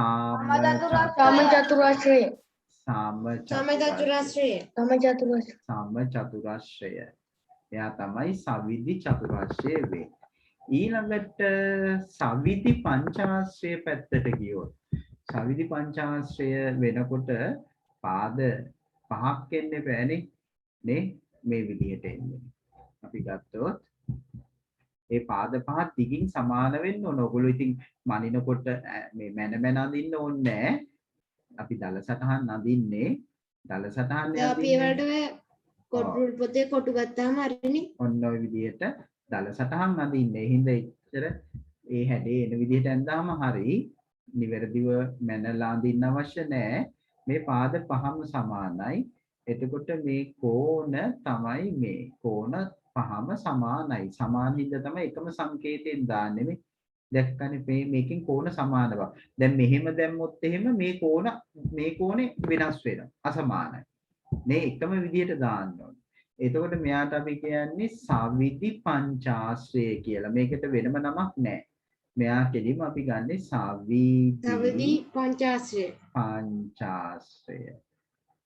සමචතුරස්‍රය. එයා තමයි සවිදි චතුරස්‍රය වෙන්නේ. ඊළඟට සවිදි පංචාශ්‍රය පැත්තට ගියොත් සවිදි පංචාශ්‍රය වෙනකොට පාද පහක් එන්නේ බෑනේ නේ මේ විදිහට එන්නේ. අපි ගත්තොත් ඒ පාද පහ දිගින් සමාන වෙන්න ඕන. ඔයගොල්ලෝ ඉතින් මනිනකොට මේ මැන අඳින්න ඕනේ නැහැ. අපි දල සටහන් අඳින්නේ දල සටහන් අපි ඒවට කොටු පොතේ කොටු ගත්තාම හරිනේ. ඔන්න ඔය විදිහට දල සටහන් අඳින්නේ. හින්දා ඉතර ඒ හැඩේ එන විදිහට ඇඳාම හරි නිවැරදිව මැනලා අඳින්න අවශ්‍ය නැහැ. මේ පාද පහම සමානයි. එතකොට මේ කෝණ තමයි මේ කෝණ පහම සමානයි. සමාන හින්දා තමයි එකම සංකේතයෙන් දාන්නේ මේ. දැක්කනේ මේකෙන් කෝණ සමාන බව. දැන් මෙහෙම දැම්මොත් එහෙම මේ කෝණේ වෙනස් වෙනවා. අසමානයි. මේ එකම විදිහට දාන්න ඕනේ. එතකොට මෙයාට අපි කියන්නේ සවිදි පංචාශ්‍රය කියලා. මේකට වෙනම නමක් නැහැ. මෙයා කෙලිම අපි ගන්නේ සවිදි පංචාශ්‍රය.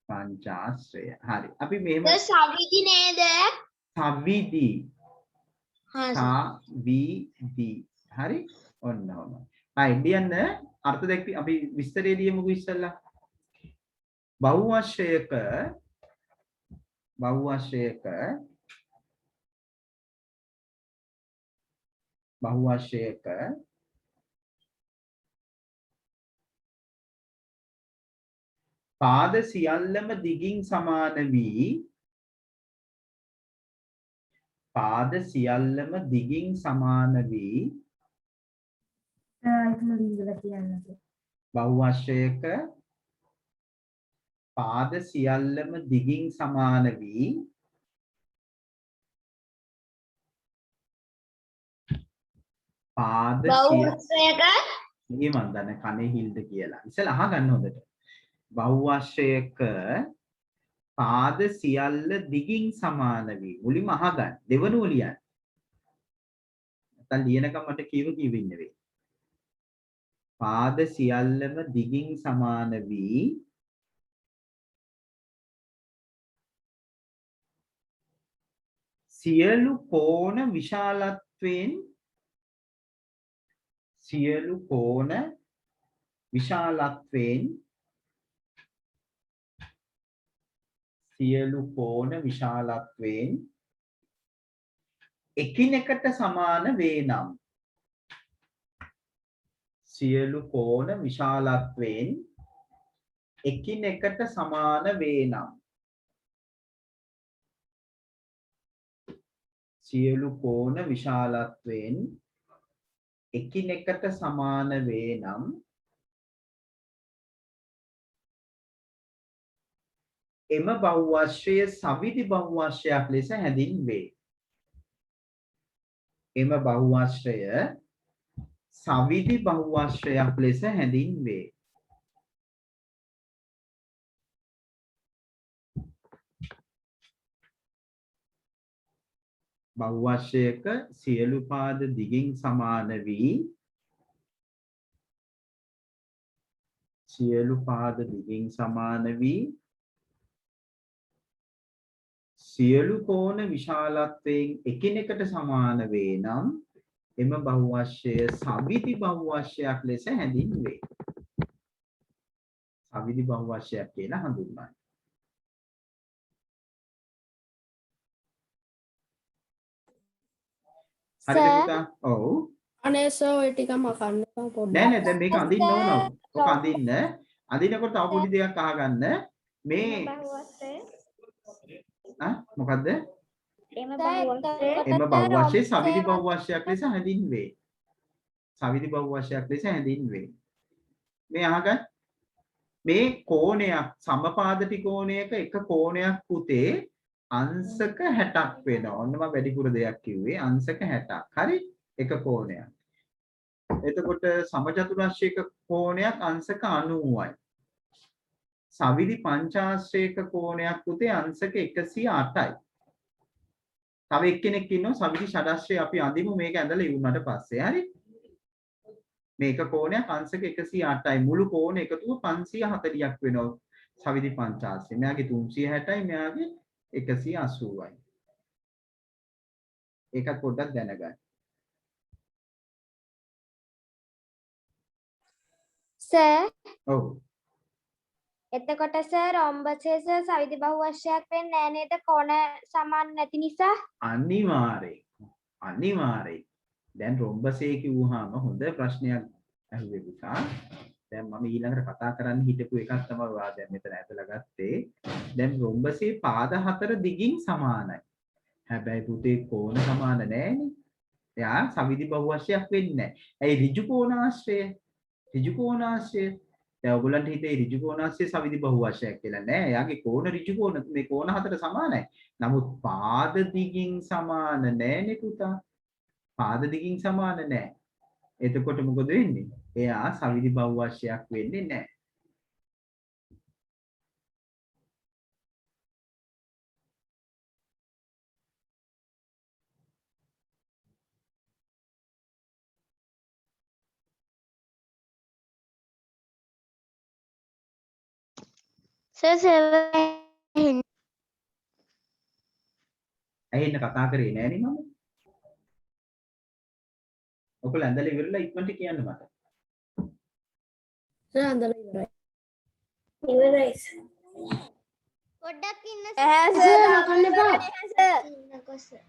පංචාශ්‍රය. හරි. අපි මෙහෙම සවිදි නේද? සවිදි. සවිදි. හරි. ඔන්න ඔහම. right ලියන්න අර්ථ දැක්වි අපි විස්තරේ ලියමුකෝ ඉස්සෙල්ලා. බහුවර්ෂයක බහුවශ්‍රයක පාද සියල්ලම දිගින් සමාන වී බහුවශ්‍රයක පාද සියල්ලම දිගින් සමාන වී පාද බහුවශ්‍රයක මේ මන් දන්නේ කනේ හිල්ද කියලා. ඉතින් අහගන්න හොඳට. බහුවශ්‍රයක පාද සියල්ල දිගින් සමාන වී මුලින්ම අහගන්න. දෙවනුව ලියන්න. නැත්නම් ලියනකම් මට කීව ඉන්නේ වේ. පාද සියල්ලම දිගින් සමාන වී සියලු කෝණ විශාලත්වයෙන් එකිනෙකට සමාන වේ නම් එම බහුවශ්‍රය සවිධි බහුවශ්‍රයක් ලෙස හැඳින්වේ. බහුවශ්‍රයක සියලු පාද දිගින් සමාන වී සියලු කෝණ විශාලත්වයෙන් එකිනෙකට සමාන වේ නම් එම බහුවශ්‍රය සවිධි බහුවශ්‍රයක් ලෙස හැඳින්වේ. සවිධි බහුවශ්‍රයක් කියලා හඳුන්වන්නේ. හරිද පුතා? ඔව්. අනේ සර් ඔය ටික මකන්න පොඩ්ඩක්. නෑ දැන් මේක අඳින්න ඕන. ඔක අඳින්න. අඳිනකොට තව පොඩි දෙයක් අහගන්න. මේ මොකද්ද? එම බහුවශ්‍රය සවිධි බහුවශ්‍රයක් ලෙස හැඳින්වේ. මේ අහගන්න. මේ කෝණයක් සමපාද ත්‍රිකෝණයක එක කෝණයක් පුතේ අංශක 60ක් වෙනවා. ඔන්න මම වැඩිපුර දෙයක් කිව්වේ අංශක 60ක්. හරි? එක කෝණයක්. එතකොට සමචතුරස්‍රයක කෝණයක් අංශක 90යි. සවිධි පංචාශ්‍රයක කෝණයක් පුතේ අංශක 108යි. තව එක්කෙනෙක් ඉන්නවා සවිධි ෂඩාශ්‍රය අපි අඳිමු මේක ඇඳලා ඉවුනට පස්සේ. හරි? මේක කෝණයක් අංශක 108යි. මුළු කෝණ එකතුව 540ක් වෙනවා. සවිධි පංචාශ්‍රය. මෙයාගේ 360යි මෙයාගේ 180යි. ඒකත් පොඩ්ඩක් දැනගන්න. සර් ඔව්. එතකොට සර් රොම්බසයේ සවිධි බහුවශ්‍රයක් වෙන්නේ නැහැ නේද? කෝණ සමාන නැති නිසා. අනිවාර්යයෙන්. දැන් රොම්බසේ කිව්වහම හොඳ ප්‍රශ්නයක් අහුවේ පුතා. දැන් මම ඊළඟට කතා කරන්න හිතපු එකක් තමයි ඔයා දැන් මෙතන ඇදලා ගත්තේ. දැන් රොම්බසේ පාද 4 දිගින් සමානයි. හැබැයි පුතේ කෝණ සමාන නැහැනේ. එයා සවිධි බහුවශ්‍රයක් වෙන්නේ නැහැ. ඇයි ඍජු කෝණාශ්‍රය? දැන් ඔයගොල්ලන්ට හිතේ ඍජු කෝණාශ්‍රය සවිධි බහුවශ්‍රයක් කියලා නෑ. එයාගේ කෝණ ඍජු කෝණ මේ කෝණ 4 සමානයි. නමුත් පාද දිගින් සමාන නෑනේ පුතා. පාද දිගින් සමාන නෑ. එතකොට මොකද වෙන්නේ? එයා සවිධි බහුවශ්‍රයක් වෙන්නේ නෑ. ඇහෙන්න කතා කරේ නෑනේ මම. ඔයගොල්ලෝ ඇඳලා ඉවරලා ඉක්මනට කියන්න මට. සර් අඳලා ඉවරයි. ඉවරයි. පොඩ්ඩක් ඉන්න ඇහැ සර් කන්න එපා. ඉන්නකෝ සර්.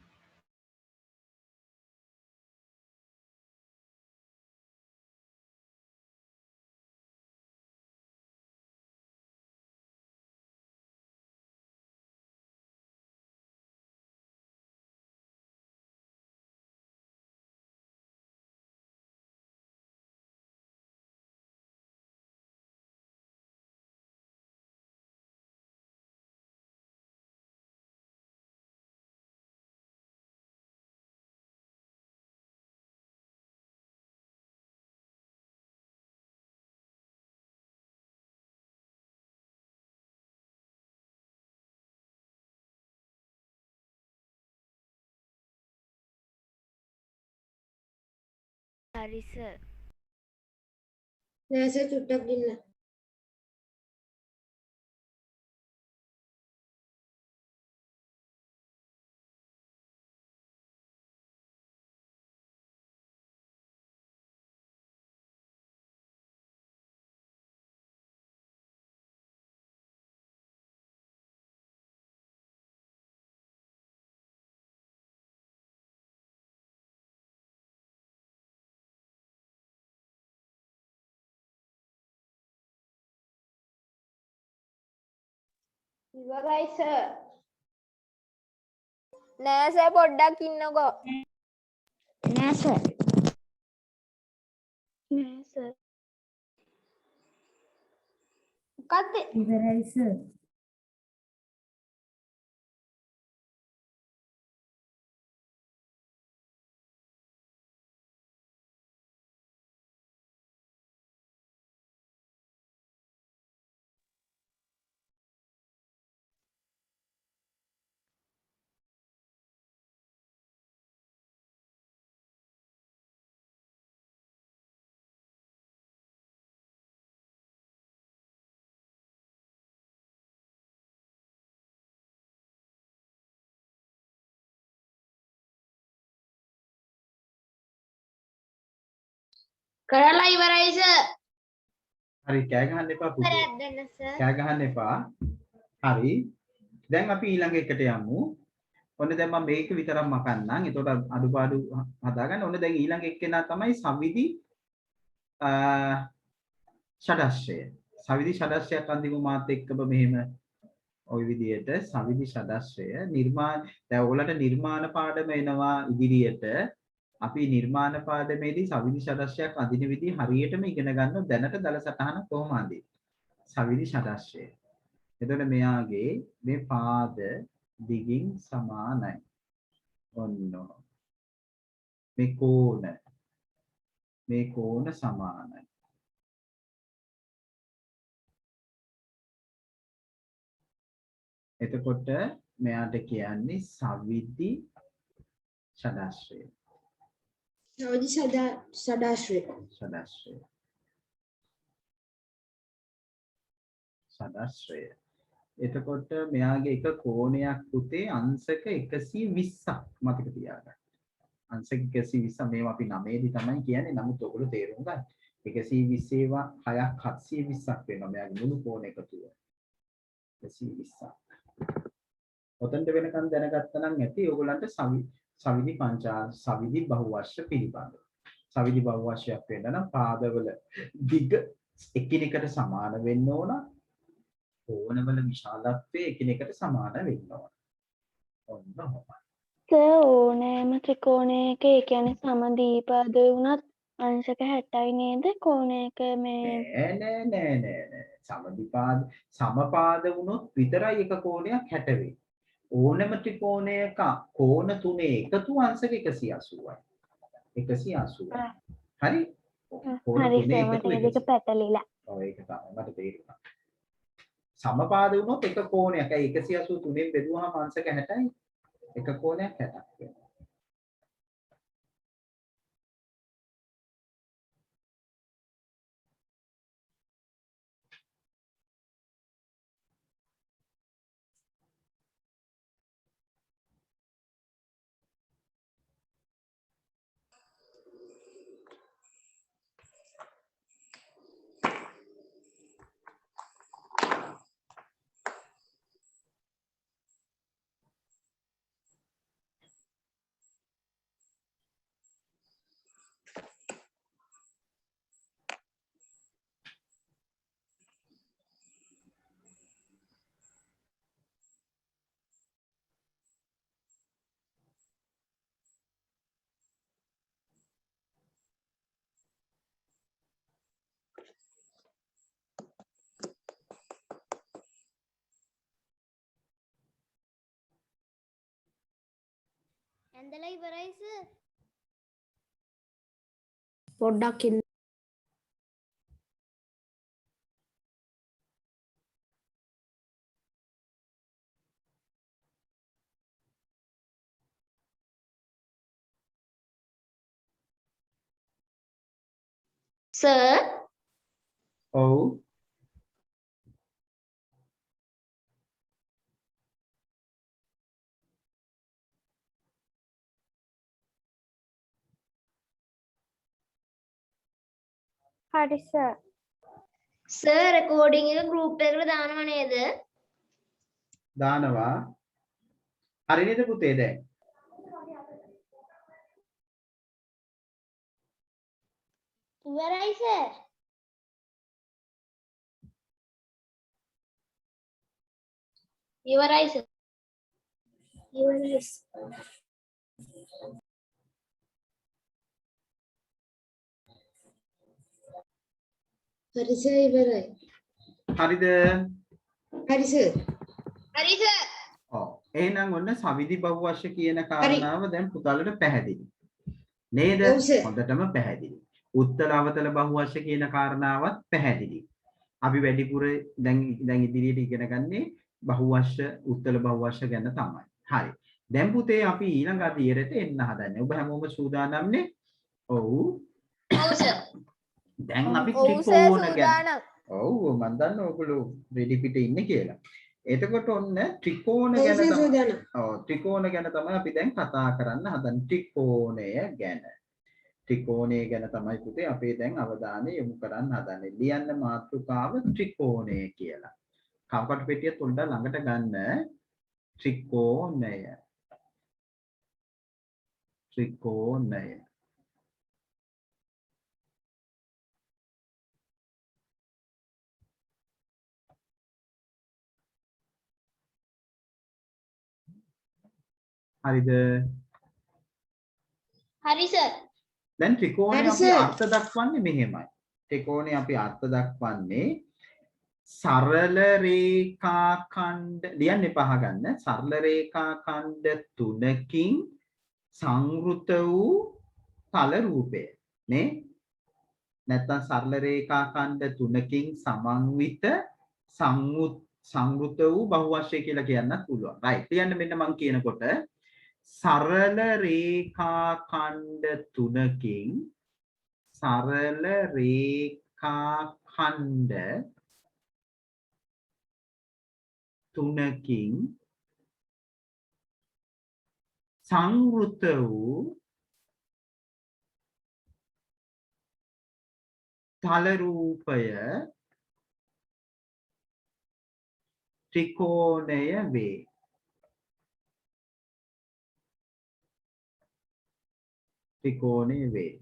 හරි සර්. නෑ සර් චුට්ටක් ඉන්න. ඉවරයි සර්. නෑ සර් පොඩ්ඩක් ඉන්නකෝ. නෑ සර්. නෑ සර්. මොකද්ද? ඉවරයි සර්. කරලා ඉවරයි සර්. හරි කෑ ගහන්න එපා පුතේ. දෙන්න සර්. කෑ ගහන්න එපා. හරි. දැන් අපි ඊළඟ එකට යමු. ඔන්න දැන් මම මේක විතරක් මකන්නම්. එතකොට අඩුපාඩු හදාගන්න. ඔන්න දැන් ඊළඟ එක්කෙනා තමයි සවිදි ෂඩශ්‍රය. සවිදි ෂඩශ්‍රයක් අන්තිම මාත් එක්කම මෙහෙම ওই විදිහට සවිදි ෂඩශ්‍රය දැන් ඔයගලට නිර්මාණ පාඩම එනවා ඉදිරියට. අපි නිර්මාණ පාඩමේදී සවිදි ෂඩශ්‍රයක් අඳින විදිහ හරියටම ඉගෙන ගන්න දැනට දල සටහන කොහොම අඳින්නේ. සවිදි ෂඩශ්‍රය. එතකොට මෙයාගේ මේ පාද දිගින් සමානයි. ඔන්න. මේ කෝණ සමානයි. එතකොට මෙයාට කියන්නේ සවිදි ෂඩශ්‍රය. සවිදි ෂඩාශ්‍රය. ෂඩශ්‍රය. එතකොට මෙයාගේ එක කෝණයක් පුතේ අංශක 120ක් මතක තියාගන්න. අංශක 120 මේවා අපි 9 දී තමයි කියන්නේ. නමුත් ඔයගොල්ලෝ තේරුම් ගන්න. 120 ඒවා 6ක් 720ක් වෙනවා. මෙයාගේ මුළු කෝණ එකතුව. 120ක්. ඔතනට වෙනකන් දැනගත්තා නම් ඇති ඔයගොල්ලන්ට සවිදි පංචාංශ සවිදි බහුවර්ෂ පිළිබඳ. සවිදි බහුවර්ෂයක් වෙන්න නම් පාදවල දිග එකිනෙකට සමාන වෙන්න ඕන. කෝණවල විශාලත්වය එකිනෙකට සමාන වෙන්න ඕන. ඔන්න ඔහොමයි. ඕනෑම ත්‍රිකෝණයක ඒ කියන්නේ සමදීපාද වුණත් අංශක 60යි නේද? කෝණයක මේ නෑ. සමපාද වුණොත් විතරයි එක කෝණයක් 60 වෙන්නේ. ඕනම ත්‍රිකෝණයක කෝණ තුනේ එකතු අංශක 180යි. 180යි. හරි? කෝණ හරි තුනේ සර් එකතු මට ඒක පැටලිලා. ඔව් ඒක තමයි මට තේරුණා. සමපාද වුණොත් එක කෝණයක් 183 බෙදුවාම අංශක 60යි. එක කෝණයක් 60ක් වෙනවා. ඇඳලා ඉවරයි සර්. පොඩ්ඩක් ඉන්න. සර් ඔව් හරි සර්. සර් රෙකෝඩින් එක ගෲප් එකකට දානව නේද? දානවා හරි නේද පුතේ දැන් ඉවරයි සර්. ඉවරයි සර්. ඉවරයි සර්. හරි සර් ඉවරයි. හරිද හරි සර්. හරි සර්. ඔව් එහෙනම් ඔන්න සවිදි බහුවශ්‍ය කියන කාරණාව දැන් පුතාලට පැහැදිලි නේද ඔව් සර්. හොඳටම පැහැදිලි උත්තර අවතල බහුවශ්‍ය කියන කාරණාවත් පැහැදිලි අපි වැඩිපුර දැන් ඉදිරියට ඉගෙන ගන්නේ බහුවශ්‍ය උත්තර බහුවශ්‍ය ගැන තමයි හරි දැන් පුතේ අපි ඊළඟ අදියරට එන්න හදන්නේ ඔබ හැමෝම සූදානම්නේ ඔව් ඔව් සර්. දැන් අපි ඔව් සර් ත්‍රිකෝණ ගැන සූදානම්. ඔව් මම දන්නවා ඔයගොල්ලෝ රෙඩි පිටේ ඉන්නේ කියලා. එතකොට ඔන්න ත්‍රිකෝණ ඔව් ගැන සර් තමයි සූදානම්. ඔව් ත්‍රිකෝණ ගැන තමයි අපි දැන් කතා කරන්න හදන්නේ ත්‍රිකෝණය ගැන. ත්‍රිකෝණය ගැන තමයි පුතේ අපි දැන් අවධානය යොමු කරන්න හදන්නේ. ලියන්න මාතෘකාව ත්‍රිකෝණය කියලා. කවකට පෙට්ටිය පොඩ්ඩක් ළඟට ගන්න. ත්‍රිකෝණය. ත්‍රිකෝණය. හරිද? හරි සර්. දැන් ත්‍රිකෝණේ හරි අපි සර්. අර්ථ දක්වන්නේ මෙහෙමයි. ත්‍රිකෝණේ අපි අර්ථ දක්වන්නේ සරල රේඛා ඛණ්ඩ ලියන්න එපා ගන්න. සරල රේඛා ඛණ්ඩ තුනකින් සංවෘත වූ තල රූපය. නේ? නැත්නම් සරල රේඛා ඛණ්ඩ තුනකින් සමන්විත සංවෘත වූ බහුවශ්‍ය කියලා කියන්නත් පුළුවන්. right. ලියන්න මෙන්න මම කියනකොට සරල රේඛා ඛණ්ඩ තුනකින් සරල රේඛා ඛණ්ඩ තුනකින් සංවෘත වූ තල රූපය ත්‍රිකෝණය වේ. ත්‍රිකෝණය වේ.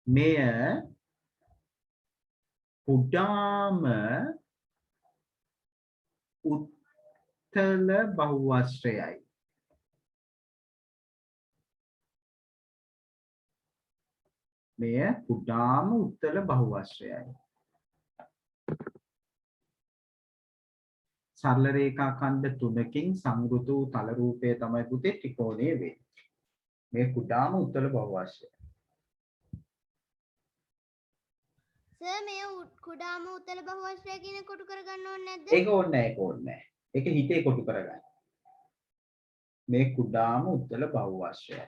මෙය කුඩාම උත්තල බහුවශ්‍රයයි. මෙය කුඩාම උත්තල බහුවශ්‍රයයි. සරල රේඛා ඛණ්ඩ තුනකින් සංවෘත වූ තල රූපය තමයි පුතේ ත්‍රිකෝණය වේ. මේ කුඩාම උත්තල බහුවශ්‍රයයි. සර් මේ කුඩාම උත්තල බහුවශ්‍රය කියන කොටු කරගන්න ඕනේ නැද්ද? ඒක ඕනේ නැහැ ඒක ඕනේ නැහැ. ඒක හිතේ කොටු කරගන්න. මේ කුඩාම උත්තල බහුවශ්‍රයයි.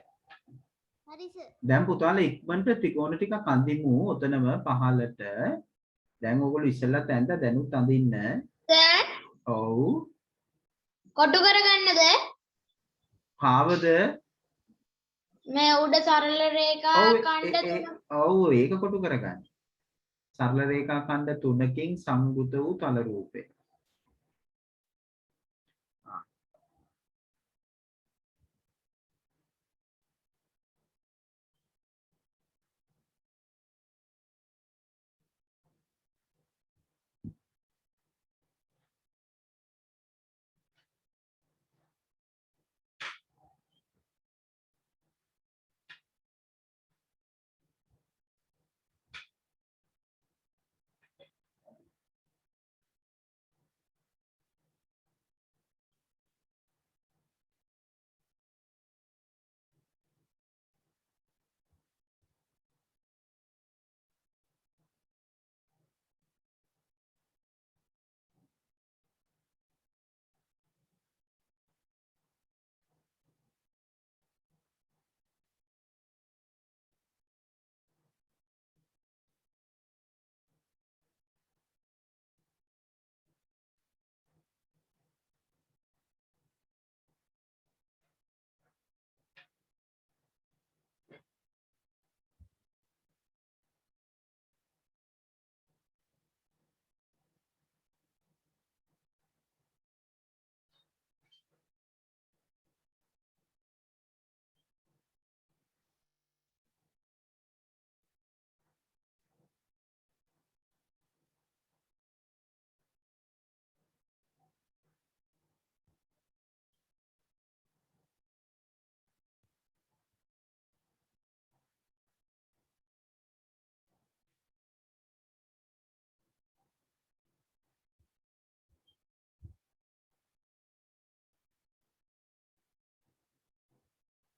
හරි සර්. දැන් පුතාලා ඉක්මනට ත්‍රිකෝණ ටික අඳිමු. ඔතනම පහළට. දැන් ඔයගොල්ලෝ ඉස්සෙල්ලා තැන්ද දැනුත් අඳින්න. සර් ඔව්. කොටු කරගන්නද? කාවද? මේ උඩ සරල රේඛා ඔව් ඛණ්ඩ තුන. ඔව් ඒක කොටු කරගන්න. සරල රේඛා ඛණ්ඩ තුනකින් සංවෘත වූ තල රූපය.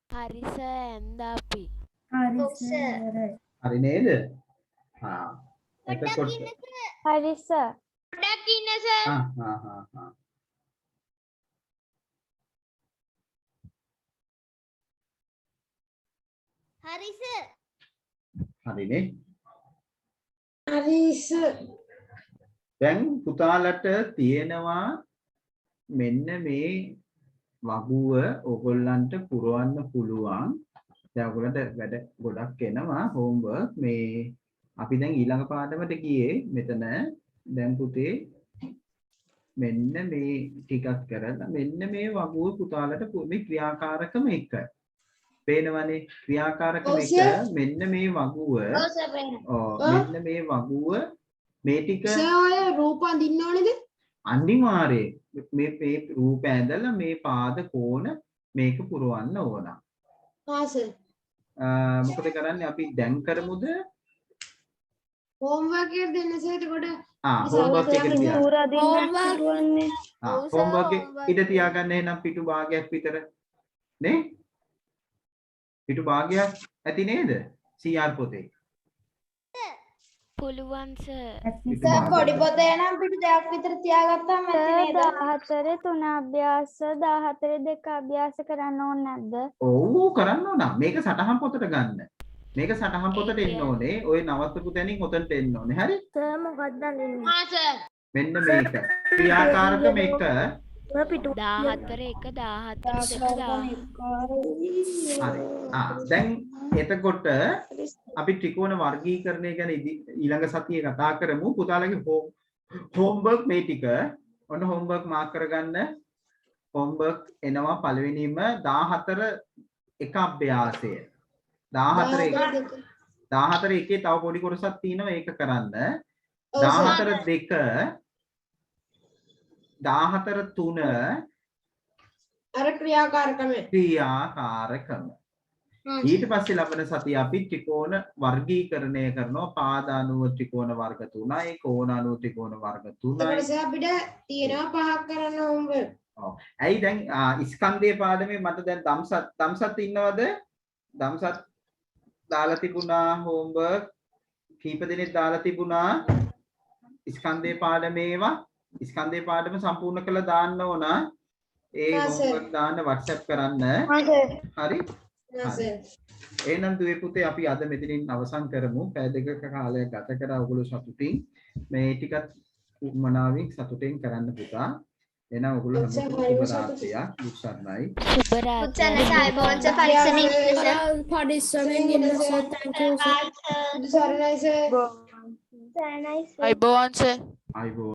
හරි සර් ඇන්දා අපි. හරි නේද? ආ එතකොට හරි සර්. ගොඩක් ඉන්න සර්. හරි සර්. හරිනේ. හරි සර්. දැන් පුතාලට තියෙනවා මෙන්න මේ වගුව ඕගොල්ලන්ට පුරවන්න පුළුවන්. දැන් ඔයගොල්ලන්ට වැඩ ගොඩක් එනවා හෝම්වර්ක්. මේ අපි දැන් ඊළඟ පාඩමට ගියේ මෙතන. දැන් පුතේ මෙන්න මේ ටිකක් කරලා මෙන්න මේ වගුව පුතාලට මේ ක්‍රියාකාරකම එක. පේනවනේ ක්‍රියාකාරකම එක මෙන්න මේ වගුව. මෙන්න මේ වගුව මේ ටික සර් ඔය රූප අඳින්න ඕනේද? අනිවාර්යයෙන් මේ රූප ඇඳලා මේ පාද කෝණ මේක පුරවන්න ඕන. සර්. මොකද කරන්නේ අපි දැන් කරමුද? හෝම්වර්ක් එක දෙන්න සර් එතකොට. හෝම්වර්ක් එක තියා. Homework. හෝම්වර්ක් එක ඉඳ තියාගන්න එහෙනම් පිටු භාගයක් විතර නේ? පිටු භාගයක් ඇති නේද? CR පොතේ. පුළුවන් සර්. සර් පොඩි පොතේ නම් පිටු දෙකක් විතර තියාගත්තාම ඇති නේද? 14 3 අභ්‍යාස 14 2 අභ්‍යාස කරන්න ඕනේ නැද්ද? ඔව් කරන්න ඕන. මේක සටහන් පොතට ගන්න. මේක සටහන් පොතට එන්න ඕනේ. ඔය නවත්තපු තැනින් ඔතනට එන්න ඕනේ. හරි? සර් මොකක්ද අඳින්නේ? හා සර්. මෙන්න මේක. ක්‍රියාකාරකම එක 14 14 1 14 හරි. දැන් එතකොට අපි ත්‍රිකෝණ වර්ගීකරණය ගැන ඊළඟ සතියේ කතා කරමු. පුතාලගේ හෝම්වර්ක් මේ ටික ඔන්න හෝම්වර්ක් මාක් කරගන්න. හෝම්වර්ක් එනවා පළවෙනිම 14 එක අභ්‍යාසය. 14 එකේ තව පොඩි කොටසක් තියෙනවා ඒක කරන්න. 14 2 14 3 අර ක්‍රියාකාරකම. ඊට පස්සේ ලබන සතිය අපි ත්‍රිකෝණ වර්ගීකරණය කරනවා. පාද අනුව ත්‍රිකෝණ වර්ග 3යි, කෝණ අනුව ත්‍රිකෝණ වර්ග 3යි. ඊට පස්සේ අපිට තියෙනවා පහක් කරන්න හෝම්වර්ක්. ඔව්. ඇයි දැන් ස්කන්ධයේ පාඩමේ මට දැන් දම්සත් ඉන්නවද? දම්සත් දාලා තිබුණා හෝම්වර්ක්. කීප දෙනෙක් දාලා තිබුණා. ස්කන්ධයේ පාඩමේවා ස්කන්ධයේ පාඩම සම්පූර්ණ කළා දාන්න ඕන. ඒ හෝම්වර්ක් දාන්න WhatsApp කරන්න. හරි? එහෙනම් දුවේ පුතේ අපි අද මෙතනින් අවසන් කරමු. පැය දෙකක කාලයක් ගත කරා ඔයගොල්ලෝ සතුටින්. මේ ටිකත් මනාවින් සතුටින් කරන්න පුතා. එහෙනම් ඔයගොල්ලෝ හැමෝටම සුබ රාත්‍රියක්. දුස්සන්නයි. සුබ රාත්‍රියක්. Participation in the sir. Thank you, sir. සරණයි සර්. අයිබෝවන් සර්. ආයිබෝ